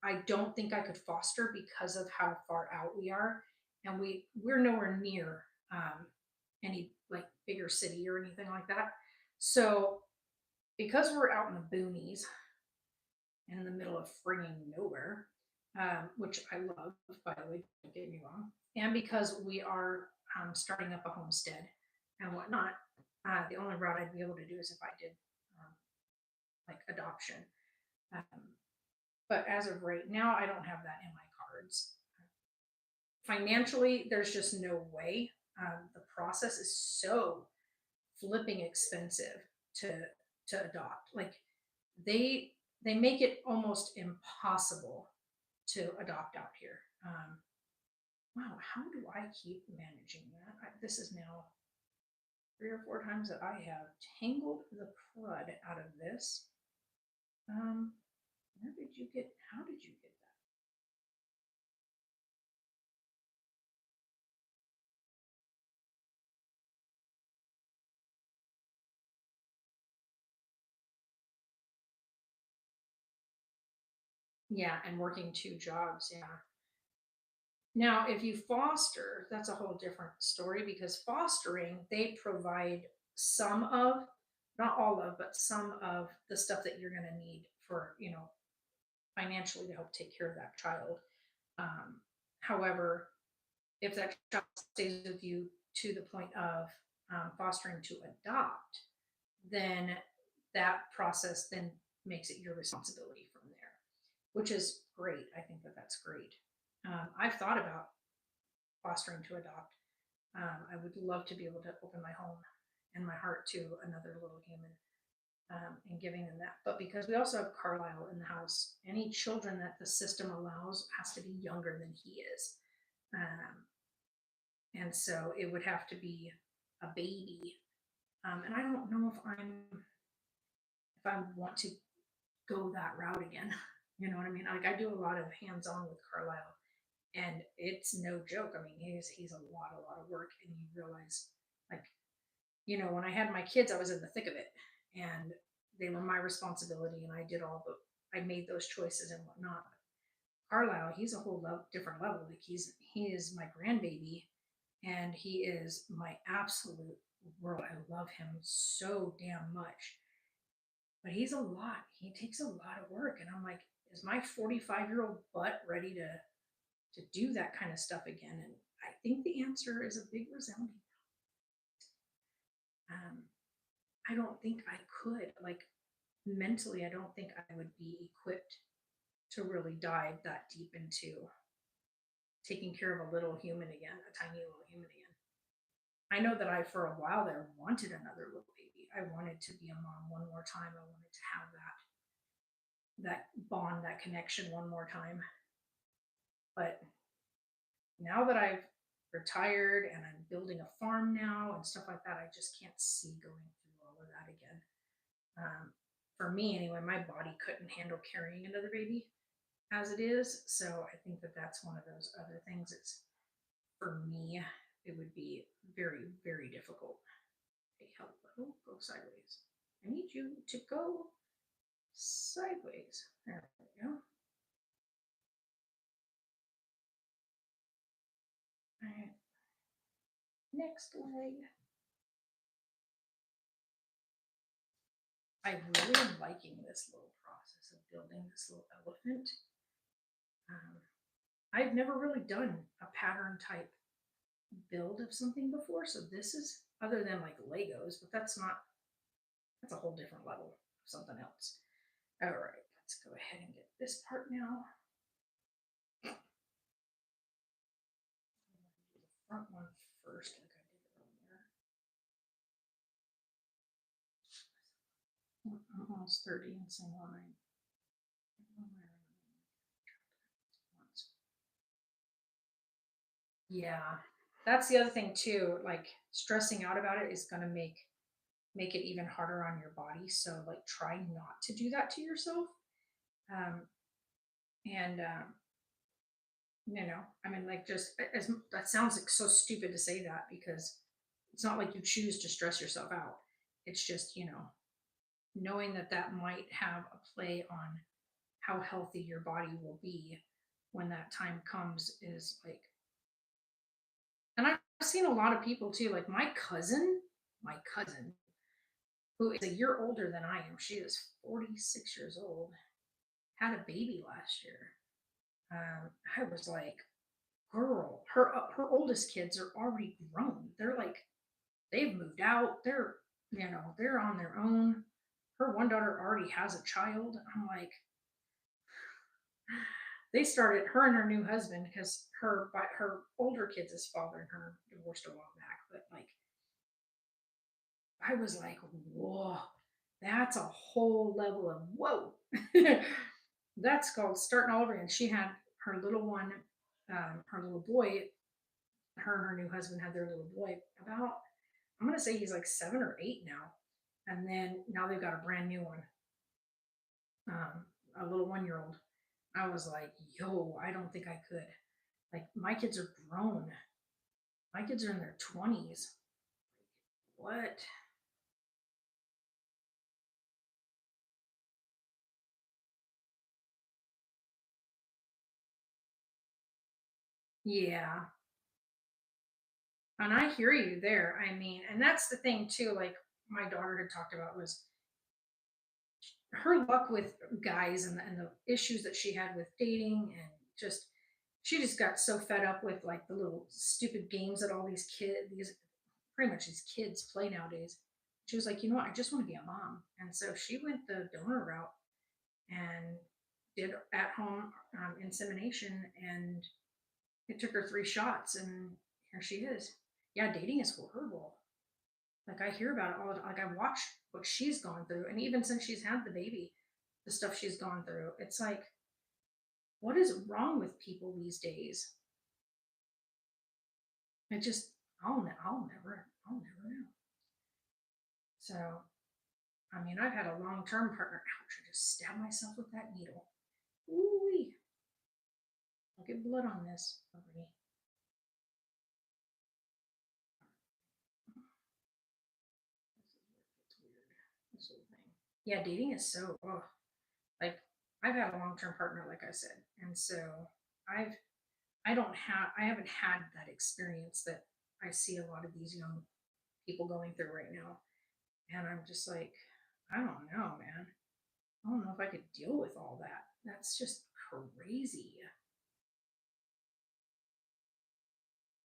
I don't think I could foster because of how far out we are, and we're nowhere near any like bigger city or anything like that. So because we're out in the boonies in the middle of frigging nowhere, which I love, by the way, don't get me wrong, and because we are starting up a homestead and whatnot, the only route I'd be able to do is if I did um, like adoption. Um, but as of right now, I don't have that in my cards. Financially, there's just no way. The process is so flipping expensive to adopt. Like they they make it almost impossible to adopt out here. Wow, how do I keep managing that? This is now 3 or 4 times that I have tangled the crud out of this. Um, where did you get? How did you get that? Yeah, and working 2 jobs. Yeah. Now, if you foster, that's a whole different story because fostering, they provide some of, not all of, but some of the stuff that you're going to need for, financially to help take care of that child. Um, However, if that child stays with you to the point of fostering to adopt, then that process then makes it your responsibility from there, which is great. I think that that's great. I've thought about fostering to adopt. I would love to be able to open my home and my heart to another little human and giving them that. But because we also have Carlisle in the house, any children that the system allows has to be younger than he is. Um, and so it would have to be a baby. And I don't know if I want to go that route again. You know what I mean? Like I do a lot of hands-on with Carlisle, and it's no joke. I mean, he's a lot of work, and you realize, like, when I had my kids, I was in the thick of it, and they were my responsibility, and I made those choices and whatnot. Carlisle, he's a whole different level. Like he is my grandbaby, and he is my absolute world. I love him so damn much, but he's a lot. He takes a lot of work, and I'm like, is my 45-year-old butt ready to do that kind of stuff again? And I think the answer is a big resounding. Um, I don't think I could. Like mentally, I don't think I would be equipped to really dive that deep into taking care of a little human again, a tiny little human again. I know that I, for a while there, wanted another little baby. I wanted to be a mom one more time. I wanted to have that bond, that connection one more time. But now that I've retired and I'm building a farm now and stuff like that, I just can't see going through all of that again. Um, for me, anyway, my body couldn't handle carrying another baby as it is. So I think that that's one of those other things. It's for me, it would be very, very difficult. Hey, hello, go sideways. I need you to go sideways. There we go. All right, next leg. I really am liking this little process of building this little elephant. Um, I've never really done a pattern type build of something before, so this is other than like Legos, but that's a whole different level of something else. All right, let's go ahead and get this part now. Do the front one first, like I did earlier. I'm almost 30 and single, and yeah, that's the other thing too. Like stressing out about it is going to make it even harder on your body. So like try not to do that to yourself. Um, and I mean, like just as that sounds like so stupid to say that because it's not like you choose to stress yourself out. It's just knowing that that might have a play on how healthy your body will be when that time comes is like. And I've seen a lot of people too, like my cousin, who is a year older than I am. She is 46 years old, had a baby last year. I was like, girl, her oldest kids are already grown. They're like, they've moved out. They're on their own. Her one daughter already has a child. I'm like, they started her and her new husband because her older kids' father and her divorced a while back. But like, I was like, whoa, that's a whole level of whoa. That's called starting all over. And she had her little one, her little boy. Her and her new husband had their little boy. About I'm gonna say he's like 7 or 8 now, and then now they've got a brand new one, a little 1 year old. I was like, yo, I don't think I could. Like my kids are grown. My kids are in their 20s. What? Yeah. And I hear you there. I mean, and that's the thing too. Like my daughter had talked about was her luck with guys and the issues that she had with dating and just she just got so fed up with like the little stupid games that all these pretty much these kids play nowadays. She was like, you know what, I just want to be a mom. And so she went the donor route and did at home insemination, and it took her 3 shots, and here she is. Yeah, dating is horrible. Like I hear about it all the time. Like I watch what she's gone through, and even since she's had the baby, the stuff she's gone through. It's like, what is wrong with people these days? It just, I'll never know. So, I mean, I've had a long-term partner. Ouch! I just stabbed myself with that needle. Ooh, I'll get blood on this already. This is where it gets weird. This whole thing. Yeah, dating is so, like, I've had a long-term partner, like I said, and so I've I haven't had that experience that I see a lot of these young people going through right now, and I'm just like, I don't know, man. I don't know if I could deal with all that. That's just crazy.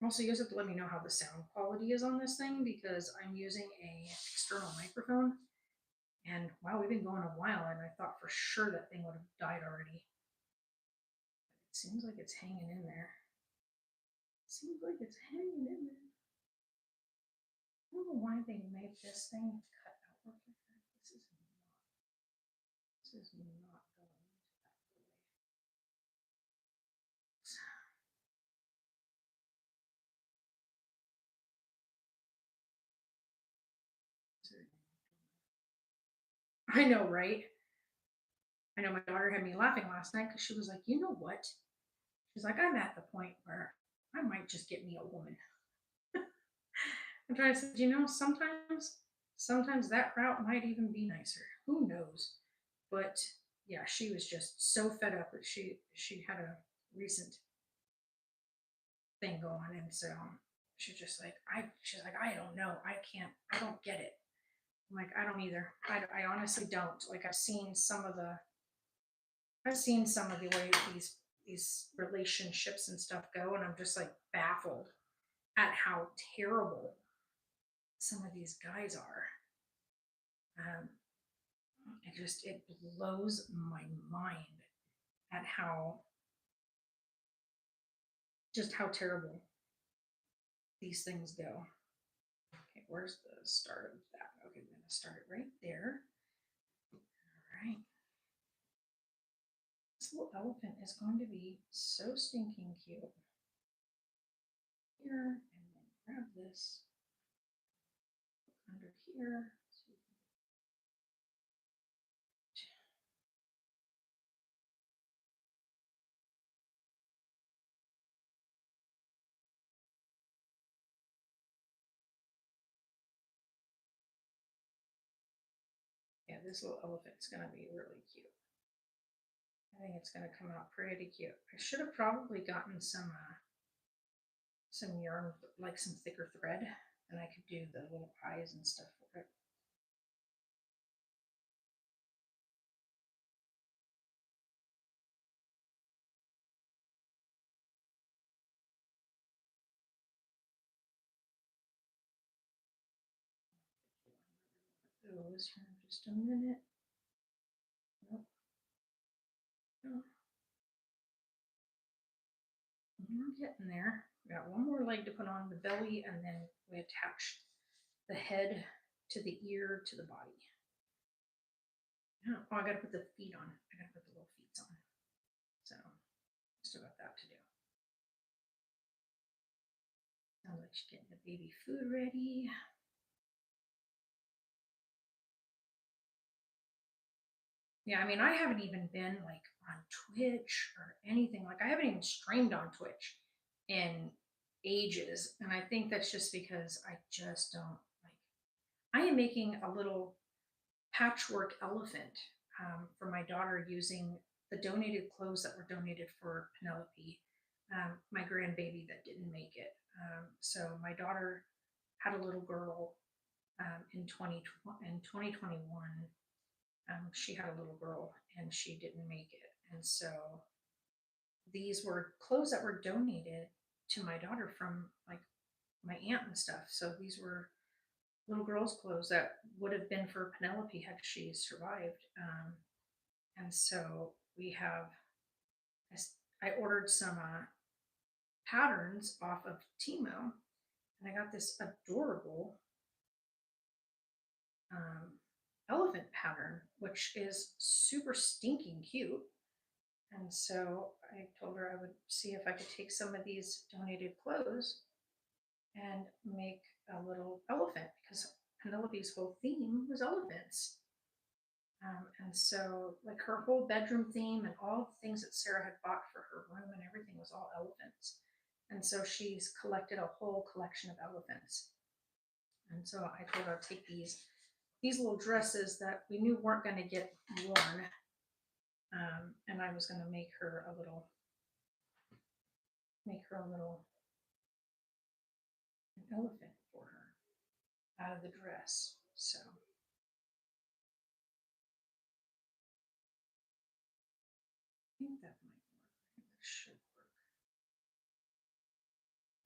Also, you guys have to let me know how the sound quality is on this thing because I'm using a external microphone. And wow, we've been going a while, and I thought for sure that thing would have died already. It seems like it's hanging in there. Seems like it's hanging in there. I don't know why they made this thing cut outward like that. This is not going into that way. I know, right? I know my daughter had me laughing last night because she was like, you know what? She's like, I'm at the point where I might just get me a woman. And I said, sometimes that route might even be nicer. Who knows? But yeah, she was just so fed up that she had a recent thing going, and so she's just like she's like, I don't know, I don't get it. I'm like, I don't either. I honestly don't. Like I've seen some of the way these relationships and stuff go, and I'm just like baffled at how terrible some of these guys are. Um, it blows my mind at how terrible these things go. Okay, where's the start of that? Okay, I'm gonna start it right there. All right. This little elephant is going to be so stinking cute. Here, and then grab this under here. Yeah, this little elephant is going to be really cute. I think it's going to come out pretty cute. I should have probably gotten some yarn, like some thicker thread, and I could do the little eyes and stuff for it. Those here in just a minute. Nope. No. We're getting there. We got one more leg to put on the belly, and then we attach the head to the ear to the body. Oh, I gotta put the feet on. I gotta put the little feet on. So still got that to do. Sounds like she's getting the baby food ready. Yeah, I mean, I haven't even been like on Twitch or anything. Like, I haven't even streamed on Twitch in ages. And I think that's just because I just don't like. I am making a little patchwork elephant for my daughter using the donated clothes that were donated for Penelope, my grandbaby that didn't make it. So my daughter had a little girl in 2021. She had a little girl and she didn't make it. And so these were clothes that were donated to my daughter from like my aunt and stuff. So these were little girl's clothes that would have been for Penelope had she survived. And so we have, I ordered some patterns off of Timo, and I got this adorable elephant pattern, which is super stinking cute. And so I told her I would see if I could take some of these donated clothes and make a little elephant because Penelope's whole theme was elephants. And so, like, her whole bedroom theme and all the things that Sarah had bought for her room and everything was all elephants. And so she's collected a whole collection of elephants. And so I told her I'd take these these little dresses that we knew weren't going to get worn. And I was going to make her a little an elephant for her out of the dress. So I think that might work. I think that should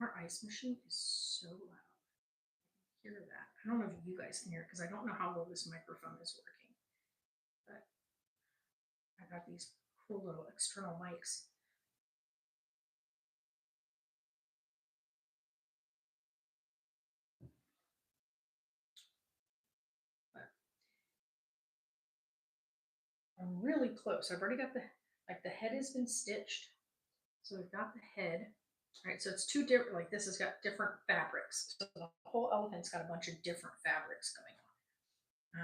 work. Our ice machine is so loud. Hear that? I don't know if you guys can hear it because I don't know how well this microphone is working. But I got these cool little external mics. But I'm really close. I've already got the head has been stitched. So we've got the head. All right, so it's two different, like this has got different fabrics. So the whole elephant's got a bunch of different fabrics going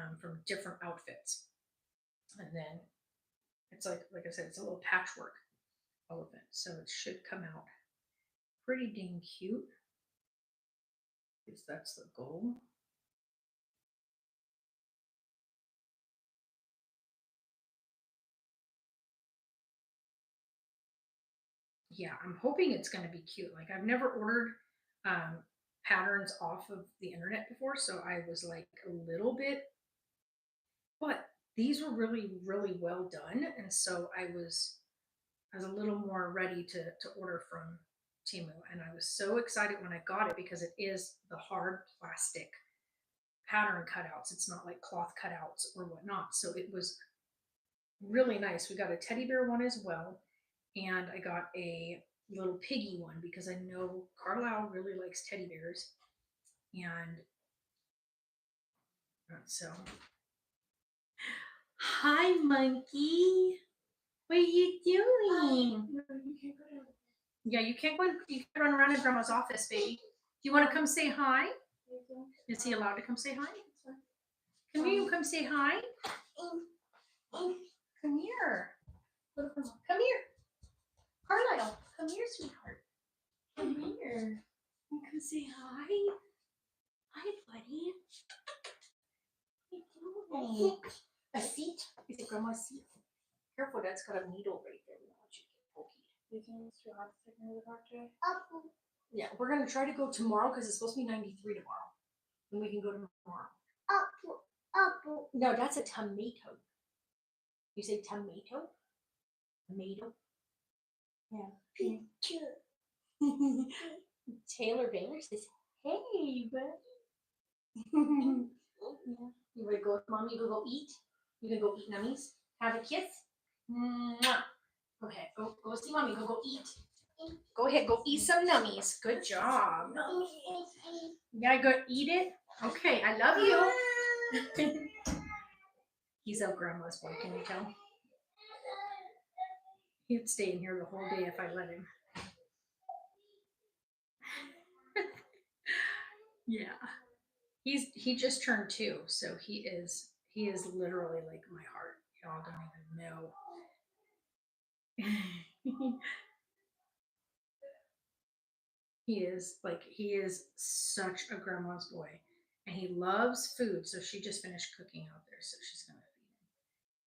on from different outfits. And then it's like I said, it's a little patchwork elephant. So it should come out pretty dang cute. Because that's the goal. Yeah, I'm hoping it's going to be cute. Like I've never ordered patterns off of the internet before, so I was like a little bit, but these were really, really well done, and so I was a little more ready to order from Temu, and I was so excited when I got it because it is the hard plastic pattern cutouts. It's not like cloth cutouts or whatnot. So it was really nice. We got a teddy bear one as well, and I got a little piggy one because I know Carlisle really likes teddy bears, and so. Hi, monkey. What are you doing? Yeah, you can't go. You can't run around in Grandma's office, baby. Do you want to come say hi? Is he allowed to come say hi? Come here. You come say hi. Come here. Come here. Carlisle, come here, sweetheart. Come here. You come say hi. Hi, buddy. What are you doing? A seat? Is it Grandma's seat? Careful, Dad's got a needle right there. We don't want you to get poked. You think it's too hot to take me to the doctor? Yeah, we're gonna try to go tomorrow because it's supposed to be 93 tomorrow. And we can go tomorrow. Apple. No, that's a tomato. You say tomato? Tomato? Yeah. Picture. Taylor Baylor says, hey, buddy. Yeah. You ready to go with mommy? You gonna go eat? You gonna go eat nummies? Have a kiss? Mwah. Okay, go see mommy. Go eat. Go ahead, go eat some nummies. Good job. You gotta go eat it? Okay, I love you. He's a grandma's boy, can you tell? He'd stay in here the whole day if I let him. Yeah. He just turned 2, so he is literally like my heart. Y'all don't even know. He is such a grandma's boy. And he loves food, so she just finished cooking out there, so she's gonna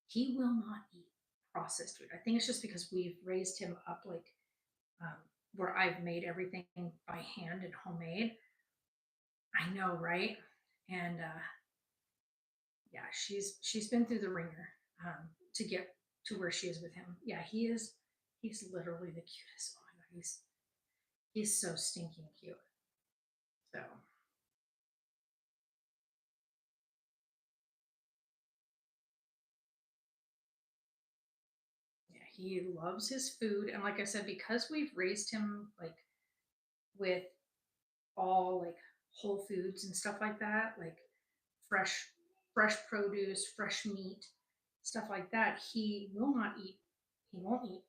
feed him. He will not eat processed food. I think it's just because we've raised him up like um, where I've made everything by hand and homemade. I know, right? And yeah, she's been through the ringer to get to where she is with him. Yeah, he's literally the cutest. Oh my god, he's so stinking cute. So yeah, he loves his food, and like I said, because we've raised him like with all like whole foods and stuff like that, like fresh fresh produce, fresh meat, stuff like that, he will not eat. He won't eat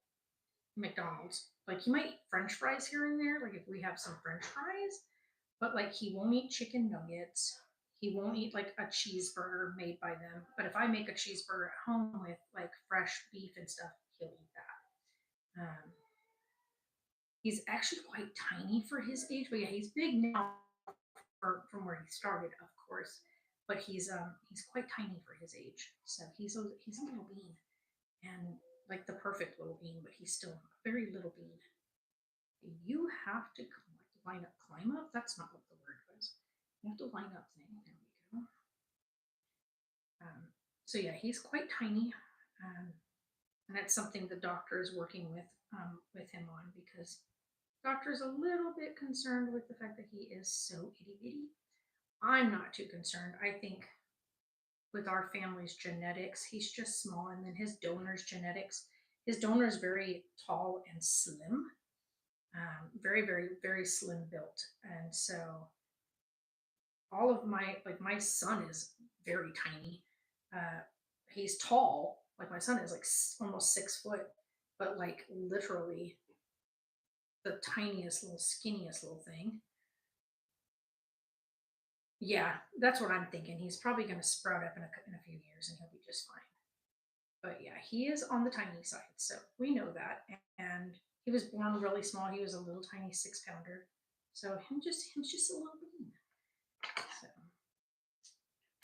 McDonald's. Like he might eat French fries here and there, like if we have some French fries, but like he won't eat chicken nuggets. He won't eat like a cheeseburger made by them. But if I make a cheeseburger at home with like fresh beef and stuff, he'll eat that. He's actually quite tiny for his age, but yeah, he's big now from where he started, of course. but he's quite tiny for his age. So he's a little bean, and like the perfect little bean, but he's still a very little bean. You have to line up, climb up. That's not what the word was. You have to line up thing. There we go. So yeah, he's quite tiny, um, and that's something the doctor is working with him on because doctor's a little bit concerned with the fact that he is so itty bitty. I'm not too concerned. I think with our family's genetics, he's just small, and then his donor's genetics. His donor is very tall and slim, very, very, very slim built, and so all of my son is very tiny. Uh, he's tall, like my son is like almost 6 foot, but like literally the tiniest little skinniest little thing. Yeah, that's what I'm thinking. He's probably going to sprout up in a few years and he'll be just fine. But yeah, he is on the tiny side, so we know that. And he was born really small. He was a little tiny 6 pounder. So him's just a little bean. So,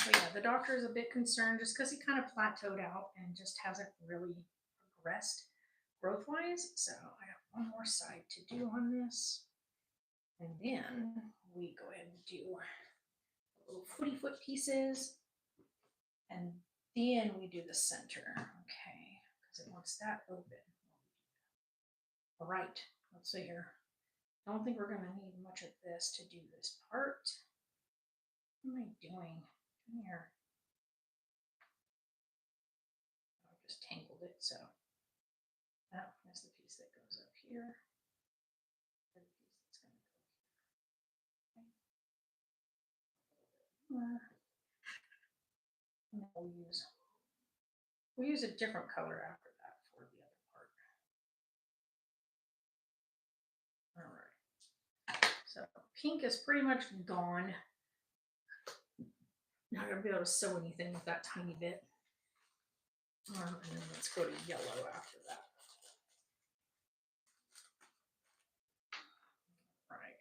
but yeah, the doctor is a bit concerned just because he kind of plateaued out and just hasn't really progressed growth wise. So I have one more side to do on this. And then we go ahead and do little footy foot pieces. And then we do the center. Okay. Because it wants that open. All right. Let's see here. I don't think we're going to need much of this to do this part. What am I doing? Come here. I just tangled it. So that is the piece that goes up here. The piece that's going to go here. Okay. And then we'll use a different color after that for the other part. All right. So pink is pretty much gone. Not gonna be able to sew anything with that tiny bit. And then let's go to yellow after that. Right.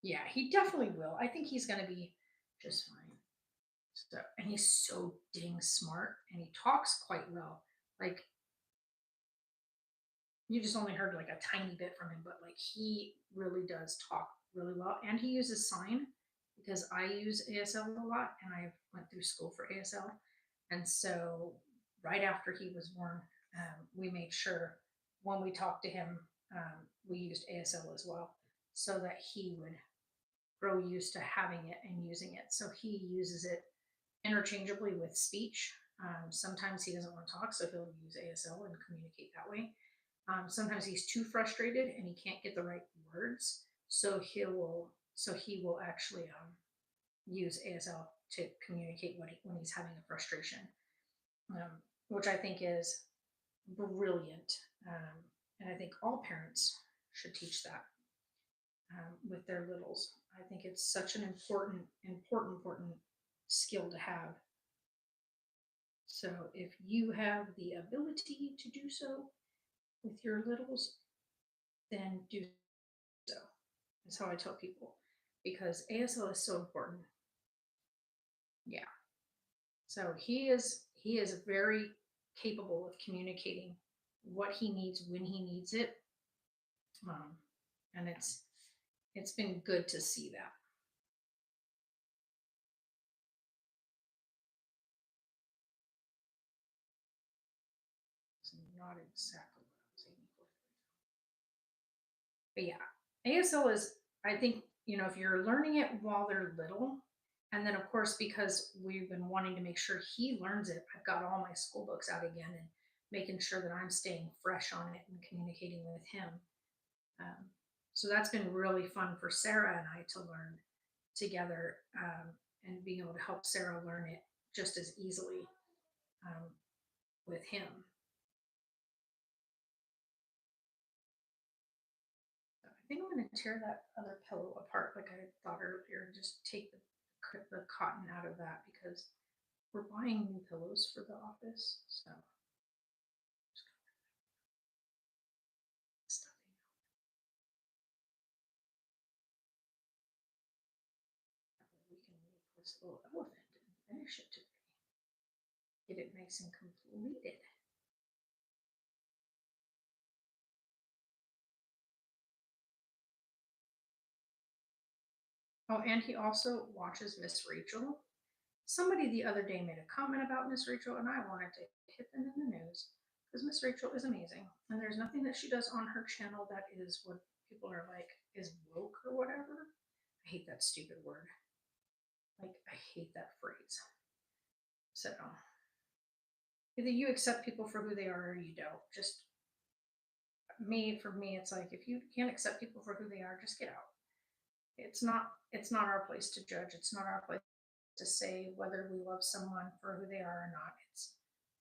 Yeah, he definitely will. I think he's gonna be just fine. So, and he's so dang smart, and he talks quite well. Like you just only heard like a tiny bit from him, but like he really does talk really well, and he uses sign because I use ASL a lot, and I went through school for ASL, and so right after he was born, we made sure when we talked to him, we used ASL as well, so that he would grow used to having it and using it. So he uses it interchangeably with speech. Sometimes he doesn't want to talk, so he'll use ASL and communicate that way. Sometimes he's too frustrated and he can't get the right words, so he will actually use ASL to communicate when he's having a frustration, which I think is brilliant. And I think all parents should teach that with their littles. I think it's such an important skill to have. So if you have the ability to do so with your littles, then do so. That's how I tell people because ASL is so important. Yeah. So he is very capable of communicating what he needs when he needs it, and it's been good to see that. It's not exactly what I was aiming for. But yeah, ASL is, I think, if you're learning it while they're little, and then of course, because we've been wanting to make sure he learns it, I've got all my school books out again and making sure that I'm staying fresh on it and communicating with him. Um, so that's been really fun for Sarah and I to learn together, and being able to help Sarah learn it just as easily um, with him. So I think I'm going to tear that other pillow apart like I thought earlier and just take the cotton out of that because we're buying new pillows for the office. So we can this little elephant and finish it today. Get it nice and completed. Oh, and he also watches Miss Rachel. Somebody the other day made a comment about Miss Rachel, and I wanted to hit them in the news because Miss Rachel is amazing. And there's nothing that she does on her channel that is what people are like, is woke or whatever. I hate that stupid word. Like, I hate that phrase. So, either you accept people for who they are or you don't. Just for me, it's like if you can't accept people for who they are, just get out. It's not our place to judge. It's not our place to say whether we love someone for who they are or not.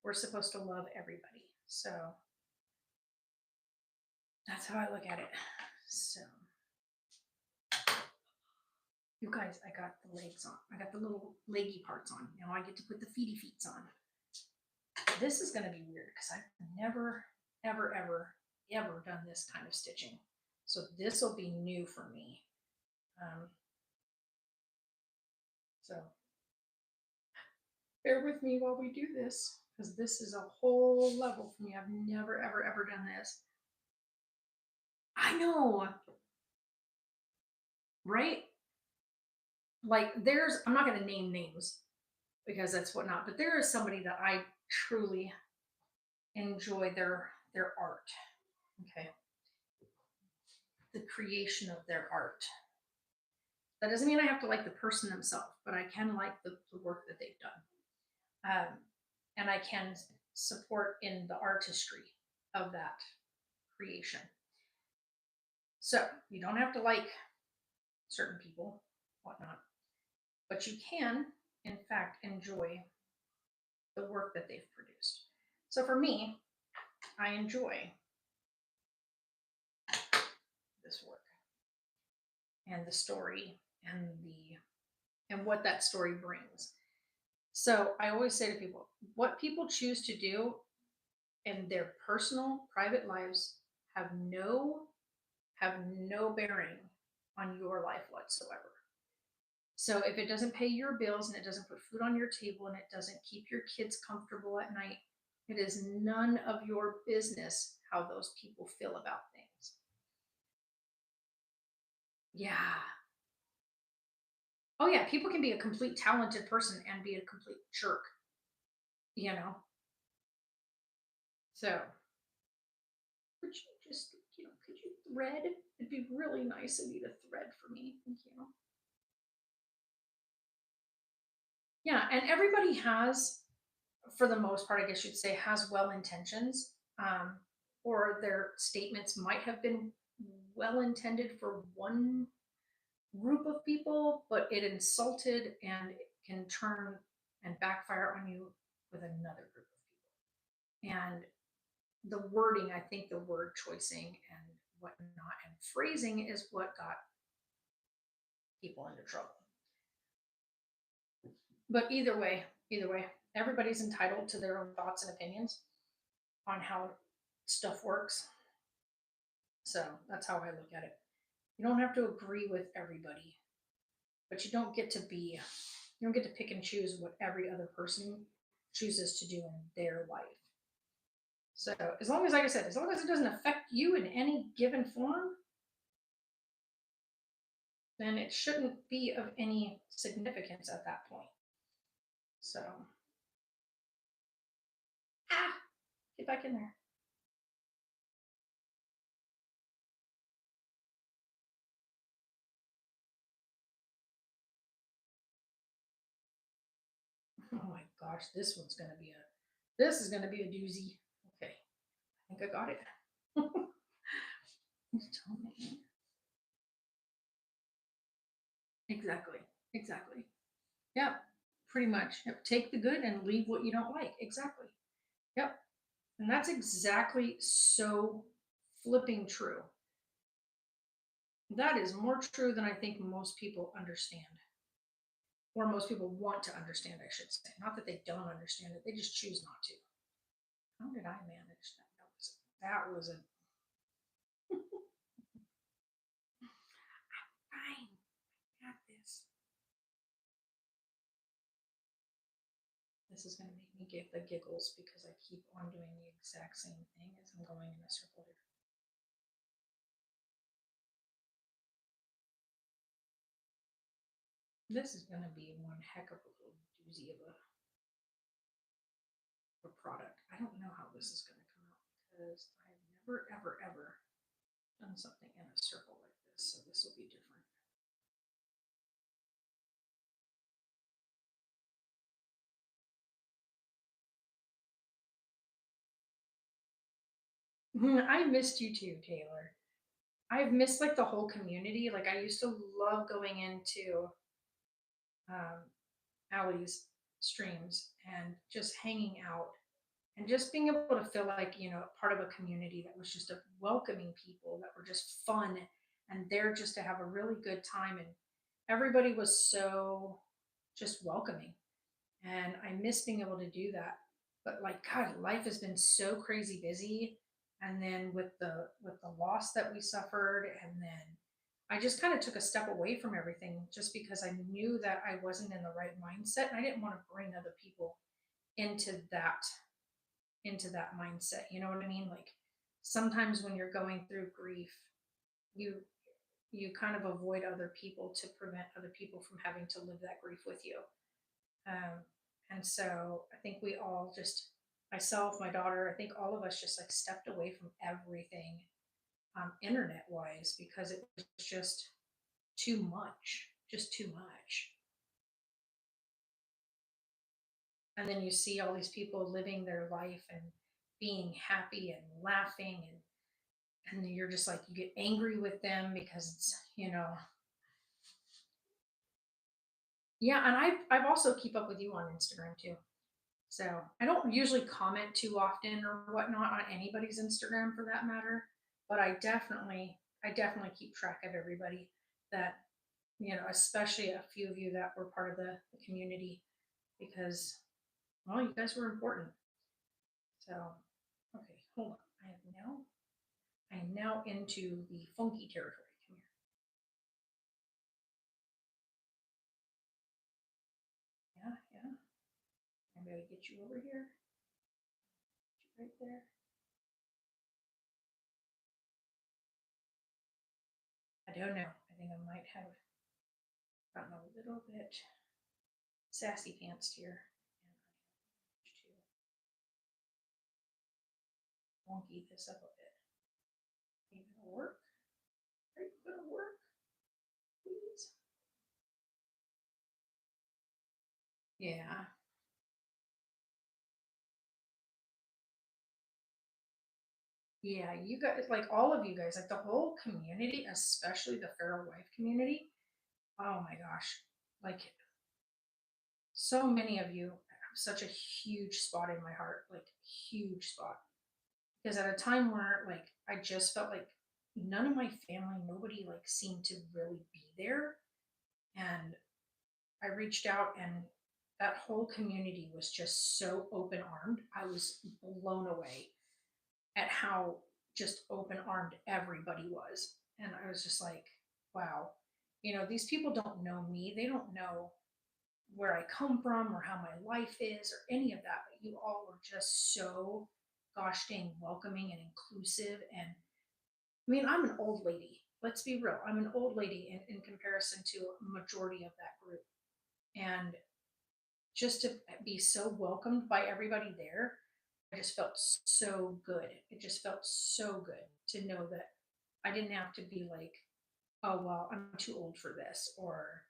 We're supposed to love everybody. So that's how I look at it. So you guys, I got the legs on. I got the little leggy parts on. Now I get to put the feety feets on. This is going to be weird because I've never, ever, ever, ever done this kind of stitching. So this will be new for me. So bear with me while we do this because this is a whole level for me. I've never, ever, ever done this. I know, right? Like I'm not going to name names because that's whatnot, but there is somebody that I truly enjoy their art. Okay. The creation of their art. That doesn't mean I have to like the person themselves, but I can like the work that they've done. And I can support in the artistry of that creation. So you don't have to like certain people, whatnot, but you can, in fact, enjoy the work that they've produced. So for me, I enjoy this work and the story and what that story brings. So I always say to people, what people choose to do in their personal, private lives have no bearing on your life whatsoever. So if it doesn't pay your bills and it doesn't put food on your table and it doesn't keep your kids comfortable at night, it is none of your business how those people feel about things. Yeah. Oh yeah, people can be a complete talented person and be a complete jerk. You know? So could you just, could you thread? It'd be really nice of you to thread for me. Thank you. Yeah, and everybody has, for the most part, I guess you'd say, has well intentions, or their statements might have been well intended for one group of people, but it insulted and it can turn and backfire on you with another group of people. And the wording, I think the word choicing and whatnot and phrasing is what got people into trouble. But either way, everybody's entitled to their own thoughts and opinions on how stuff works. So that's how I look at it. You don't have to agree with everybody, but you don't get to pick and choose what every other person chooses to do in their life. So as long as, like I said, as long as it doesn't affect you in any given form, then it shouldn't be of any significance at that point. So, get back in there. Oh my gosh, this is going to be a doozy. Okay, I think I got it. Tell me. Exactly. Yep, pretty much. Yep. Take the good and leave what you don't like. Exactly. Yep. And that's exactly so flipping true. That is more true than I think most people understand. Or most people want to understand, I should say. Not that they don't understand it, they just choose not to. How did I manage that? That was a fine. I got this. This is going to make me get the giggles because I keep on doing the exact same thing as I'm going in a circle here. This is going to be one heck of a little doozy of a product. I don't know how this is going to come out because I've never, ever, ever done something in a circle like this. So this will be different. I missed you too, Taylor. I've missed like the whole community. Like I used to love going into um, Allie's streams and just hanging out and just being able to feel like, part of a community that was just a welcoming people that were just fun and there just to have a really good time. And everybody was so just welcoming. And I miss being able to do that. But like God, life has been so crazy busy. And then with the loss that we suffered, and then I just kind of took a step away from everything just because I knew that I wasn't in the right mindset and I didn't want to bring other people into that into that mindset. You know what I mean? Like sometimes when you're going through grief, you you kind of avoid other people to prevent other people from having to live that grief with you. Um, and so I think we all just, myself, my daughter, I think all of us just like stepped away from everything internet wise because it was just too much. And then you see all these people living their life and being happy and laughing, and you're just like, you get angry with them because yeah. And I've also keep up with you on Instagram too. So I don't usually comment too often or whatnot on anybody's Instagram for that matter, but I definitely keep track of everybody that, especially a few of you that were part of the community because, well, you guys were important. So, okay, hold on. I am now into the funky territory. Come here. Yeah, yeah. I'm going to get you over here. Get you right there. I don't know. I think I might have gotten a little bit sassy pants here. And I have to wonky this up a bit. Are you gonna work? Are you gonna work? Please? Yeah. Yeah, you guys, like all of you guys, like the whole community, especially the feral wife community. Oh my gosh. Like so many of you have such a huge spot in my heart, like huge spot. Because at a time where like I just felt like none of my family, nobody like seemed to really be there. And I reached out, and that whole community was just so open armed. I was blown away at how just open armed everybody was. And I was just like, wow, these people don't know me. They don't know where I come from or how my life is or any of that. But you all were just so gosh dang welcoming and inclusive. And I mean, I'm an old lady. Let's be real. I'm an old lady in comparison to a majority of that group. And just to be so welcomed by everybody there, I just felt so good. It just felt so good to know that I didn't have to be like, oh, well, I'm too old for this, or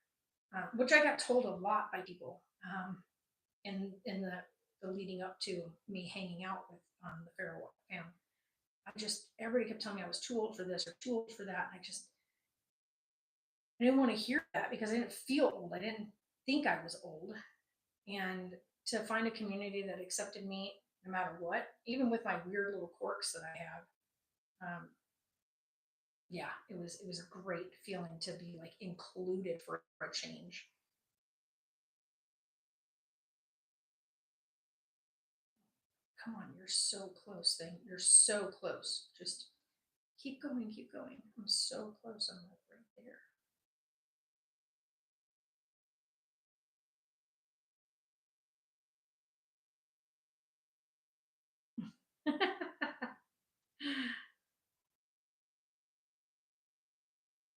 which I got told a lot by people in the leading up to me hanging out with the Fairwalk family. Everybody kept telling me I was too old for this or too old for that. And I didn't want to hear that because I didn't feel old. I didn't think I was old. And to find a community that accepted me no matter what, even with my weird little quirks that I have, yeah, it was a great feeling to be like included for a change. Come on, you're so close, thing. You're so close. Just keep going, keep going. I'm so close. I'm like right there.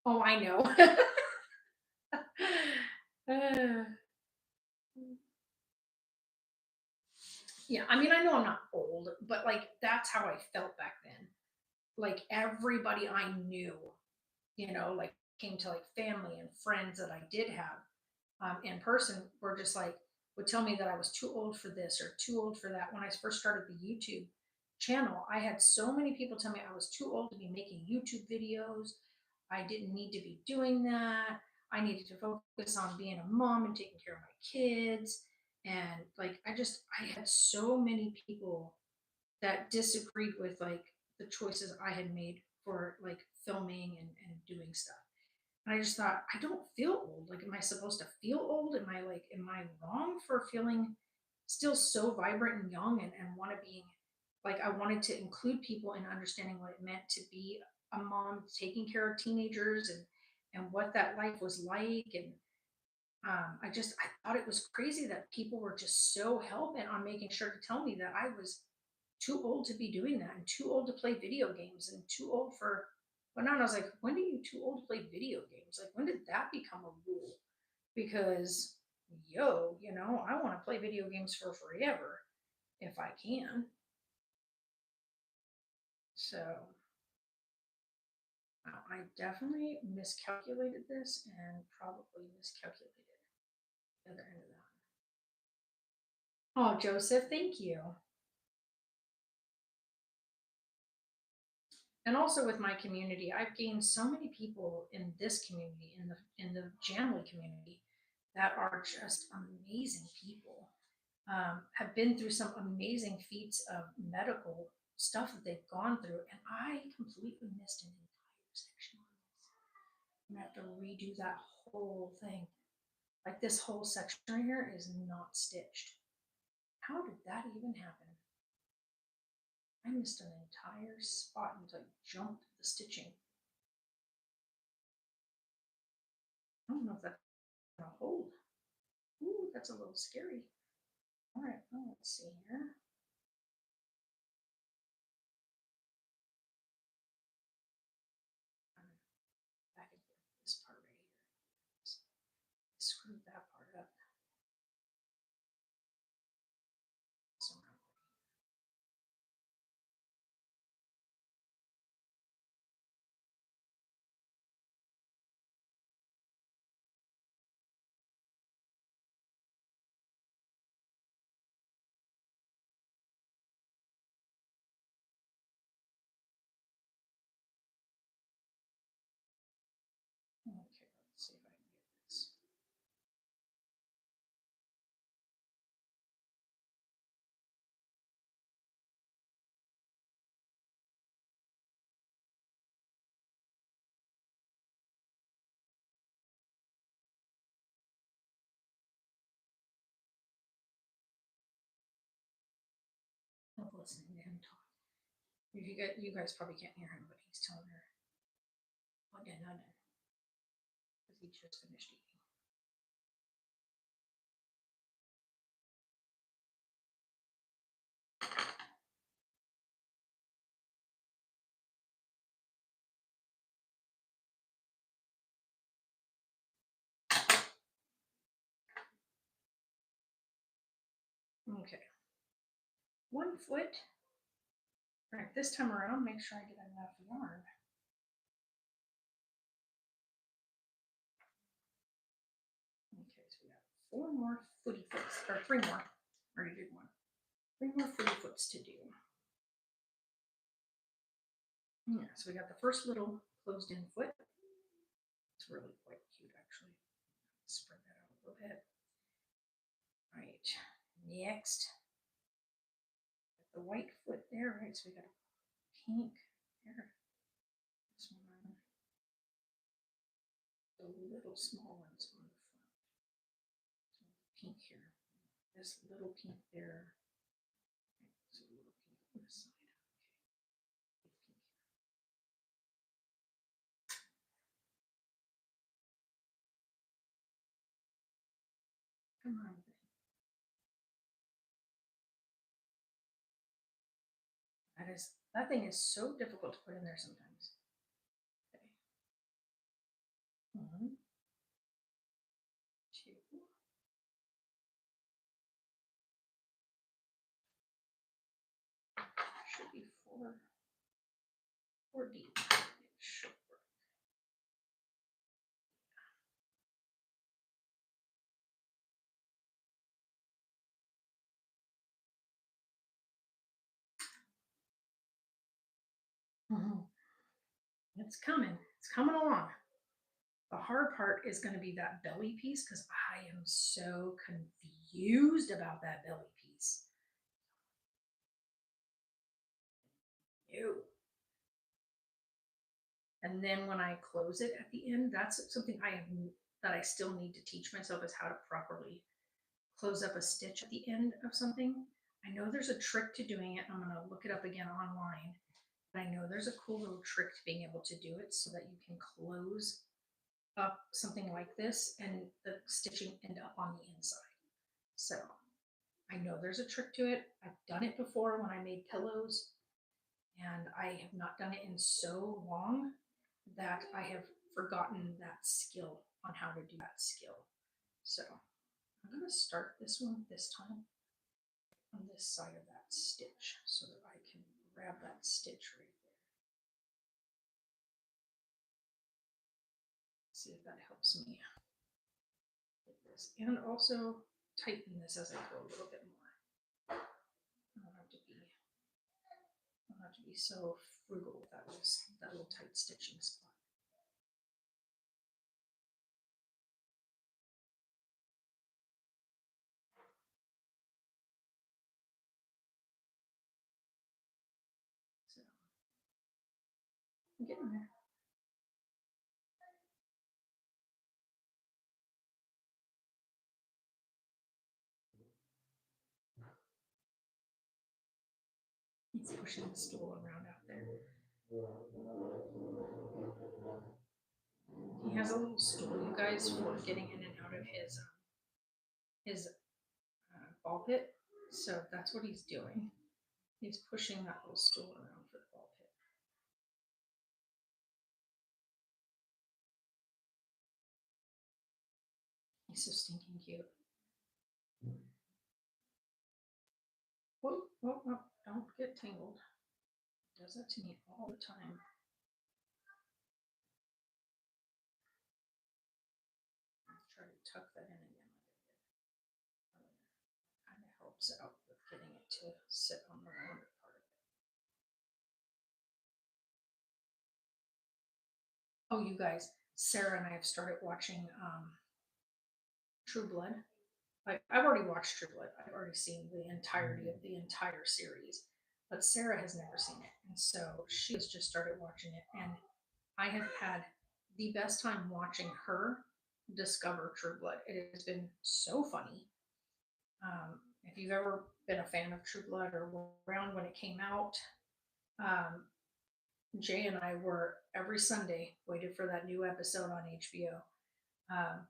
Oh, I know. Uh, yeah, I mean, I know I'm not old, but like that's how I felt back then. Like everybody I knew, like came to like family and friends that I did have in person were just like would tell me that I was too old for this or too old for that. When I first started the YouTube channel, I had so many people tell me I was too old to be making YouTube videos. I didn't need to be doing that. I needed to focus on being a mom and taking care of my kids. And like I had so many people that disagreed with like the choices I had made for like filming and doing stuff. And I just thought, I don't feel old. Like, am I supposed to feel old? Am I wrong for feeling still so vibrant and young and want to be like, I wanted to include people in understanding what it meant to be a mom taking care of teenagers and what that life was like. And I thought it was crazy that people were just so hell bent on making sure to tell me that I was too old to be doing that and too old to play video games and too old for but now I was like, when are you too old to play video games? Like when did that become a rule? Because I want to play video games for forever if I can. So I definitely miscalculated this and probably miscalculated the other end of that. Oh, Joseph, thank you. And also with my community, I've gained so many people in this community, in the Janley community, that are just amazing people. Have been through some amazing feats of medical stuff that they've gone through, and I completely missed an entire section on this. I'm gonna have to redo that whole thing. Like this whole section right here is not stitched. How did that even happen? I missed an entire spot and like jumped the stitching. I don't know if that's gonna hold. Ooh, that's a little scary. All right, well, let's see here. Back into this part right here. Screwed that part up. So okay, let's see if I can get this. Love listening to him talk. You guys probably can't hear him, but he's telling her, "Oh, done, done," because he just finished eating. Okay, 1 foot. All right, this time around, make sure I get enough yarn. Okay, so we got 4 more footy foots, or 3 more. Already did one. 3 more footy foots to do. Yeah, so we got the first little closed in foot. It's really quite cute, actually. Spread that out a little bit. All right, next, the white foot there, right? So we got a pink there. This one, the little small ones on the front. So pink here. This little pink there. So a little pink on this side. Okay. Come on, That thing is so difficult to put in there sometimes. Okay. One, two, should be four deep. It should work. Mhm. It's coming. It's coming along. The hard part is going to be that belly piece because I am so confused about that belly piece. Ew. And then when I close it at the end, that's something that I still need to teach myself is how to properly close up a stitch at the end of something. I know there's a trick to doing it. I'm going to look it up again online. But I know there's a cool little trick to being able to do it so that you can close up something like this and the stitching end up on the inside. So I know there's a trick to it. I've done it before when I made pillows, and I have not done it in so long that I have forgotten that skill on how to do that skill. So I'm going to start this one this time on this side of that stitch so that I can grab that stitch right there. See if that helps me with this. And also tighten this as I go a little bit more. I don't have to be so frugal with that little tight stitching spot. So I'm getting there. He's pushing the stool around out there. He has a little stool, you guys, for getting in and out of his ball pit. So that's what he's doing. He's pushing that little stool around for the ball pit. He's so stinking cute. Whoa, whoa, whoa, don't get tangled. He does that to me all the time. Try to tuck that in again like I did. Kind of helps out with getting it to sit on the rounder part of it. Oh, you guys, Sarah and I have started watching True Blood. Like I've already watched True Blood. I've already seen the entirety of the entire series, but Sarah has never seen it, and so she has just started watching it. And I have had the best time watching her discover True Blood. It has been so funny. If you've ever been a fan of True Blood or were around when it came out, um, Jay and I were every Sunday waited for that new episode on HBO. Um,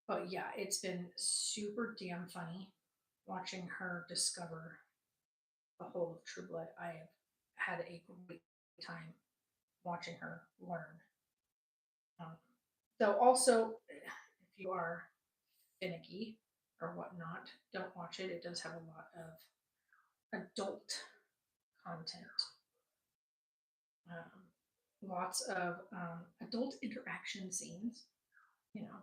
but yeah, it's been super damn funny watching her discover the whole of True Blood. I have had a great time watching her learn. Though also, if you are finicky or whatnot, don't watch it. It does have a lot of adult content. Lots of adult interaction scenes, you know.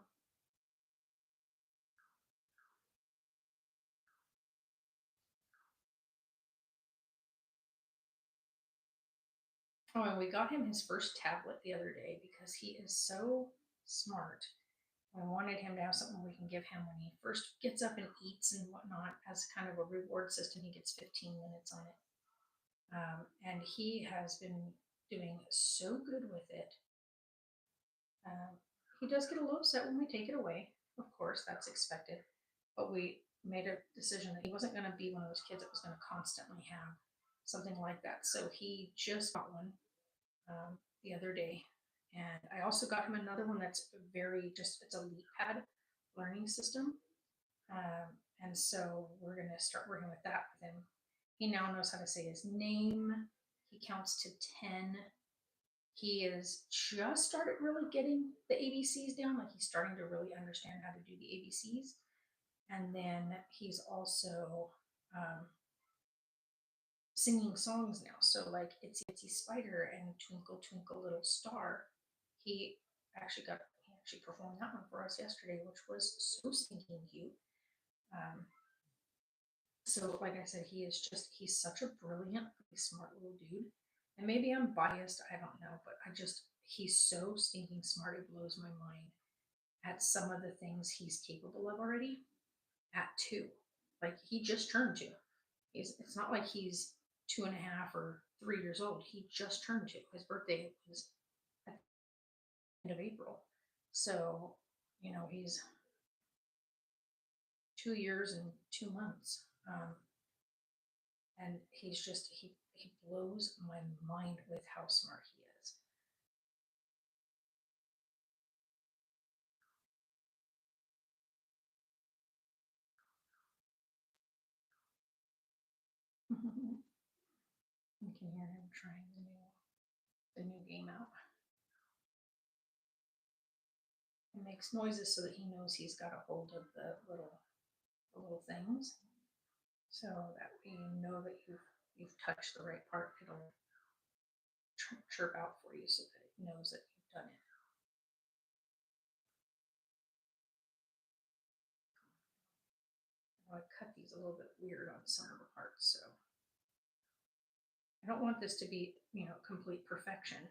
Oh, and we got him his first tablet the other day because he is so smart. I wanted him to have something we can give him when he first gets up and eats and whatnot as kind of a reward system. He gets 15 minutes on it. And he has been doing so good with it. Um, he does get a little upset when we take it away. Of course, that's expected. But we made a decision that he wasn't going to be one of those kids that was going to constantly have something like that. So he just got one the other day. And I also got him another one that's it's a LeapPad learning system. And so we're going to start working with that with him. He now knows how to say his name. He counts to 10. He is just started really getting the ABCs down. Like he's starting to really understand how to do the ABCs. And then he's also singing songs now. So like Itsy Itsy Spider and Twinkle Twinkle Little Star. He he actually performed that one for us yesterday, which was so stinking cute. Um, so like I said, he's such a brilliant, really smart little dude. And maybe I'm biased, I don't know, but he's so stinking smart, it blows my mind at some of the things he's capable of already at 2. Like he just turned 2. It's not like he's 2.5 or 3 years old. He just turned 2. His birthday was at the end of April. So, he's 2 years and 2 months. And he blows my mind with how smart he is. You can hear him trying the new game out. He makes noises so that he knows he's got a hold of the little things, so that you know that you've touched the right part. It'll chirp out for you so that it knows that you've done it. I cut these a little bit weird on some of the parts, so I don't want this to be, complete perfection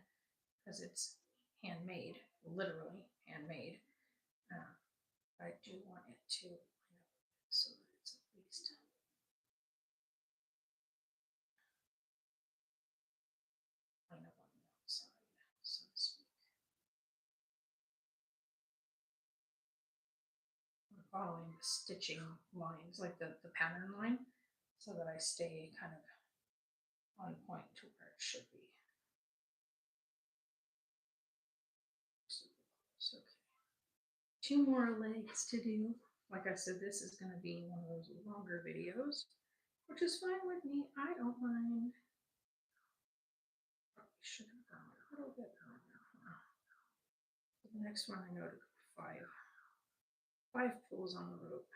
because it's handmade, literally handmade. I do want it to line up so that it's at least line up on the outside, so to speak. I'm following the stitching lines, like the pattern line, so that I stay kind of on point to where it should be. So, okay. 2 more legs to do. Like I said, this is going to be one of those longer videos, which is fine with me. I don't mind. Probably should have gone a little bit earlier. The next one I know to go 5 pulls on the rope.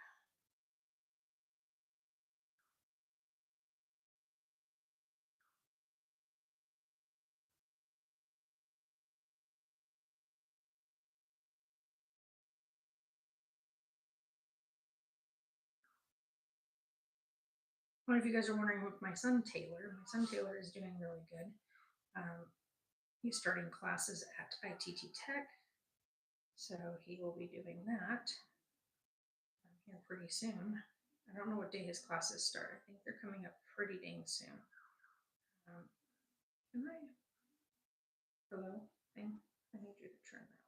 Well, if you guys are wondering with my son Taylor is doing really good. He's starting classes at ITT Tech, so he will be doing that here pretty soon. I don't know what day his classes start. I think they're coming up pretty dang soon. Can I? Hello thing? I need you to turn that way.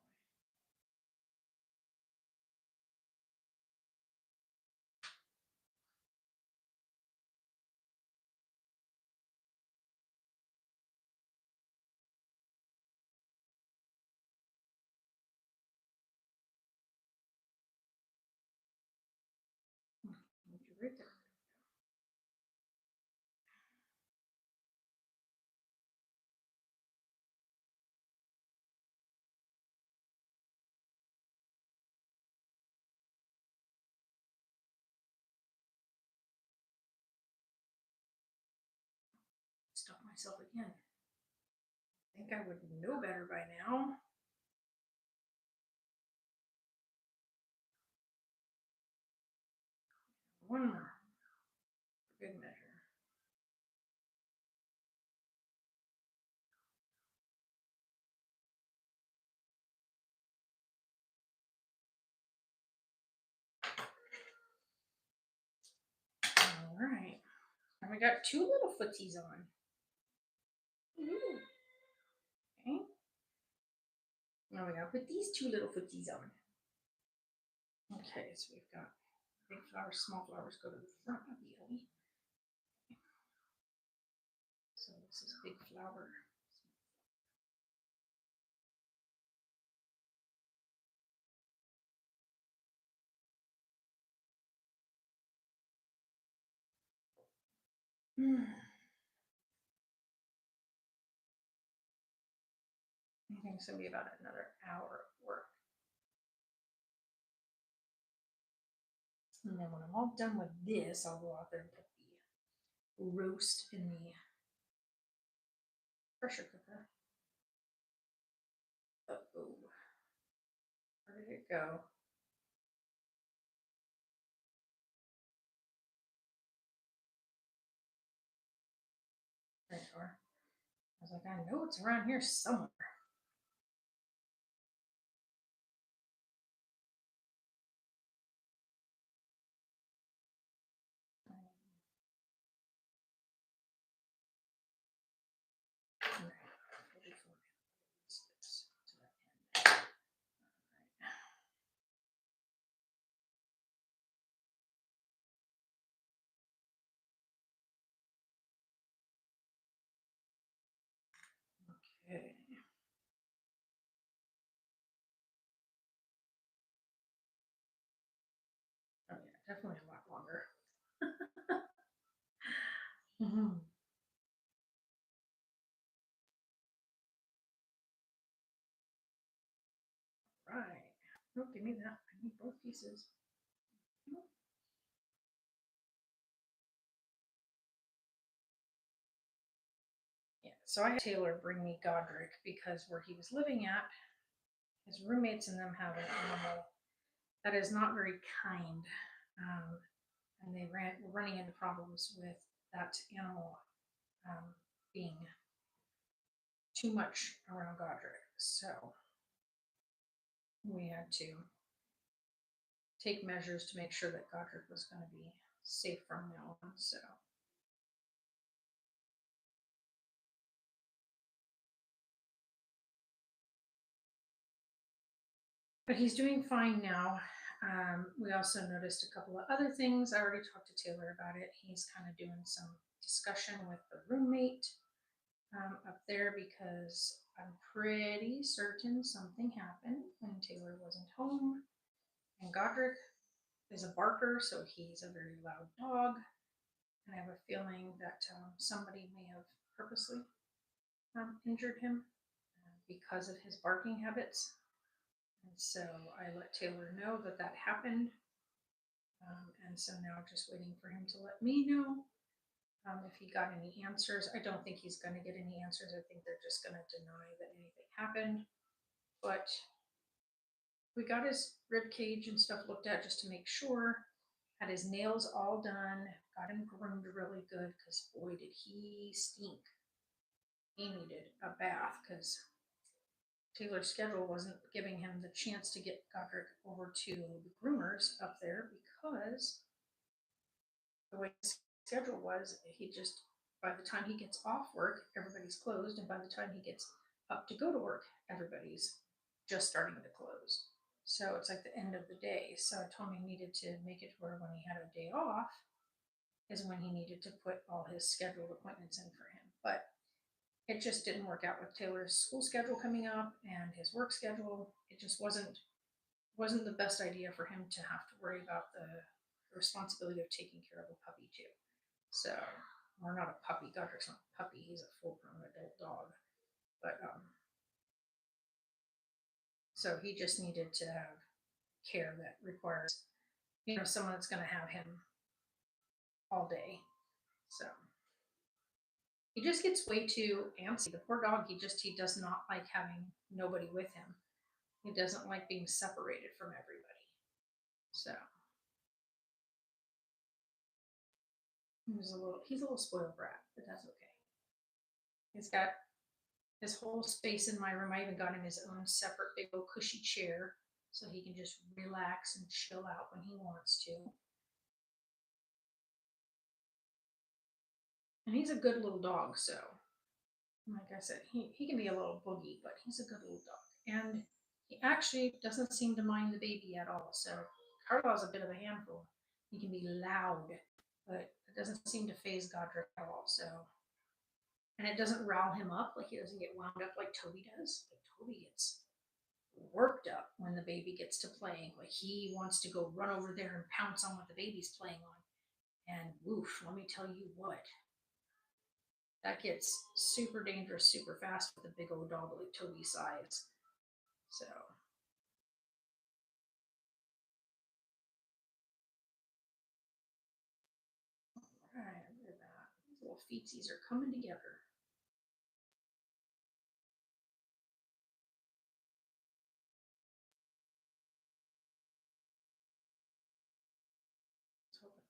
Need you right there. Stop myself again. I think I would know better by now. One more. Good measure. All right. And we got 2 little footsies on. Ooh. Okay. Now we gotta put these 2 little footsies on. Okay, so we've got big flowers, small flowers go to the front of the ellie. So this is big flower. I think it's gonna be about another hour of work. And then when I'm all done with this, I'll go out there and put the roast in the pressure cooker. Uh-oh. Where did it go? There you are. I was like, I know it's around here somewhere. Okay. Oh yeah, definitely a lot longer. Mhm. Right. Oh, give me that. I need both pieces. Yeah, so I had Taylor bring me Godric because where he was living at, his roommates and them have an animal that is not very kind. Um, and were running into problems with that animal being too much around Godric. So we had to take measures to make sure that Godric was going to be safe from now on. So but he's doing fine now. We also noticed a couple of other things. I already talked to Taylor about it. He's kind of doing some discussion with the roommate up there because I'm pretty certain something happened when Taylor wasn't home. And Godric is a barker, so he's a very loud dog. And I have a feeling that somebody may have purposely injured him because of his barking habits. And so I let Taylor know that that happened. And so now just waiting for him to let me know if he got any answers. I don't think he's going to get any answers. I think they're just going to deny that anything happened. But we got his rib cage and stuff looked at just to make sure. Had his nails all done. Got him groomed really good because boy did he stink. He needed a bath because Taylor's schedule wasn't giving him the chance to get Godric over to the groomers up there because the way his schedule was, he just, by the time he gets off work, everybody's closed, and by the time he gets up to go to work, everybody's just starting to close. So it's like the end of the day. So I told him he needed to make it to where when he had a day off is when he needed to put all his scheduled appointments in for him. But it just didn't work out with Taylor's school schedule coming up and his work schedule. It just wasn't the best idea for him to have to worry about the responsibility of taking care of a puppy too. So, or not a puppy. Godric's not a puppy. He's a full-grown adult dog. But so he just needed to have care that requires, someone that's going to have him all day. So he just gets way too antsy. The poor dog. He does not like having nobody with him. He doesn't like being separated from everybody. So he's a little spoiled brat, but that's okay. He's got his whole space in my room. I even got him his own separate big old cushy chair so he can just relax and chill out when he wants to. And he's a good little dog, so like I said, he can be a little boogie, but he's a good little dog. And he actually doesn't seem to mind the baby at all. So Carlisle's a bit of a handful. He can be loud, but it doesn't seem to phase Godric at all. So and it doesn't rile him up, like he doesn't get wound up like Toby does. Like Toby gets worked up when the baby gets to playing. Like he wants to go run over there and pounce on what the baby's playing on. And woof, let me tell you what. That gets super dangerous super fast with a big old dog like Toby's size. So, all right, look at that. These little feetsies are coming together. Let's hope that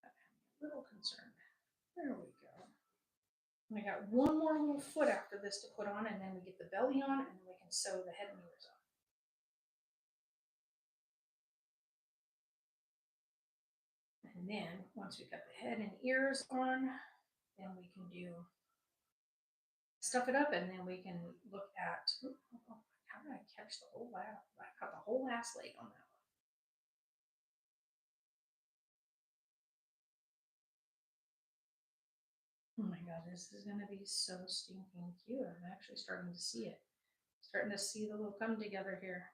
had me a little concerned. There we go. And I got one more little foot after this to put on, and then we get the belly on, and then we can sew the head and ears on. And then once we got the head and ears on, then we can do stuff it up, and then we can look at how did I catch the whole last? I caught the whole last leg on that one. Oh my god, this is gonna be so stinking cute. I'm actually starting to see it. Starting to see the little come together here.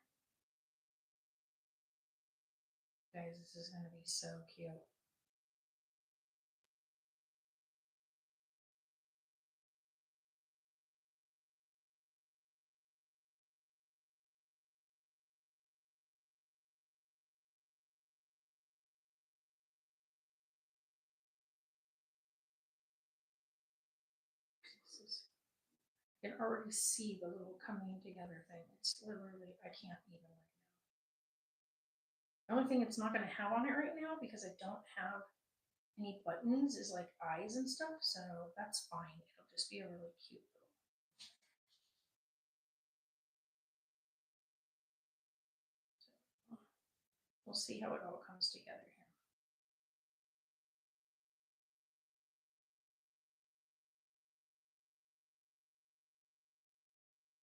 Guys, this is gonna be so cute. This is, I can already see the little coming together thing. It's literally, I can't even right now. The only thing it's not gonna have on it right now because I don't have any buttons is like eyes and stuff, so that's fine. It'll just be a really cute little. So, we'll see how it all comes together here.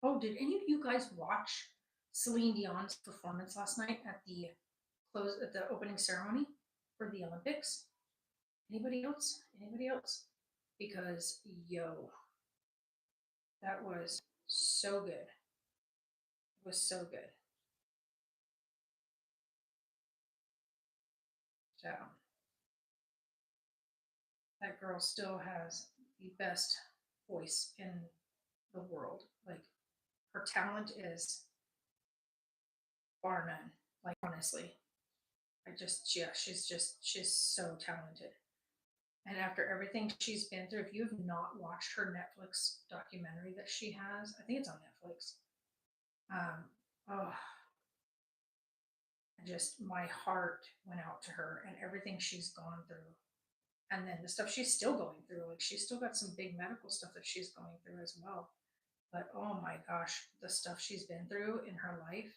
Oh, did any of you guys watch Celine Dion's performance last night at the opening ceremony for the Olympics? Anybody else? Anybody else? Because yo, that was so good. It was so good. So that girl still has the best voice in the world. Like her talent is bar none. Like honestly, she's so talented. And after everything she's been through, if you have not watched her Netflix documentary that she has, I think it's on Netflix. Oh, just my heart went out to her and everything she's gone through. And then the stuff she's still going through, like she's still got some big medical stuff that she's going through as well. But oh my gosh, the stuff she's been through in her life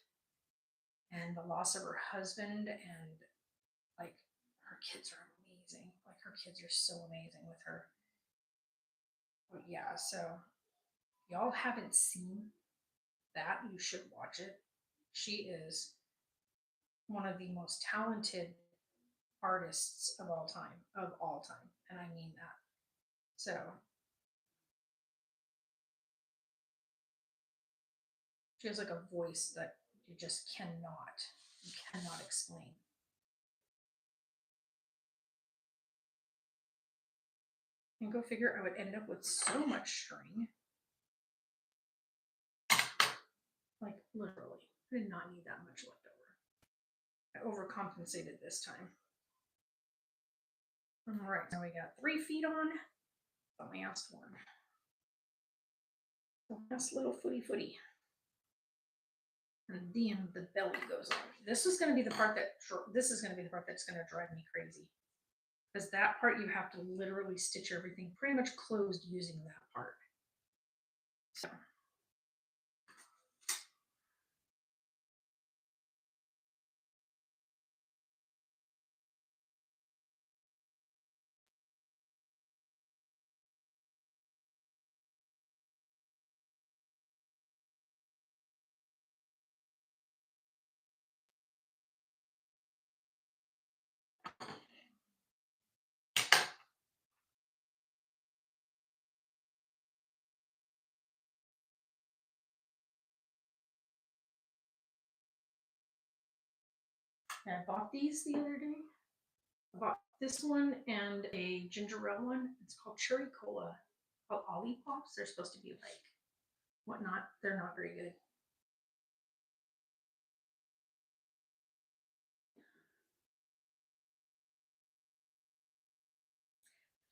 and the loss of her husband and like her kids are amazing. Like her kids are so amazing with her. But yeah, so y'all haven't seen that, you should watch it. She is one of the most talented artists of all time, and I mean that. So she has like a voice that you cannot explain. And go figure, I would end up with so much string. Like literally, I did not need that much left over. I overcompensated this time. All right, now we got 3 feet on. The last one. The last little footy. And then the belly goes on. This is going to be the part that's going to drive me crazy. Because that part you have to literally stitch everything pretty much closed using that part. So And I bought these the other day. I bought this one and a ginger ale one. It's called Cherry Cola. Called Ollie Pops. They're supposed to be like whatnot. They're not very good.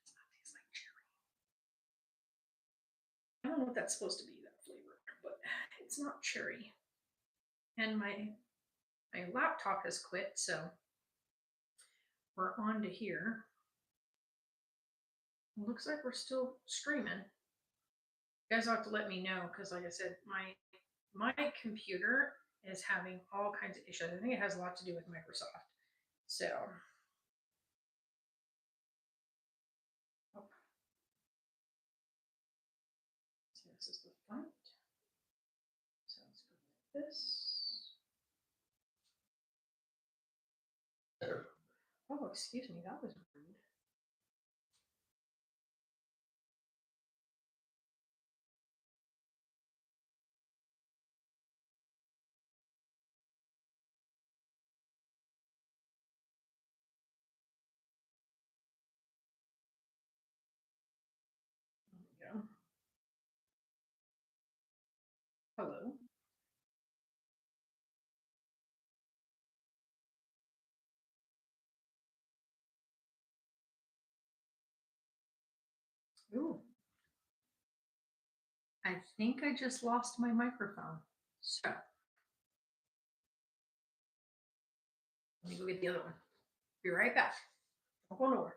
Tastes like cherry. I don't know if that's supposed to be that flavor, but it's not cherry. And my laptop has quit, so we're on to here. It looks like we're still streaming. You guys have to let me know because, like I said, my computer is having all kinds of issues. I think it has a lot to do with Microsoft. So, oh. So this is the front. So let's go like this. Oh, excuse me, that was rude. There we go. Hello. Ooh. I think I just lost my microphone. So let me go get the other one. Be right back. Don't go nowhere.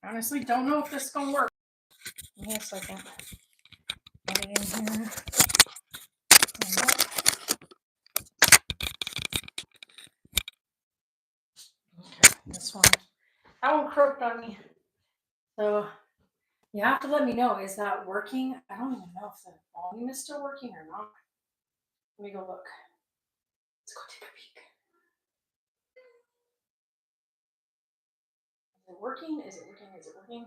Honestly, don't know if this is gonna work. Give me a second. Put it in here. Okay, this one. That one croaked on me. So you have to let me know. Is that working? I don't even know if the volume is still working or not. Let me go look. Let's go take a peek. Is it working? Is it working? Is it working?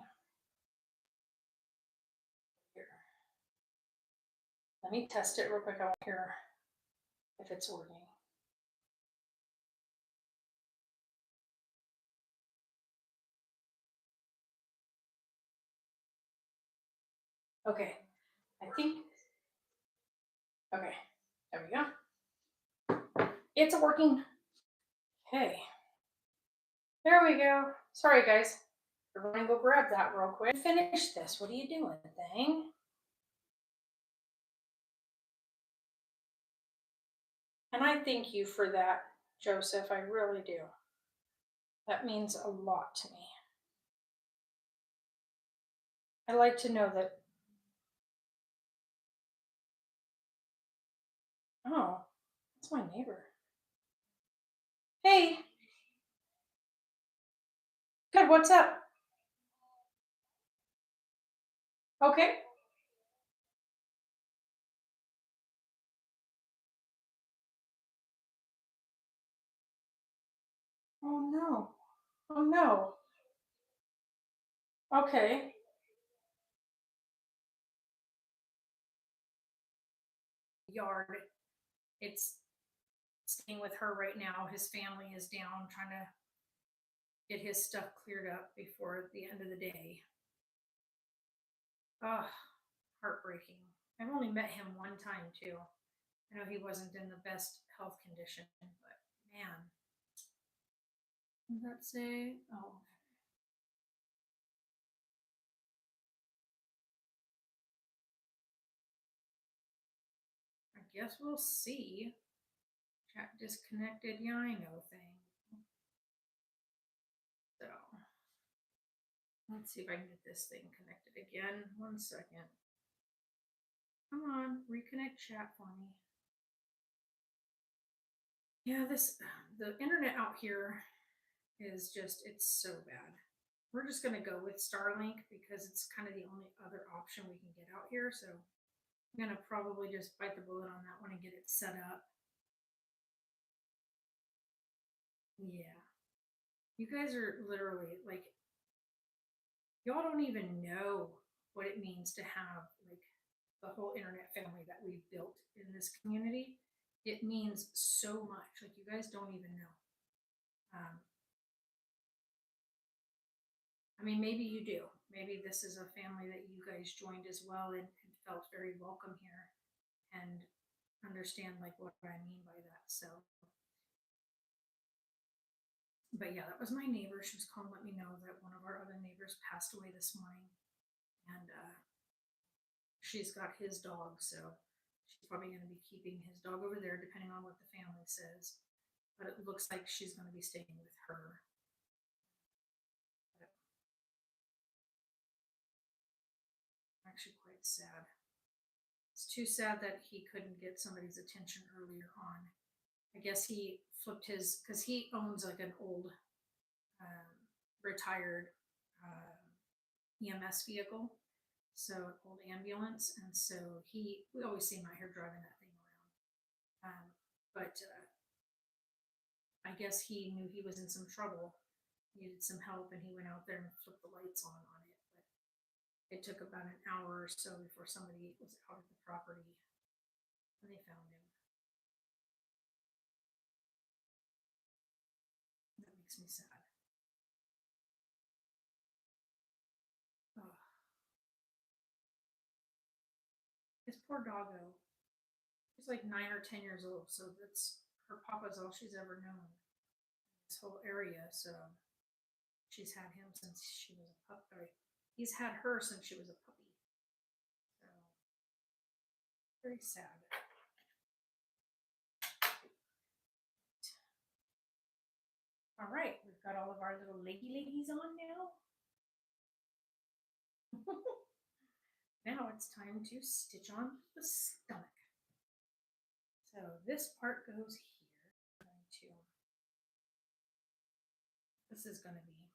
Here. Let me test it real quick. I want to hear if it's working. Okay. I think. Okay. There we go. It's working. Okay. There we go. Sorry, guys. We're going to go grab that real quick. Finish this. What are you doing, thing? And I thank you for that, Joseph. I really do. That means a lot to me. I like to know that. Oh, that's my neighbor. Hey. Good. What's up? Okay. Oh no. Oh no. Okay. Yard. It's staying with her right now. His family is down trying to get his stuff cleared up before the end of the day. Ugh, heartbreaking. I've only met him one time too. I know he wasn't in the best health condition, but man. What does that say? Oh, I guess we'll see. Chat disconnected. Yeah, I know thing. So let's see if I can get this thing connected again. 1 second. Come on, reconnect chat for me. Yeah, the internet out here is just it's so bad. We're just gonna go with Starlink because it's kind of the only other option we can get out here. So I'm gonna probably just bite the bullet on that one and get it set up. Yeah. You guys are literally like y'all don't even know what it means to have like the whole internet family that we've built in this community. It means so much. Like you guys don't even know. Um, I mean, maybe you do. Maybe this is a family that you guys joined as well and felt very welcome here and understand like what I mean by that. So, but yeah, that was my neighbor. She was calling to let me know that one of our other neighbors passed away this morning, and she's got his dog, so she's probably going to be keeping his dog over there, depending on what the family says. But it looks like she's going to be staying with her. I'm actually quite sad. It's too sad that he couldn't get somebody's attention earlier on. I guess he flipped his because he owns like an old um, retired EMS vehicle, so an old ambulance, and so we always see him out here driving that thing around. But I guess he knew he was in some trouble, needed some help, and he went out there and flipped the lights on it. But it took about an hour or so before somebody was out at the property and they found him. That makes me sad. Oh, his poor doggo. She's like 9 or 10 years old, so that's her papa's all she's ever known in this whole area. So she's had him since she was a puppy. He's had her since she was a puppy. So very sad. All right, we've got all of our little leggy leggies on now. Now it's time to stitch on the stomach. So this part goes here. This is going to be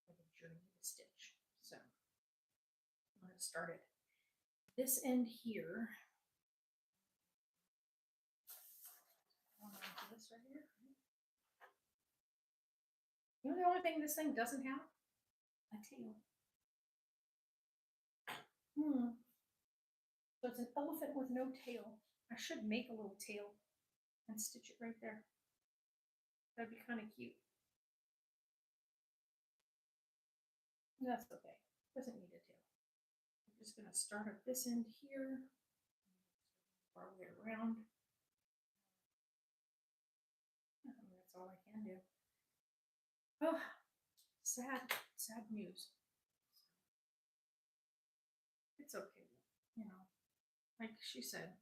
like a journey to stitch. So I'm going to start at this end here. This right here. You know the only thing this thing doesn't have? A tail. So it's an elephant with no tail. I should make a little tail and stitch it right there. That'd be kind of cute. That's okay. Doesn't need a tail. I'm just going to start at this end here, our way around. That's all I can do. Oh, sad news. It's okay, you know. Like she said,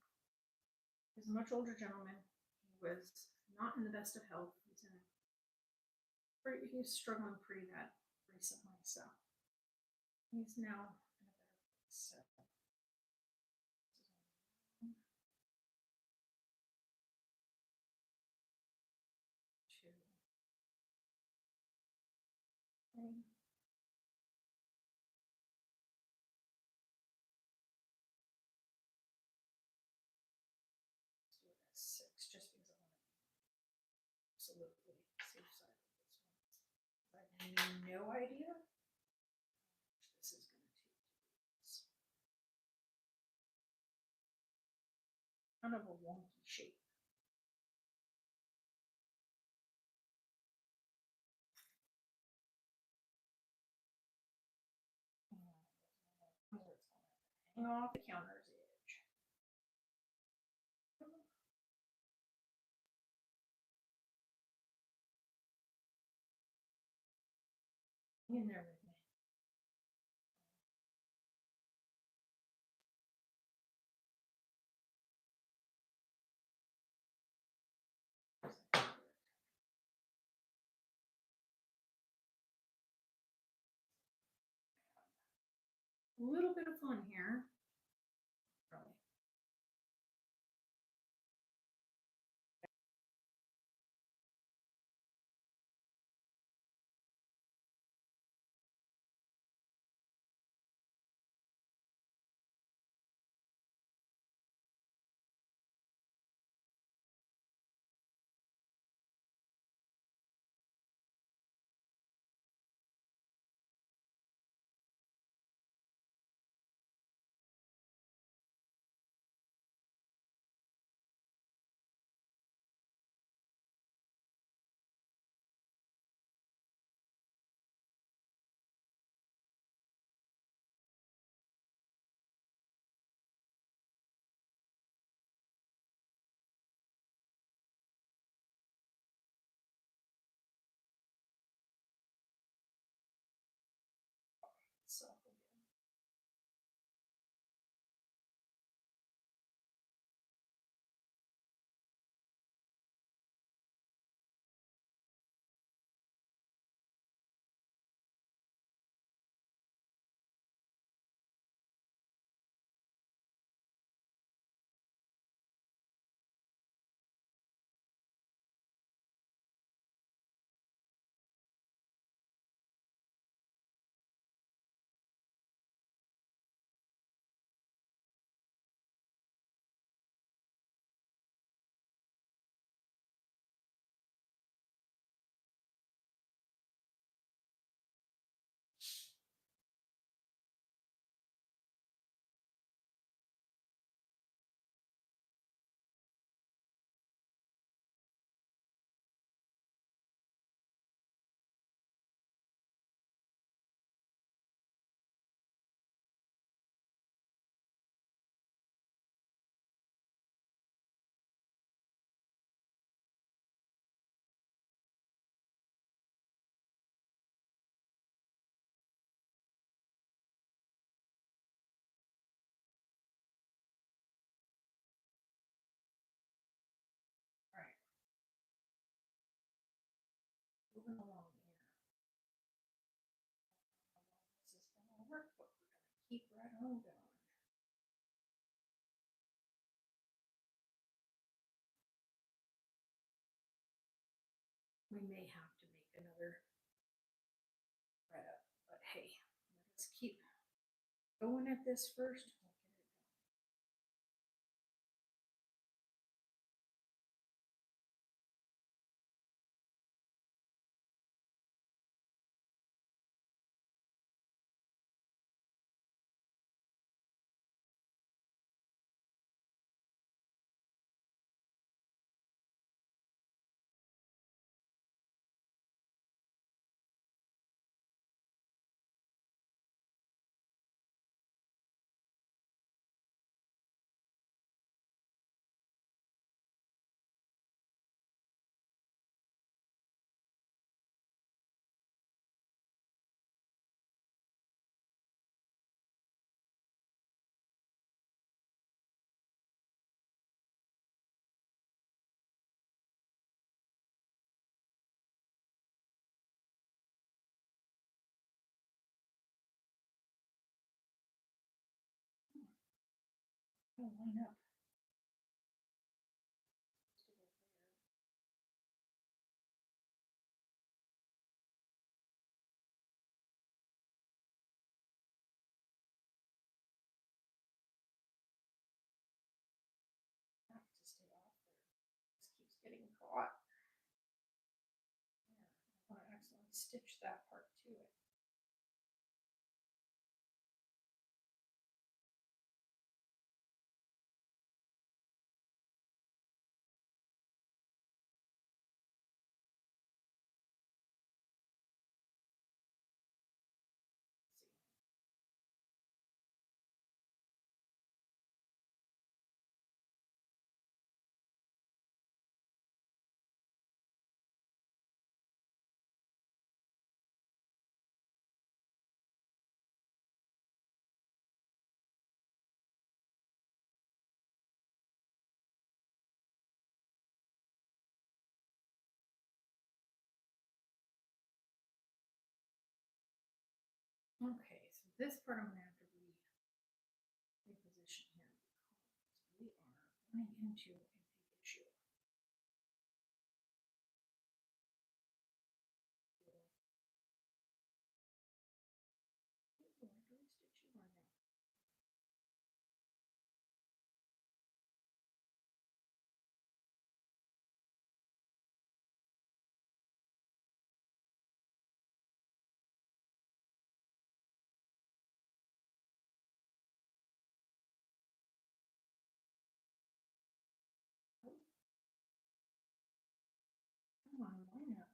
he's a much older gentleman. He was not in the best of health. He was struggling pretty bad recently, so he's now in a better place. So. Okay. 6, just because I want to be absolutely safe side of this one. I have no idea this is going to take. Kind of a wonky shape. Hang off the counter's edge. Hang in there with me. a little bit of fun here. Really. So again. All right, moving along here. This is gonna work, but we're gonna keep right on going. We may have to make another thread up, but hey, let's keep going at this first. We'll get it done. Oh, line up. To stay off there. This keeps getting caught. There. I want to accidentally stitch that part to it. Let's see. Okay, so this part I'm gonna have to redo. running into a big issue. Good Lord, do I stitch you or no? Oh, come on, line up.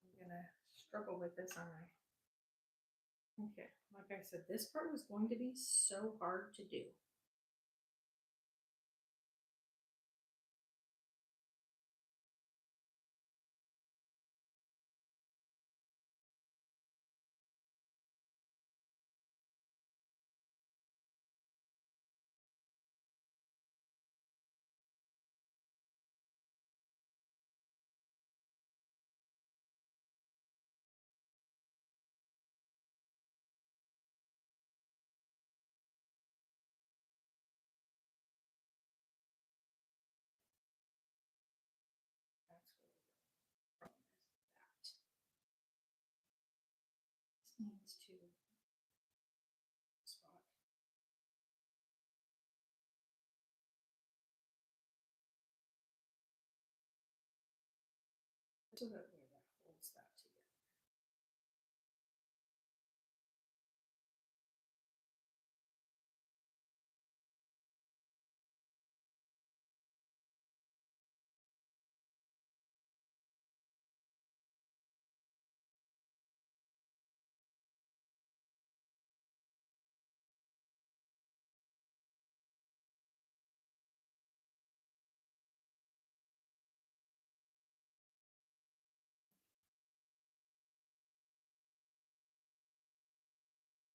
I'm gonna struggle with this, aren't I? Okay, like I said, this part was going to be so hard to do. That's where the problem is. This needs to spot. So that way that holds that together.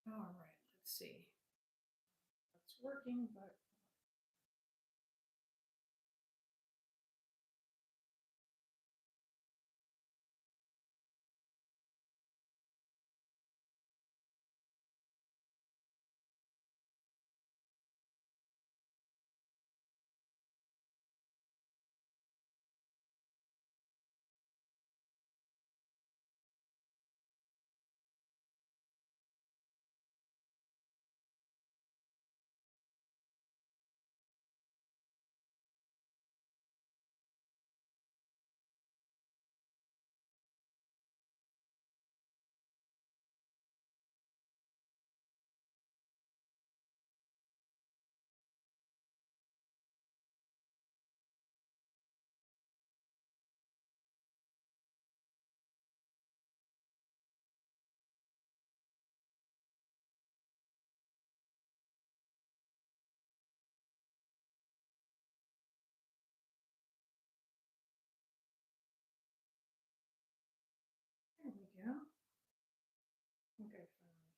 All right, let's see. It's working, but there we go. Okay, finally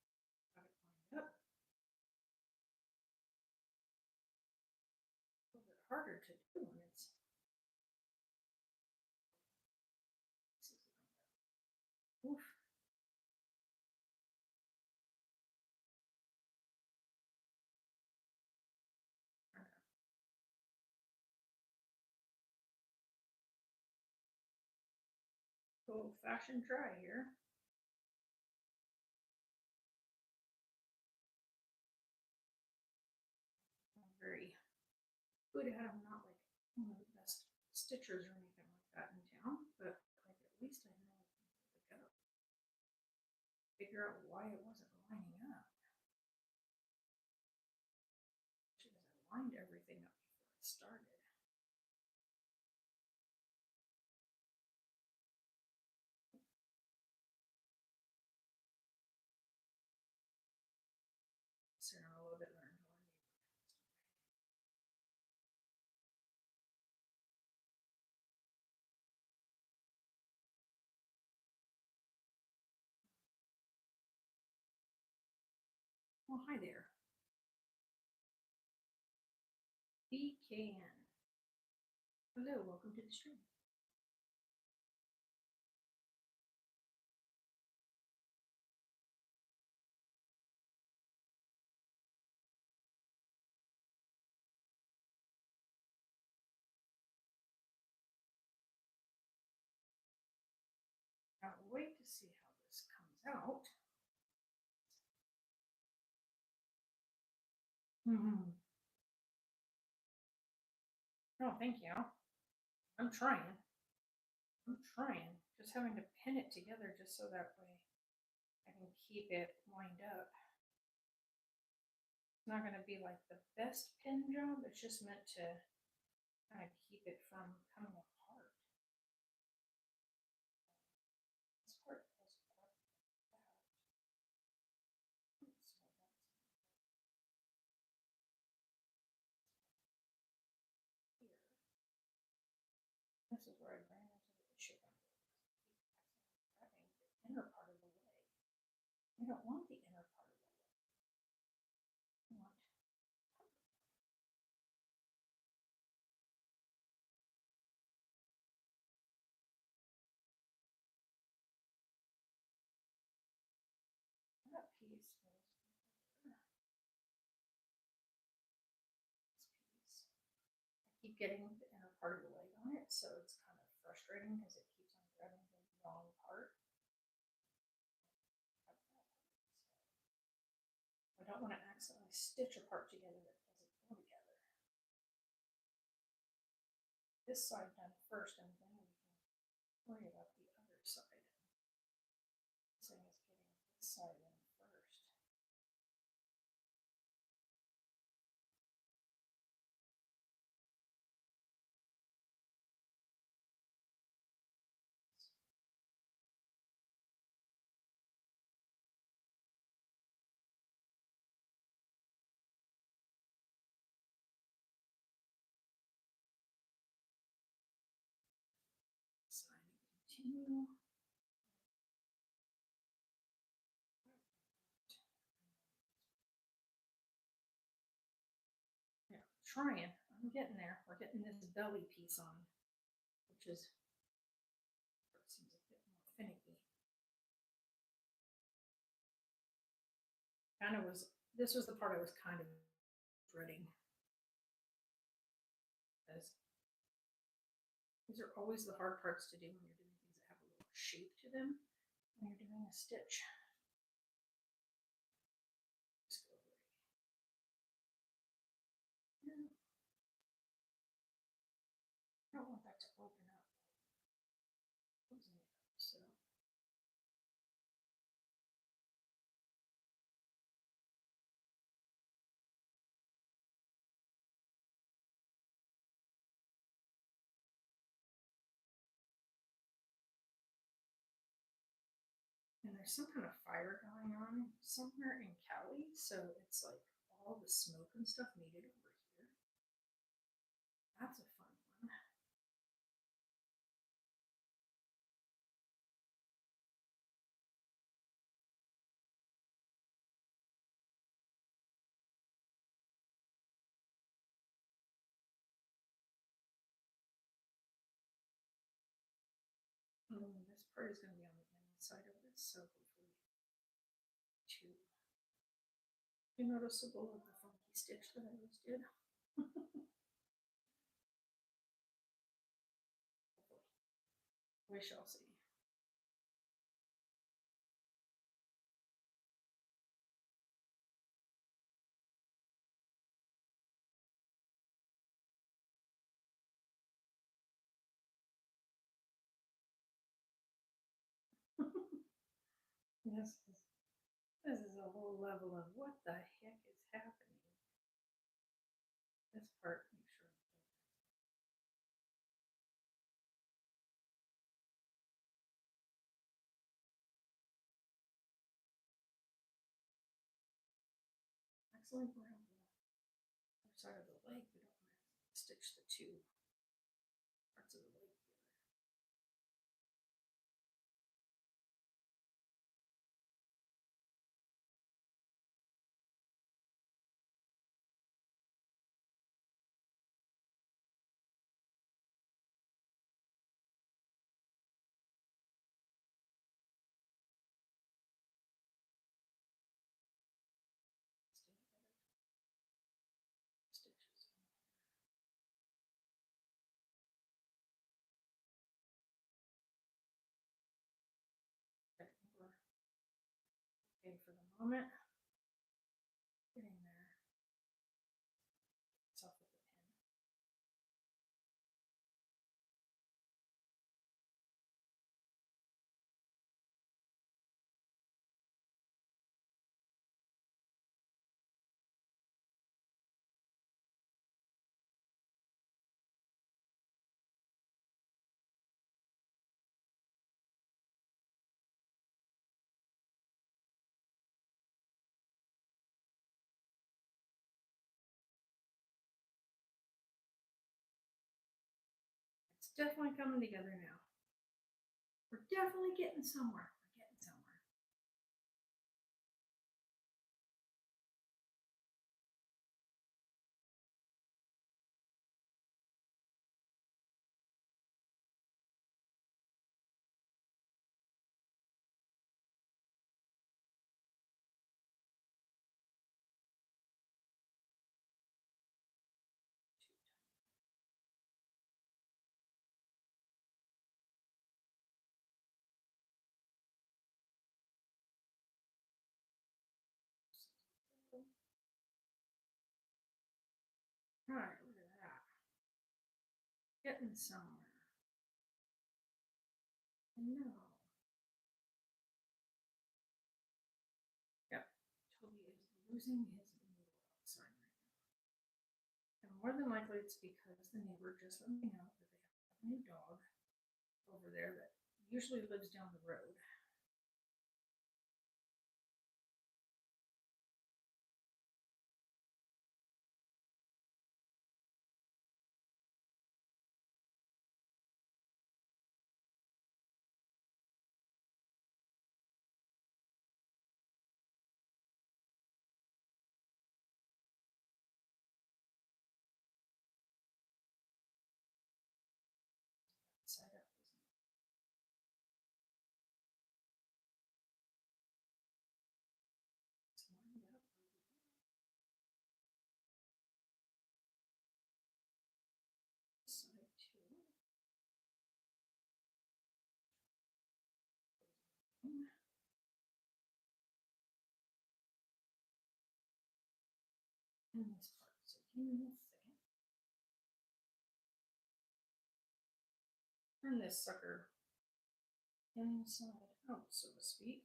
got it lined up. A little bit harder to do when it's oof. Old fashioned try here. I'm very good at them, not like one of the best stitchers or anything like that in town, but like at least I know where to go. Figure out why it wasn't lining up. Because I lined everything up before it started. So now a little bit learned how I Well, hi there. can. Hello, welcome to the stream. I'll wait to see how this comes out. Oh, thank you. I'm trying. Just having to pin it together just so that way I can keep it lined up. It's not going to be like the best pin job. It's just meant to kind of keep it from coming apart. This part falls apart like that. Oops, here. This is where I ran into the issue. Grabbing the inner part of the leg. I don't want the inner part of the leg. I want that piece goes there. This piece. I keep getting the inner part of the leg on it, so it's kind of frustrating because it keeps on grabbing the wrong part. I don't want to accidentally stitch a part together that doesn't go together. This side done first, and then we can worry about the other side. Same as getting this side in first. Sign and continue. Yeah, trying. I'm getting there. We're getting this belly piece on, which is seems a bit more finicky. Kind of was. This was the part I was kind of dreading, because these are always the hard parts to do when you're doing things that have a little shape to them when you're doing a stitch. Just go over here. I don't want that to open up. Closing it up, so. And there's some kind of fire going on somewhere in Cali, so it's like all the smoke and stuff needed over here. That's a fun one. This part is going to be on the inside of this, so hopefully too noticeable of the funky stitch that I just did. We shall see. This is a whole level of what the heck is happening. This part, make sure. Excellent. We're on the other side of the leg. We don't want to stitch the two parts of the leg together. vomit. Getting there. Self with the pen. It's definitely coming together now. We're definitely getting somewhere. We're getting somewhere. All right, look at that. Getting somewhere. No. Yep. Toby is losing his mood outside right now. And more than likely it's because the neighbor just let me know that they have a new dog over there that usually lives down the road. Side up, isn't it? It's lined up. Side two. And this part. So give me a second. Turn this sucker inside out, so to speak.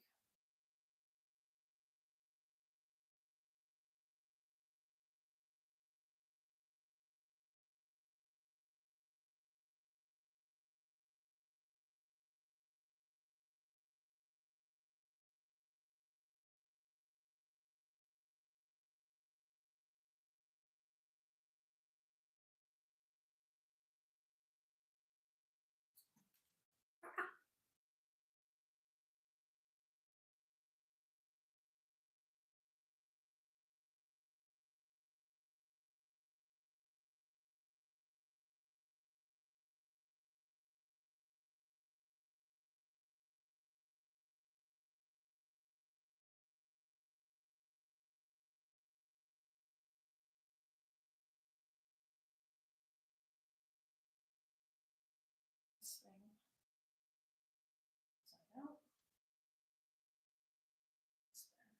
This thing inside out. This there.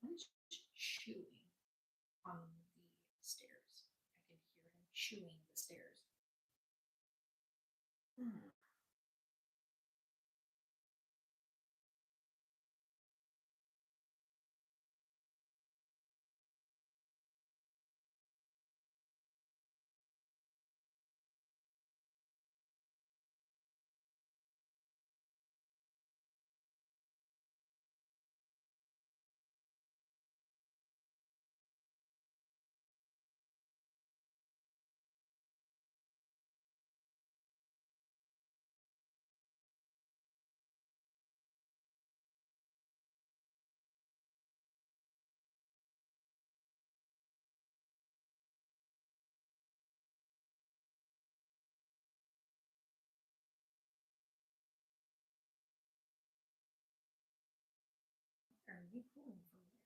He's chewing on the stairs. I can hear him chewing the stairs. he pulling from there?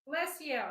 Bless you.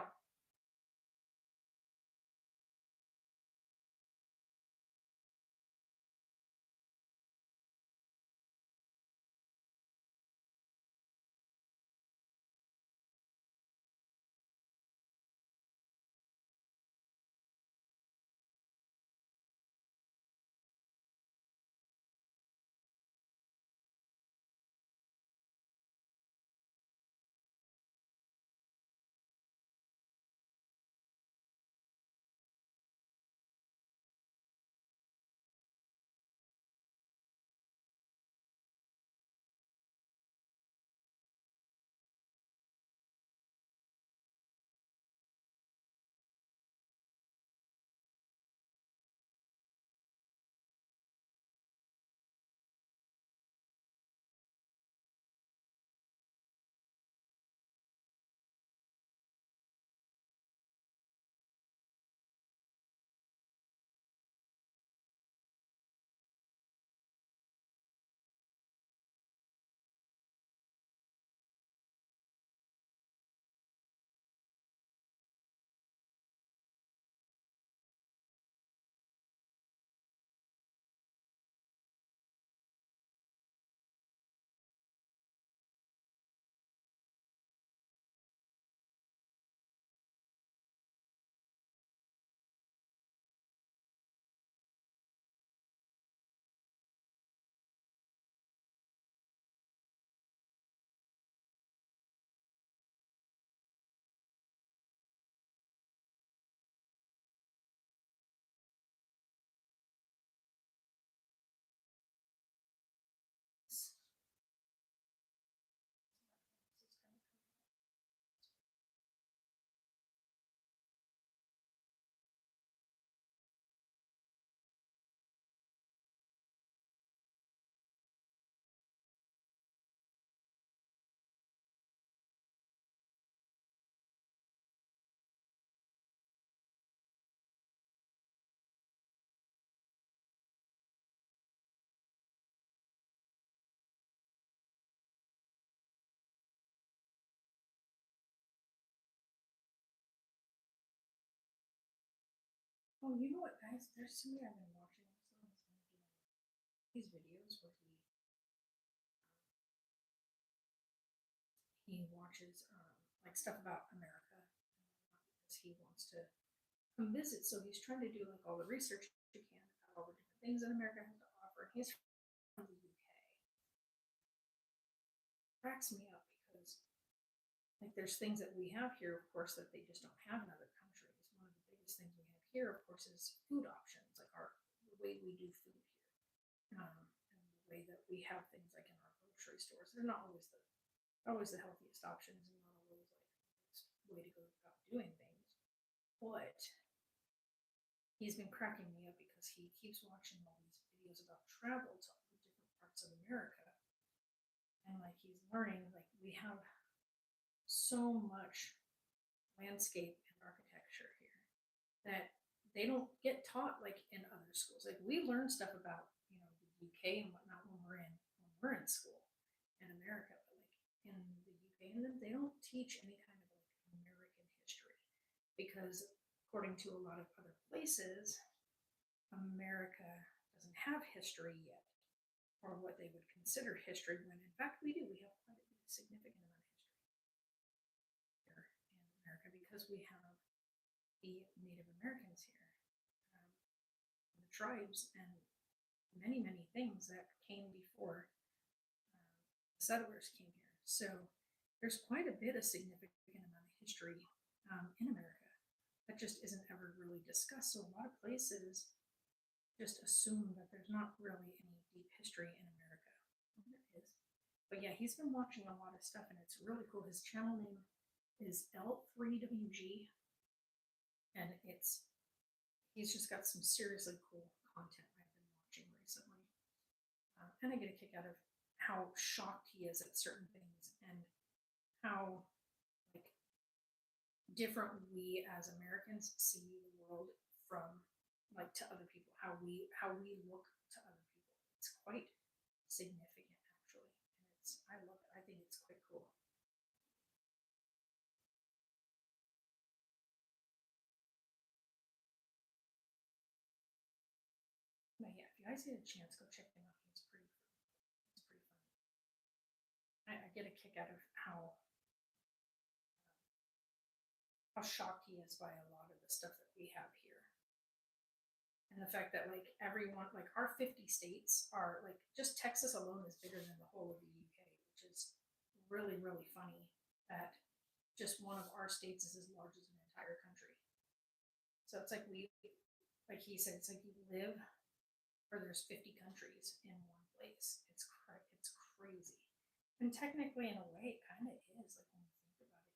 Oh, you know what, guys? There's somebody I've been watching also. These videos where he watches like stuff about America because he wants to come visit. So he's trying to do like all the research he can about all the different things that America has to offer. He's from the UK. Cracks me up because like there's things that we have here, of course, that they just don't have in other countries. One of the biggest things we have here, of course, is food options, like our the way we do food here, and the way that we have things like in our grocery stores. They're not always the healthiest options, and not always like the best way to go about doing things. But he's been cracking me up because he keeps watching all these videos about travel to all the different parts of America, and like he's learning like we have so much landscape and architecture here that they don't get taught like in other schools. Like we learn stuff about, the UK and whatnot when we're in school in America, but like in the UK and then they don't teach any kind of like American history because according to a lot of other places, America doesn't have history yet, or what they would consider history when in fact we do. We have quite a significant amount of history here in America because we have the Native Americans here, um, the tribes, and many, many things that came before settlers came here. So there's quite a bit of significant amount of history in America that just isn't ever really discussed. So a lot of places just assume that there's not really any deep history in America. Well, there is. But yeah, he's been watching a lot of stuff and it's really cool. His channel name is L3WG, and he's just got some seriously cool content I've been watching recently. And I get a kick out of how shocked he is at certain things and how like different we as Americans see the world from like to other people, how we look to other people. It's quite significant actually. And I love it. I think it's quite cool. But yeah, if you guys get a chance, go check him out. It's pretty funny. I get a kick out of how shocked he is by a lot of the stuff that we have here. And the fact that like everyone, like our 50 states are like just Texas alone is bigger than the whole of the UK, which is really, really funny that just one of our states is as large as an entire country. So it's like like he said, it's like you live or there's 50 countries in one place. It's crazy. And technically, in a way, it kind of is. Like when you think about it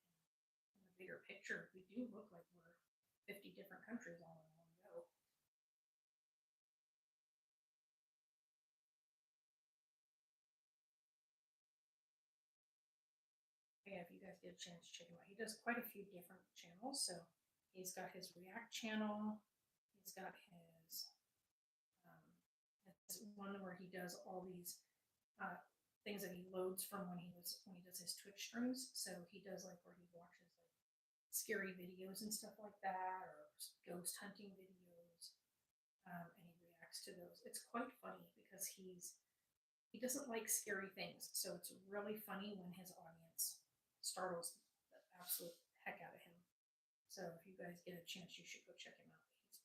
in the bigger picture, we do look like we're 50 different countries all in one go. But yeah, if you guys get a chance, check him out. He does quite a few different channels. So he's got his React channel. He's got um, his one where he does all these uh, things that he loads from when he does his Twitch streams. So he does like where he watches like scary videos and stuff like that, or ghost hunting videos, and he reacts to those. It's quite funny because he doesn't like scary things, so it's really funny when his audience startles the absolute heck out of him. So if you guys get a chance, you should go check him out. It's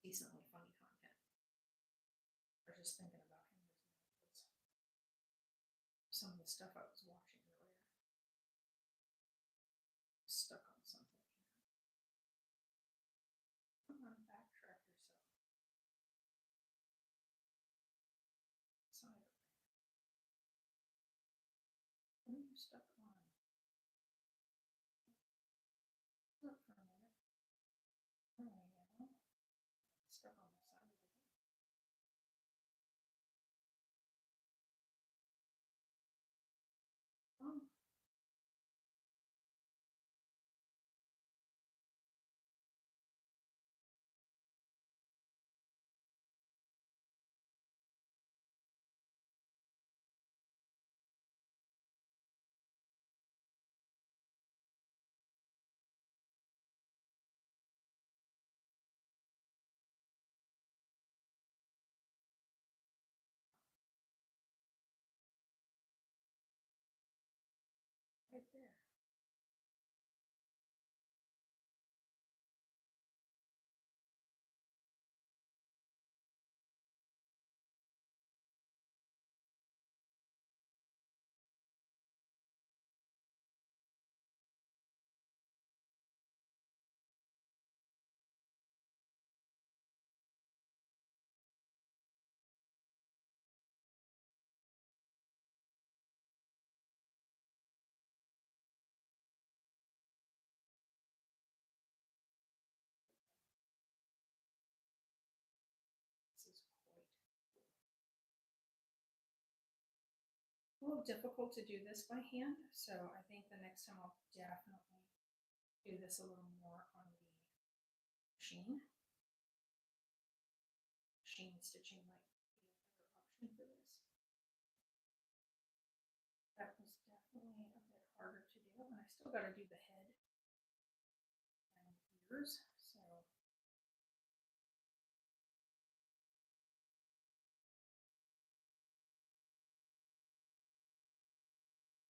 decently funny content. I was just thinking about him some of the stuff I was watching earlier. Stuck on something. Come on, backtrack yourself. Side. What are you stuck on? Look for a minute. Oh, yeah. Stuck on the side of the thing. Oh, right there. This is quite a little difficult to do this by hand, so I think the next time I'll definitely do this a little more on the machine. Machine stitching might be a better option for this. That was definitely a bit harder to do, and I still got to do the head and ears. So I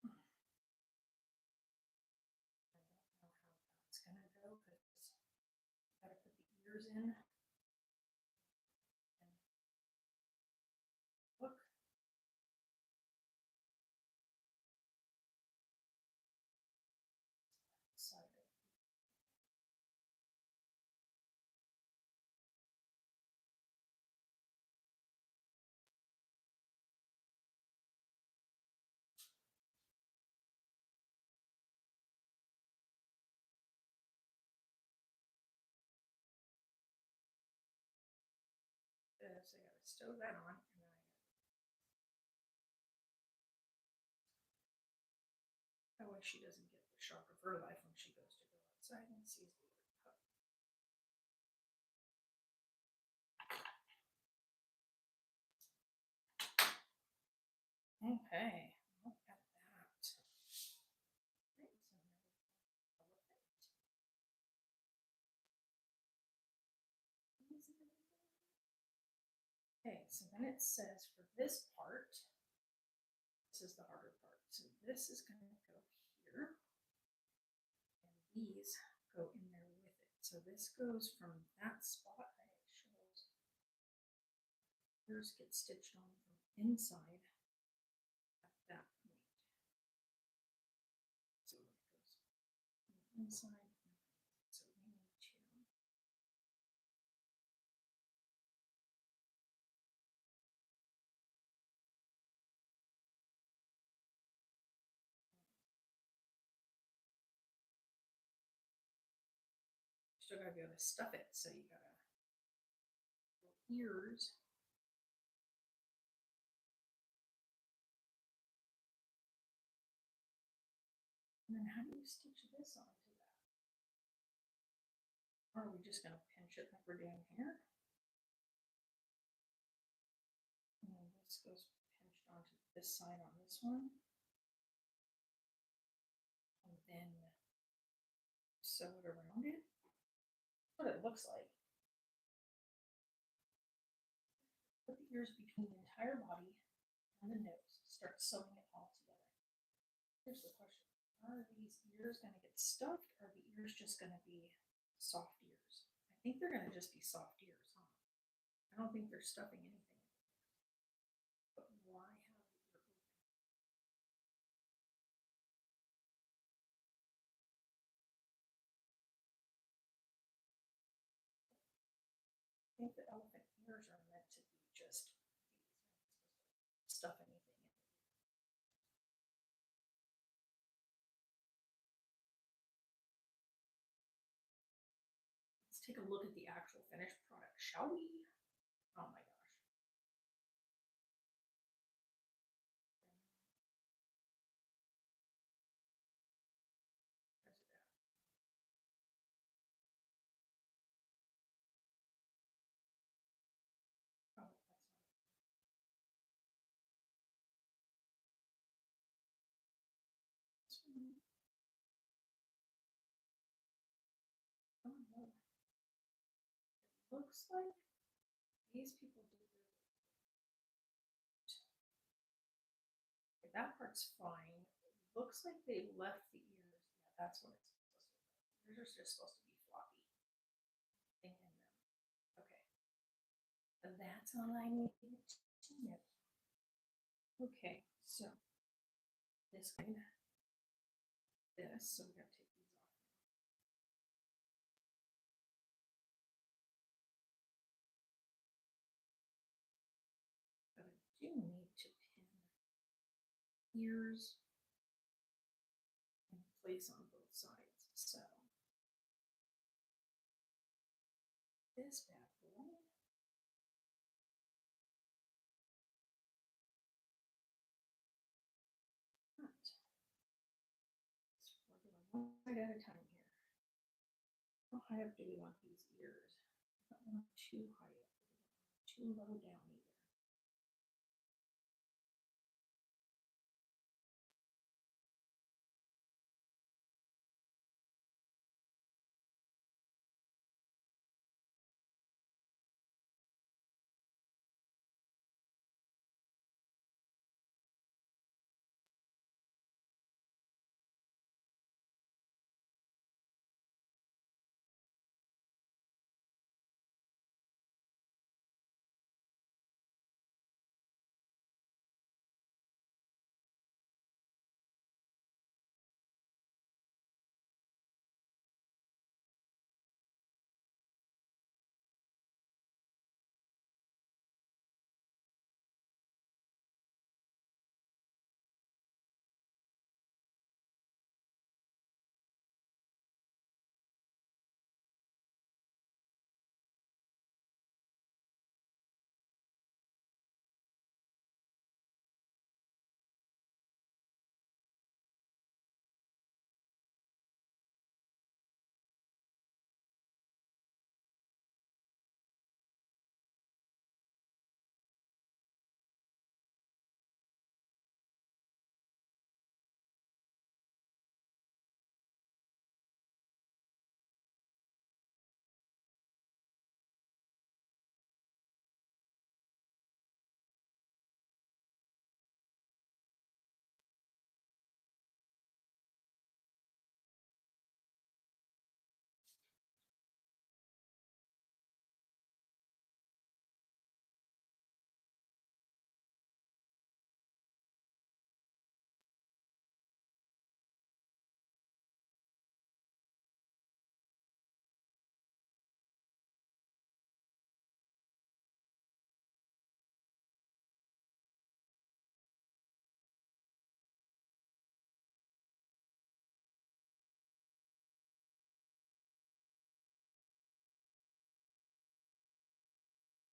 don't know how that's gonna go because I got to put the ears in and look. Excited. So I gotta stow that on, and then that way she doesn't get the shock of her life when she goes to go outside and sees the word pup. Okay, look at that. Right, so now we have elephant. Okay, so then it says for this part, this is the harder part. So this is going to go here, and these go in there with it. So this goes from that spot, and it shows yours get stitched on from inside at that point. So it goes from inside. So we need to still gotta be able to stuff it, so you gotta ears. And then how do you stitch this onto that? Or are we just gonna pinch it like we're doing here? And then this goes pinched onto this side on this one. And then sew it around it. That's what it looks like. Put the ears between the entire body and the nose. Start sewing it all together. Here's the question. Are these ears going to get stuffed, or are the ears just going to be soft ears? I think they're going to just be soft ears, huh? I don't think they're stuffing anything. But why have the ear open? I think the elephant ears are meant to be just these. Stuff anything in. Let's take a look at the actual finished product, shall we? Oh my gosh. Where's it at? Oh, that's not it. This one. Oh no. It looks like these people did really good. Okay, that part's fine. It looks like they left the ears. Yeah, that's what it's supposed to be. Ears are just supposed to be floppy. Thing in them. Okay. And that's all I needed to know. Okay, so this kind this, so we gotta take these off. But I do need to pin ears in place on both sides. So this bad boy. Right. We're going one side at a time here. How high up do we want these ears? Not want too high up, too low down either.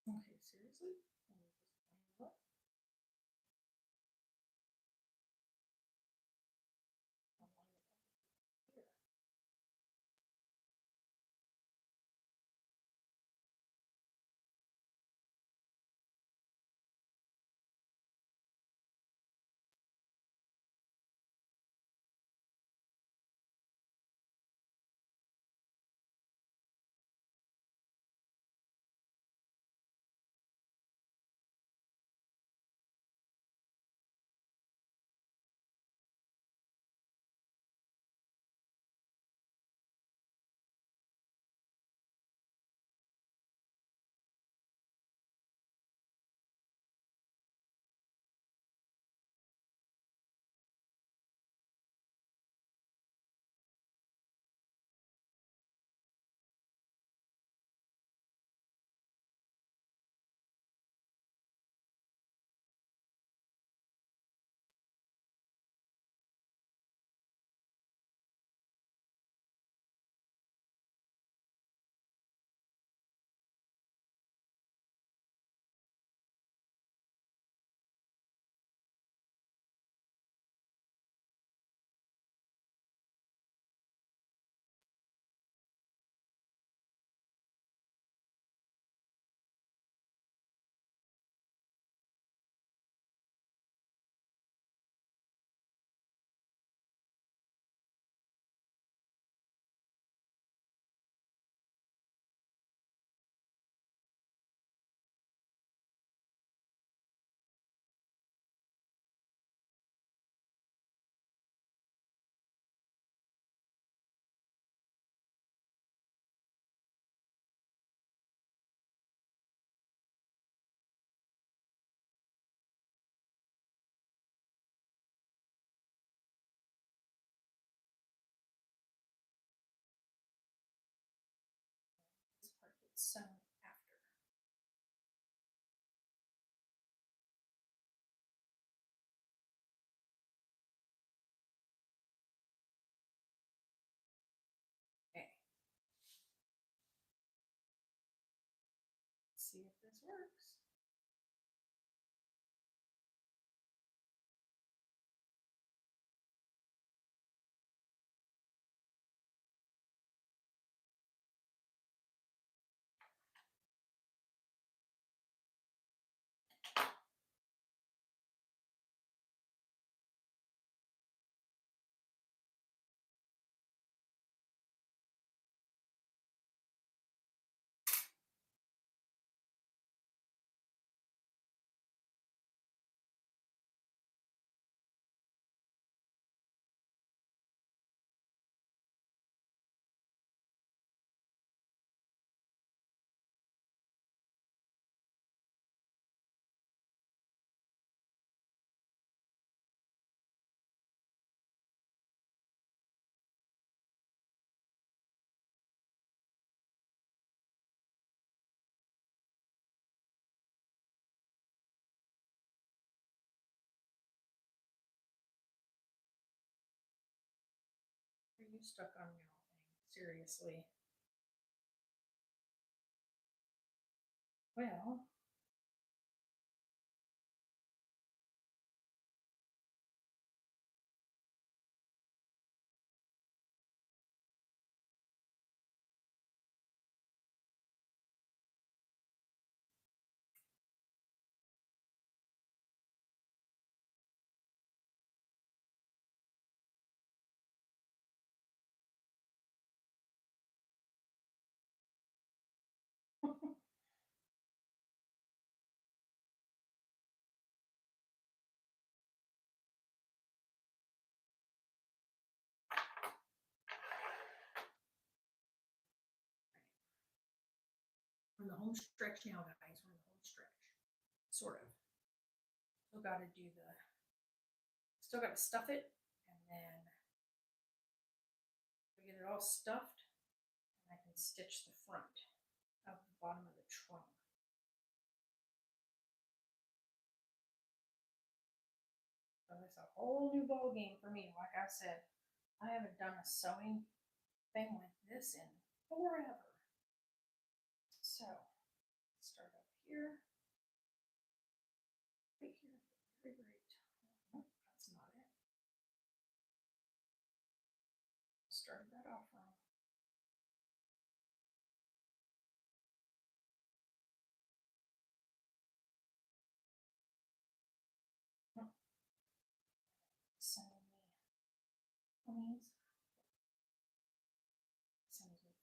Okay, seriously? Let me just find out. I want it over here. This part gets sewn after. Okay. Let's see if this works. stuck on your thing. Seriously. Well, we're in the home stretch now, guys. We're in the home stretch. Sort of. Still got to do the, still got to stuff it, and then we get it all stuffed, and I can stitch the front of the bottom of the trunk. So it's a whole new ball game for me. Like I said, I haven't done a sewing thing like this in forever. So start up here. Right here. Very great. Oh, that's not it. Started that off wrong. Sending me ponies. Sends me ponies.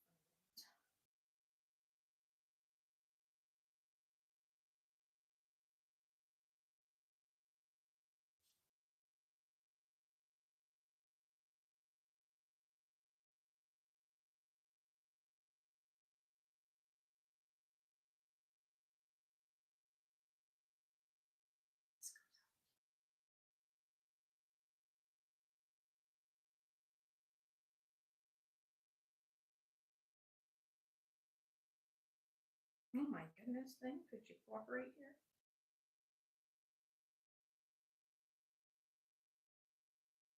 Oh my goodness, thing. Could you cooperate here?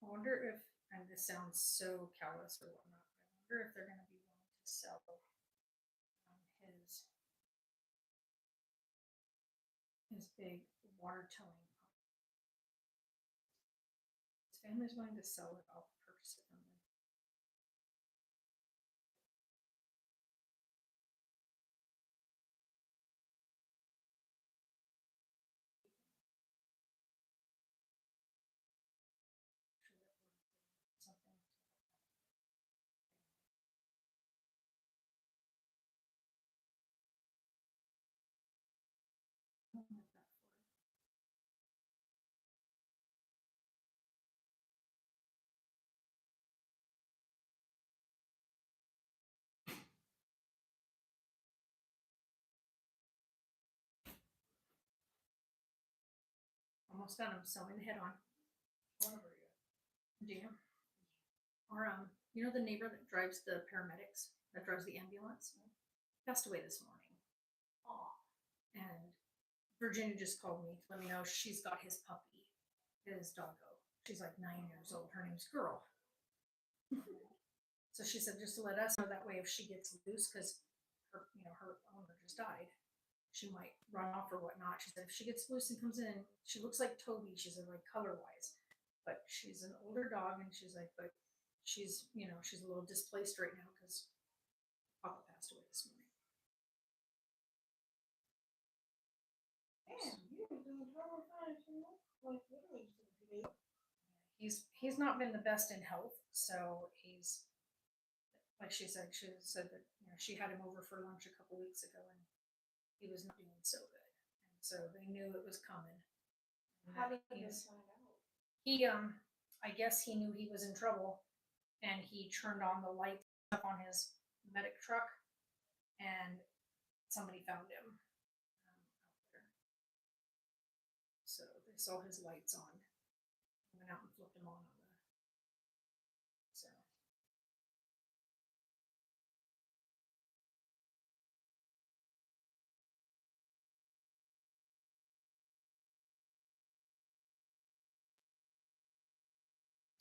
I wonder if, and this sounds so callous or whatnot, but I wonder if they're going to be willing to sell his big water towing pump. His family's willing to sell it. I'll purchase it from them. Something. Almost done. I'm sewing the head on. Do you? Or you know the neighbor that drives the paramedics, that drives the ambulance, passed away this morning. Oh. And Virginia just called me to let me know she's got his puppy, his doggo. She's like 9 years old. Her name's Girl. So she said just to let us know that way if she gets loose, because her, you know, her owner just died, she might run off or whatnot. She said if she gets loose and comes in, she looks like Toby. She said like color wise, but she's an older dog, and she's like, but she's, you know, she's a little displaced right now because Papa passed away this morning. He's not been the best in health, so he's, like she said that, you know, she had him over for lunch a couple weeks ago, and he was not doing so good, and so they knew it was coming. How did you find out? He I guess he knew he was in trouble, and he turned on the lights up on his medic truck, and somebody found him out there. So they saw his lights on, went out and flipped him on the. So.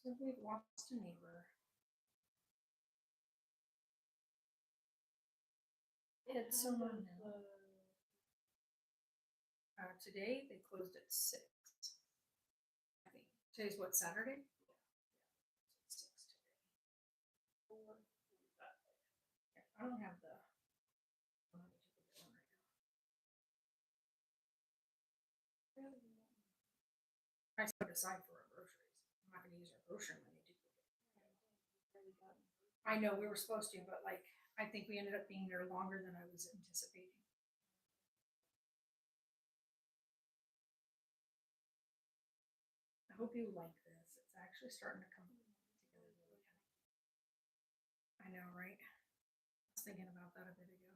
So we've lost a neighbor. It's someone now. Today they closed at 6. I think today's what, Saturday? Yeah, 6 today. Yeah, I don't have the money to put it on right now. I put aside for our groceries. I'm not gonna use our grocery money to go get. I know we were supposed to, but like I think we ended up being there longer than I was anticipating. I hope you like this. It's actually starting to come together really kind of. I know, right? I was thinking about that a bit ago.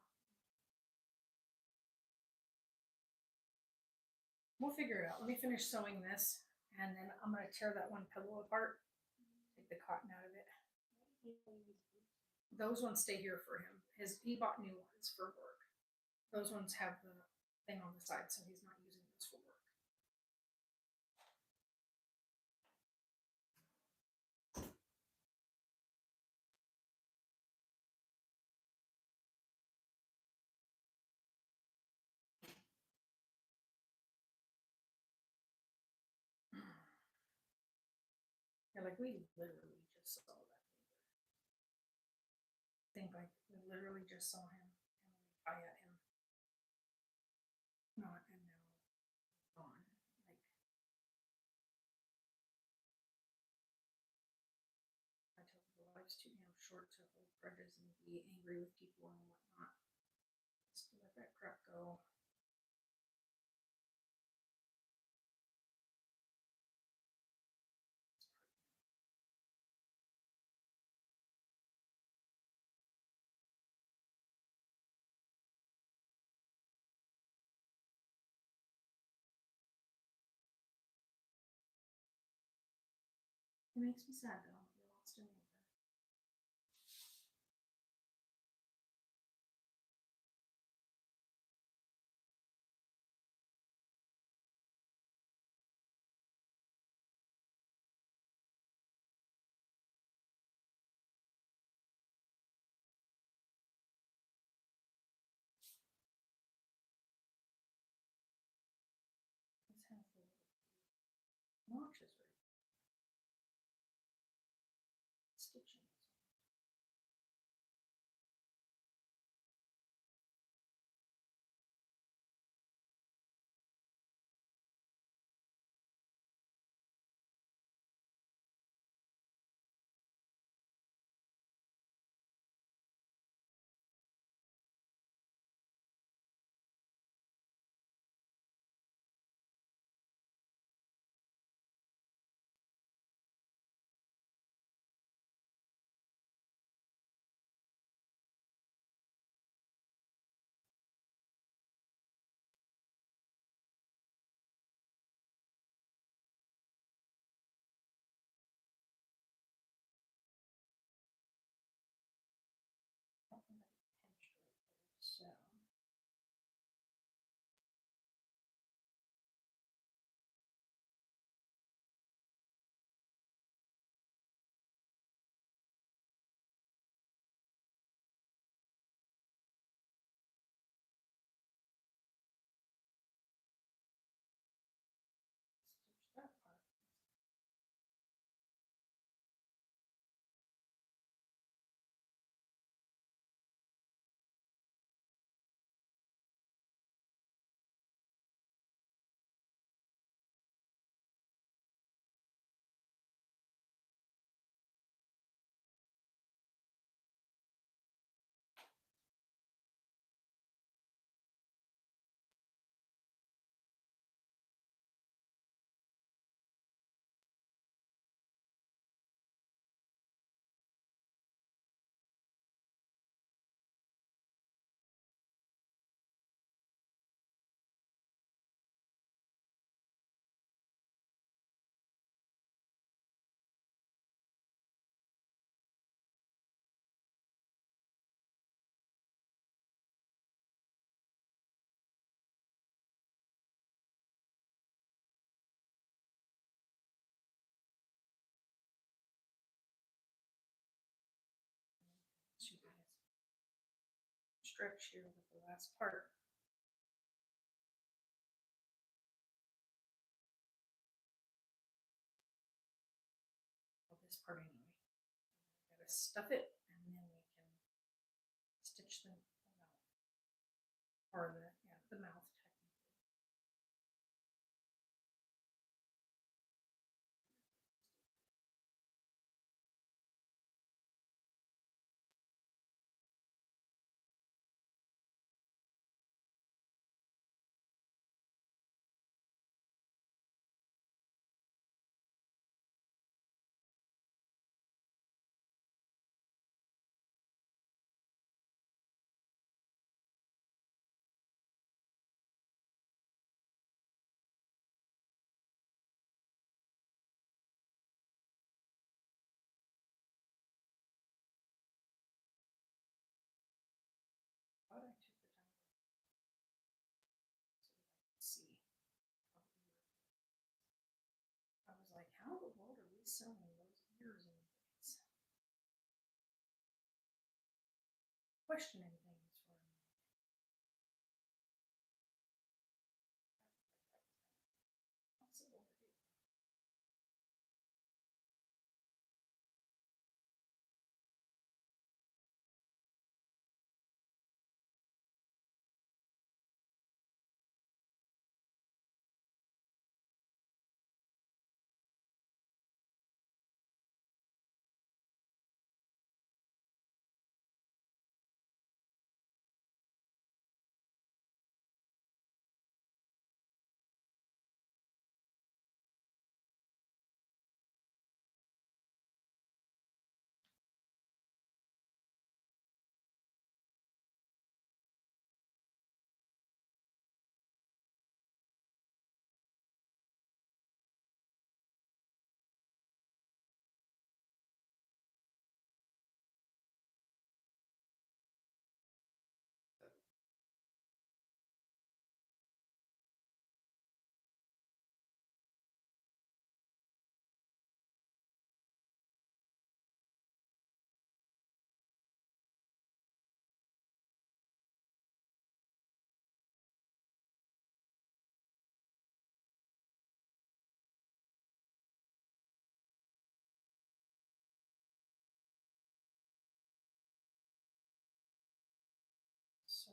We'll figure it out. Let me finish sewing this, and then I'm gonna tear that one pillow apart, take the cotton out of it. Those ones stay here for him. He bought new ones for work. Those ones have the thing on the side, so he's not using those for work. Yeah, like we literally just saw that neighbor. I think like we literally just saw him and we tie at him. Not and now gone. Like I tell people life's too damn short to hold grudges and be angry with people and whatnot. Just to let that crap go. It makes me sad that we lost a neighbor. This has the noxious right. stretch here with the last part. Well, this part anyway. Gotta stuff it, and then we can stitch the mouth, or the mouth technically. Thought I took the time so that I could see how the ear. I was like, how in the world are we sewing those ears in place? Questioning things for a minute. Possible to do. So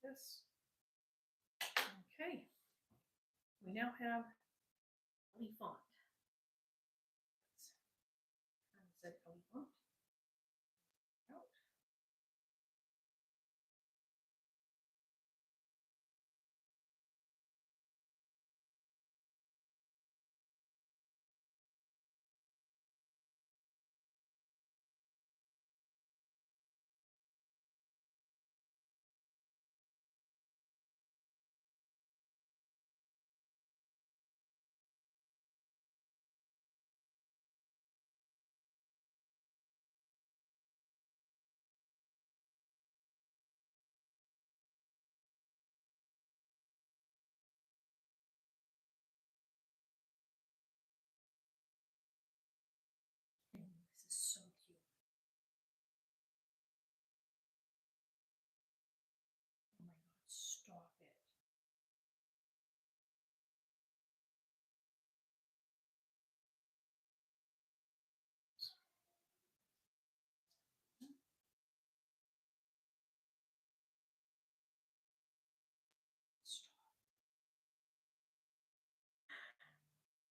this. Okay. We now have Elefant. Said Elefant. Out.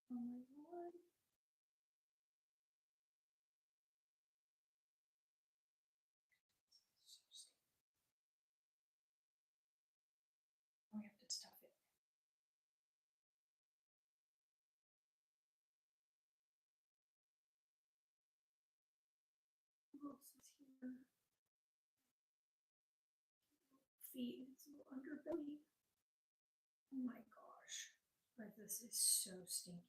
Oh my god. So sticky. We have to stuff it. What else is here? Feet and its little underbelly. Oh my gosh. Like this is so stinky.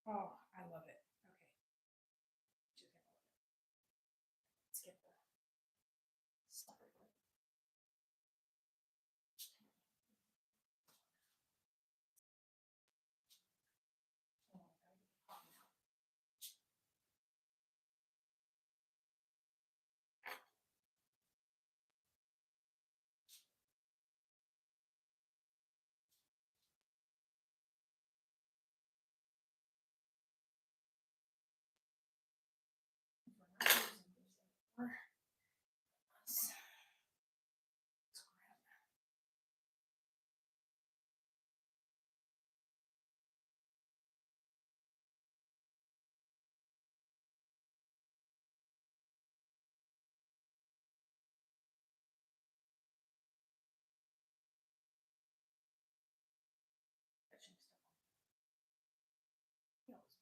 Oh, I love it. Okay. Just gonna love it. Let's get the stuff out. Oh, I gotta get the pot now. If we're not using these anymore, let's grab fetching stuff on. He always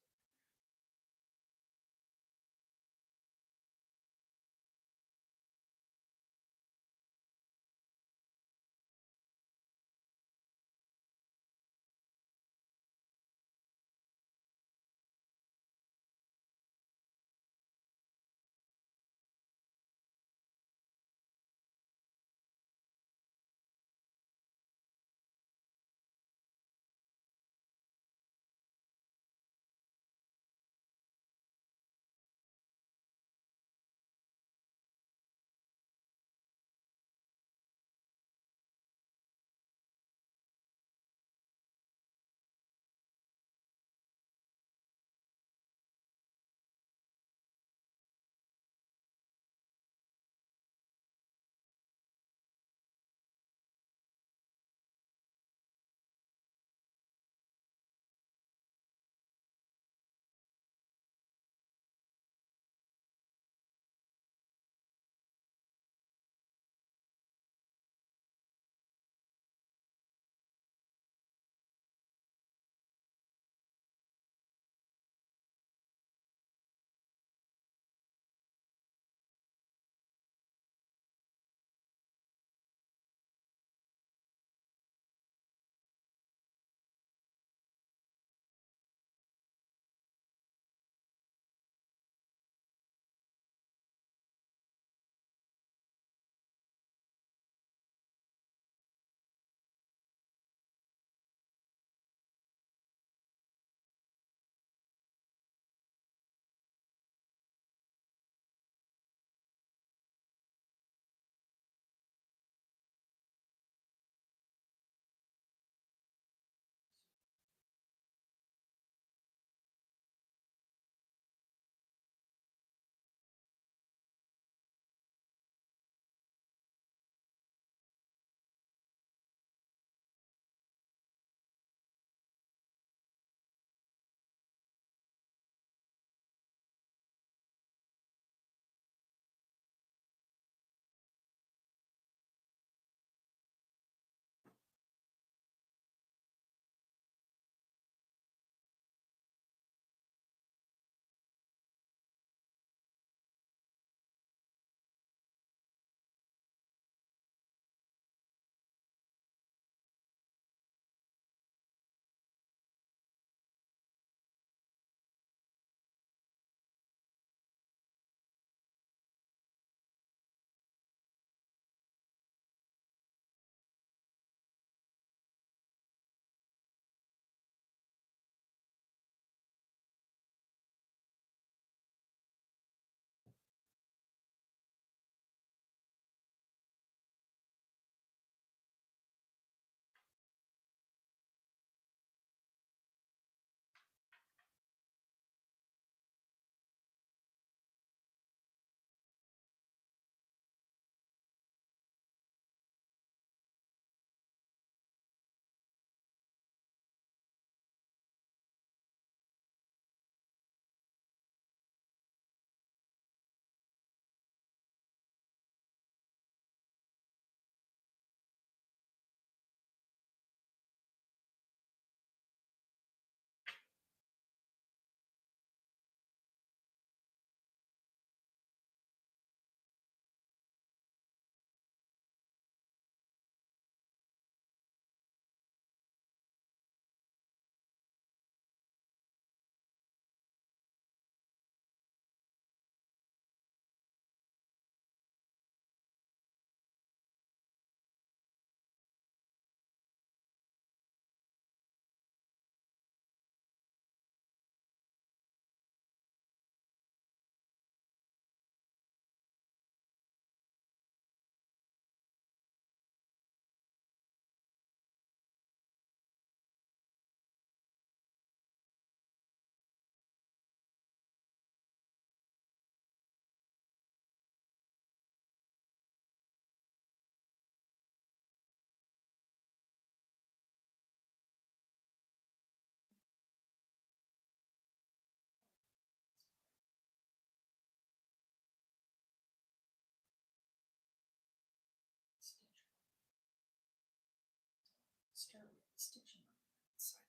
start stitching on that side.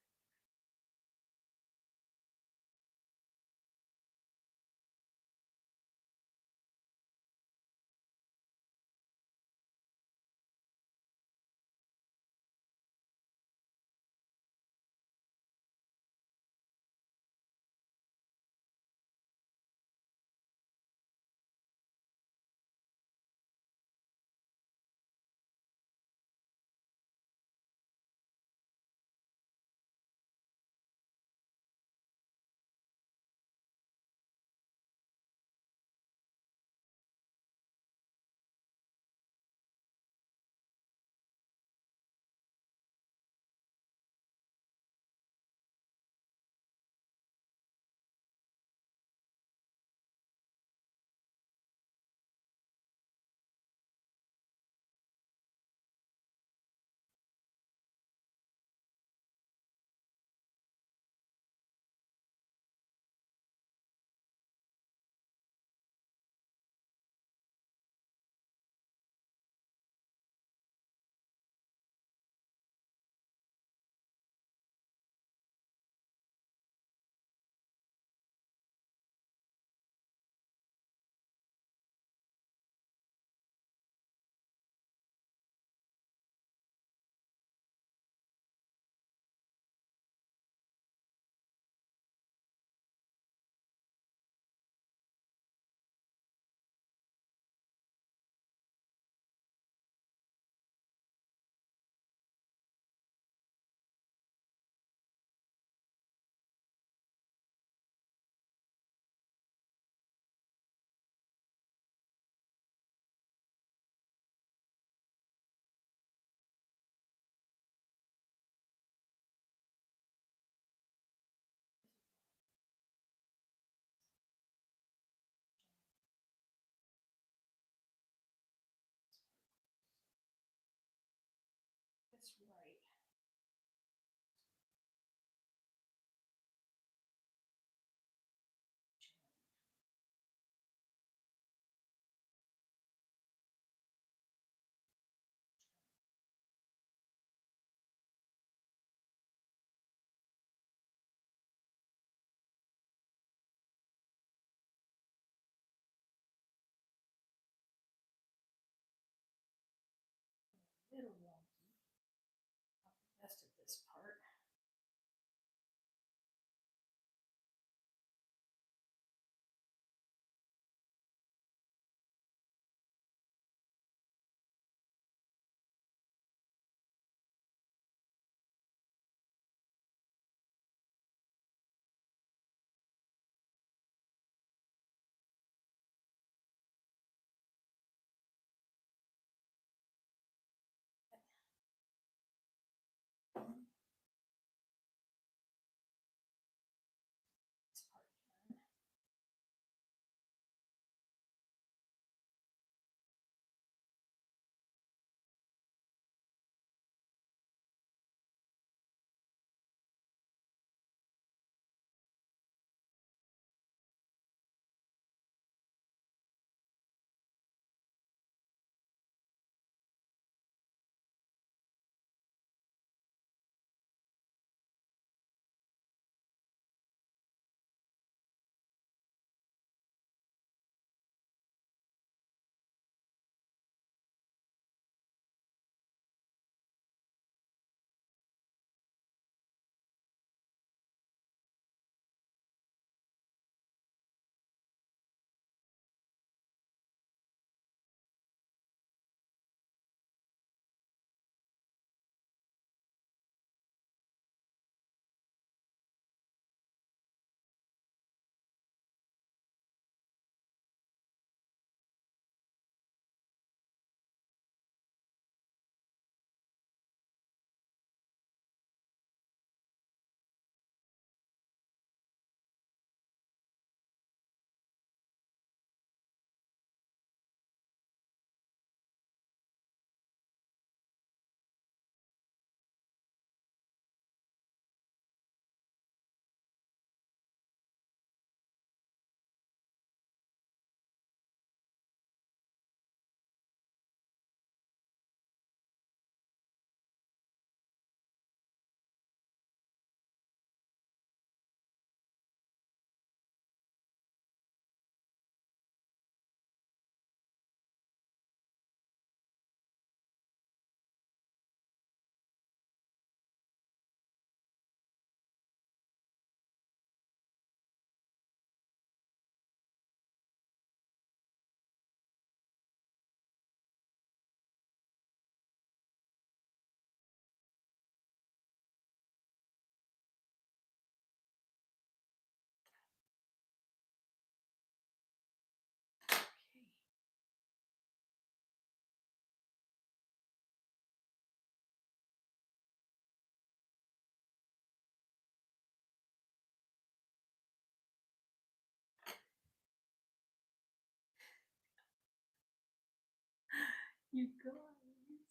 You guys.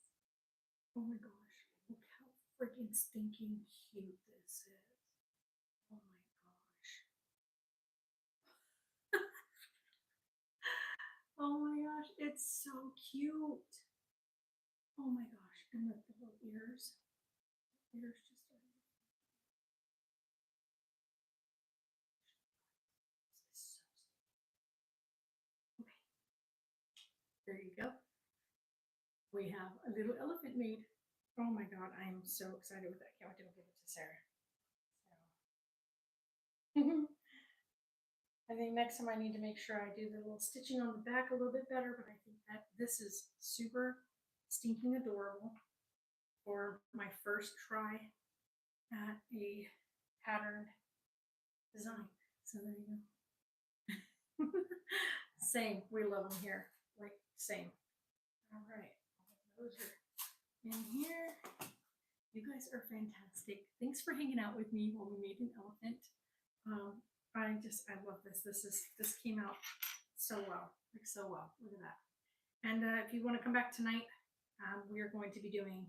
Oh my gosh. Look how freaking stinking cute this is. Oh my gosh. Oh my gosh. It's so cute. Oh my gosh. And the little ears. Ears just are. This is so okay. There you go. We have a little elephant made. Oh my god, I am so excited with that. Can't wait to give it to Sarah. So. I think next time I need to make sure I do the little stitching on the back a little bit better, but I think that this is super stinking adorable for my first try at a patterned design. So there you go. Same, we love them here. Like, same. All right, those are in here. You guys are fantastic. Thanks for hanging out with me while we made an elephant. I love this. This came out so well, like so well. Look at that. And if you want to come back tonight, we are going to be doing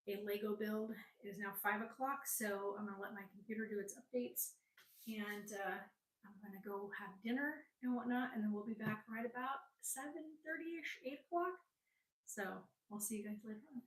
a Lego build. It is now 5 o'clock, so I'm gonna let my computer do its updates, and I'm gonna go have dinner and whatnot, and then we'll be back right about 7:30ish, 8 o'clock. So we'll see you guys later on.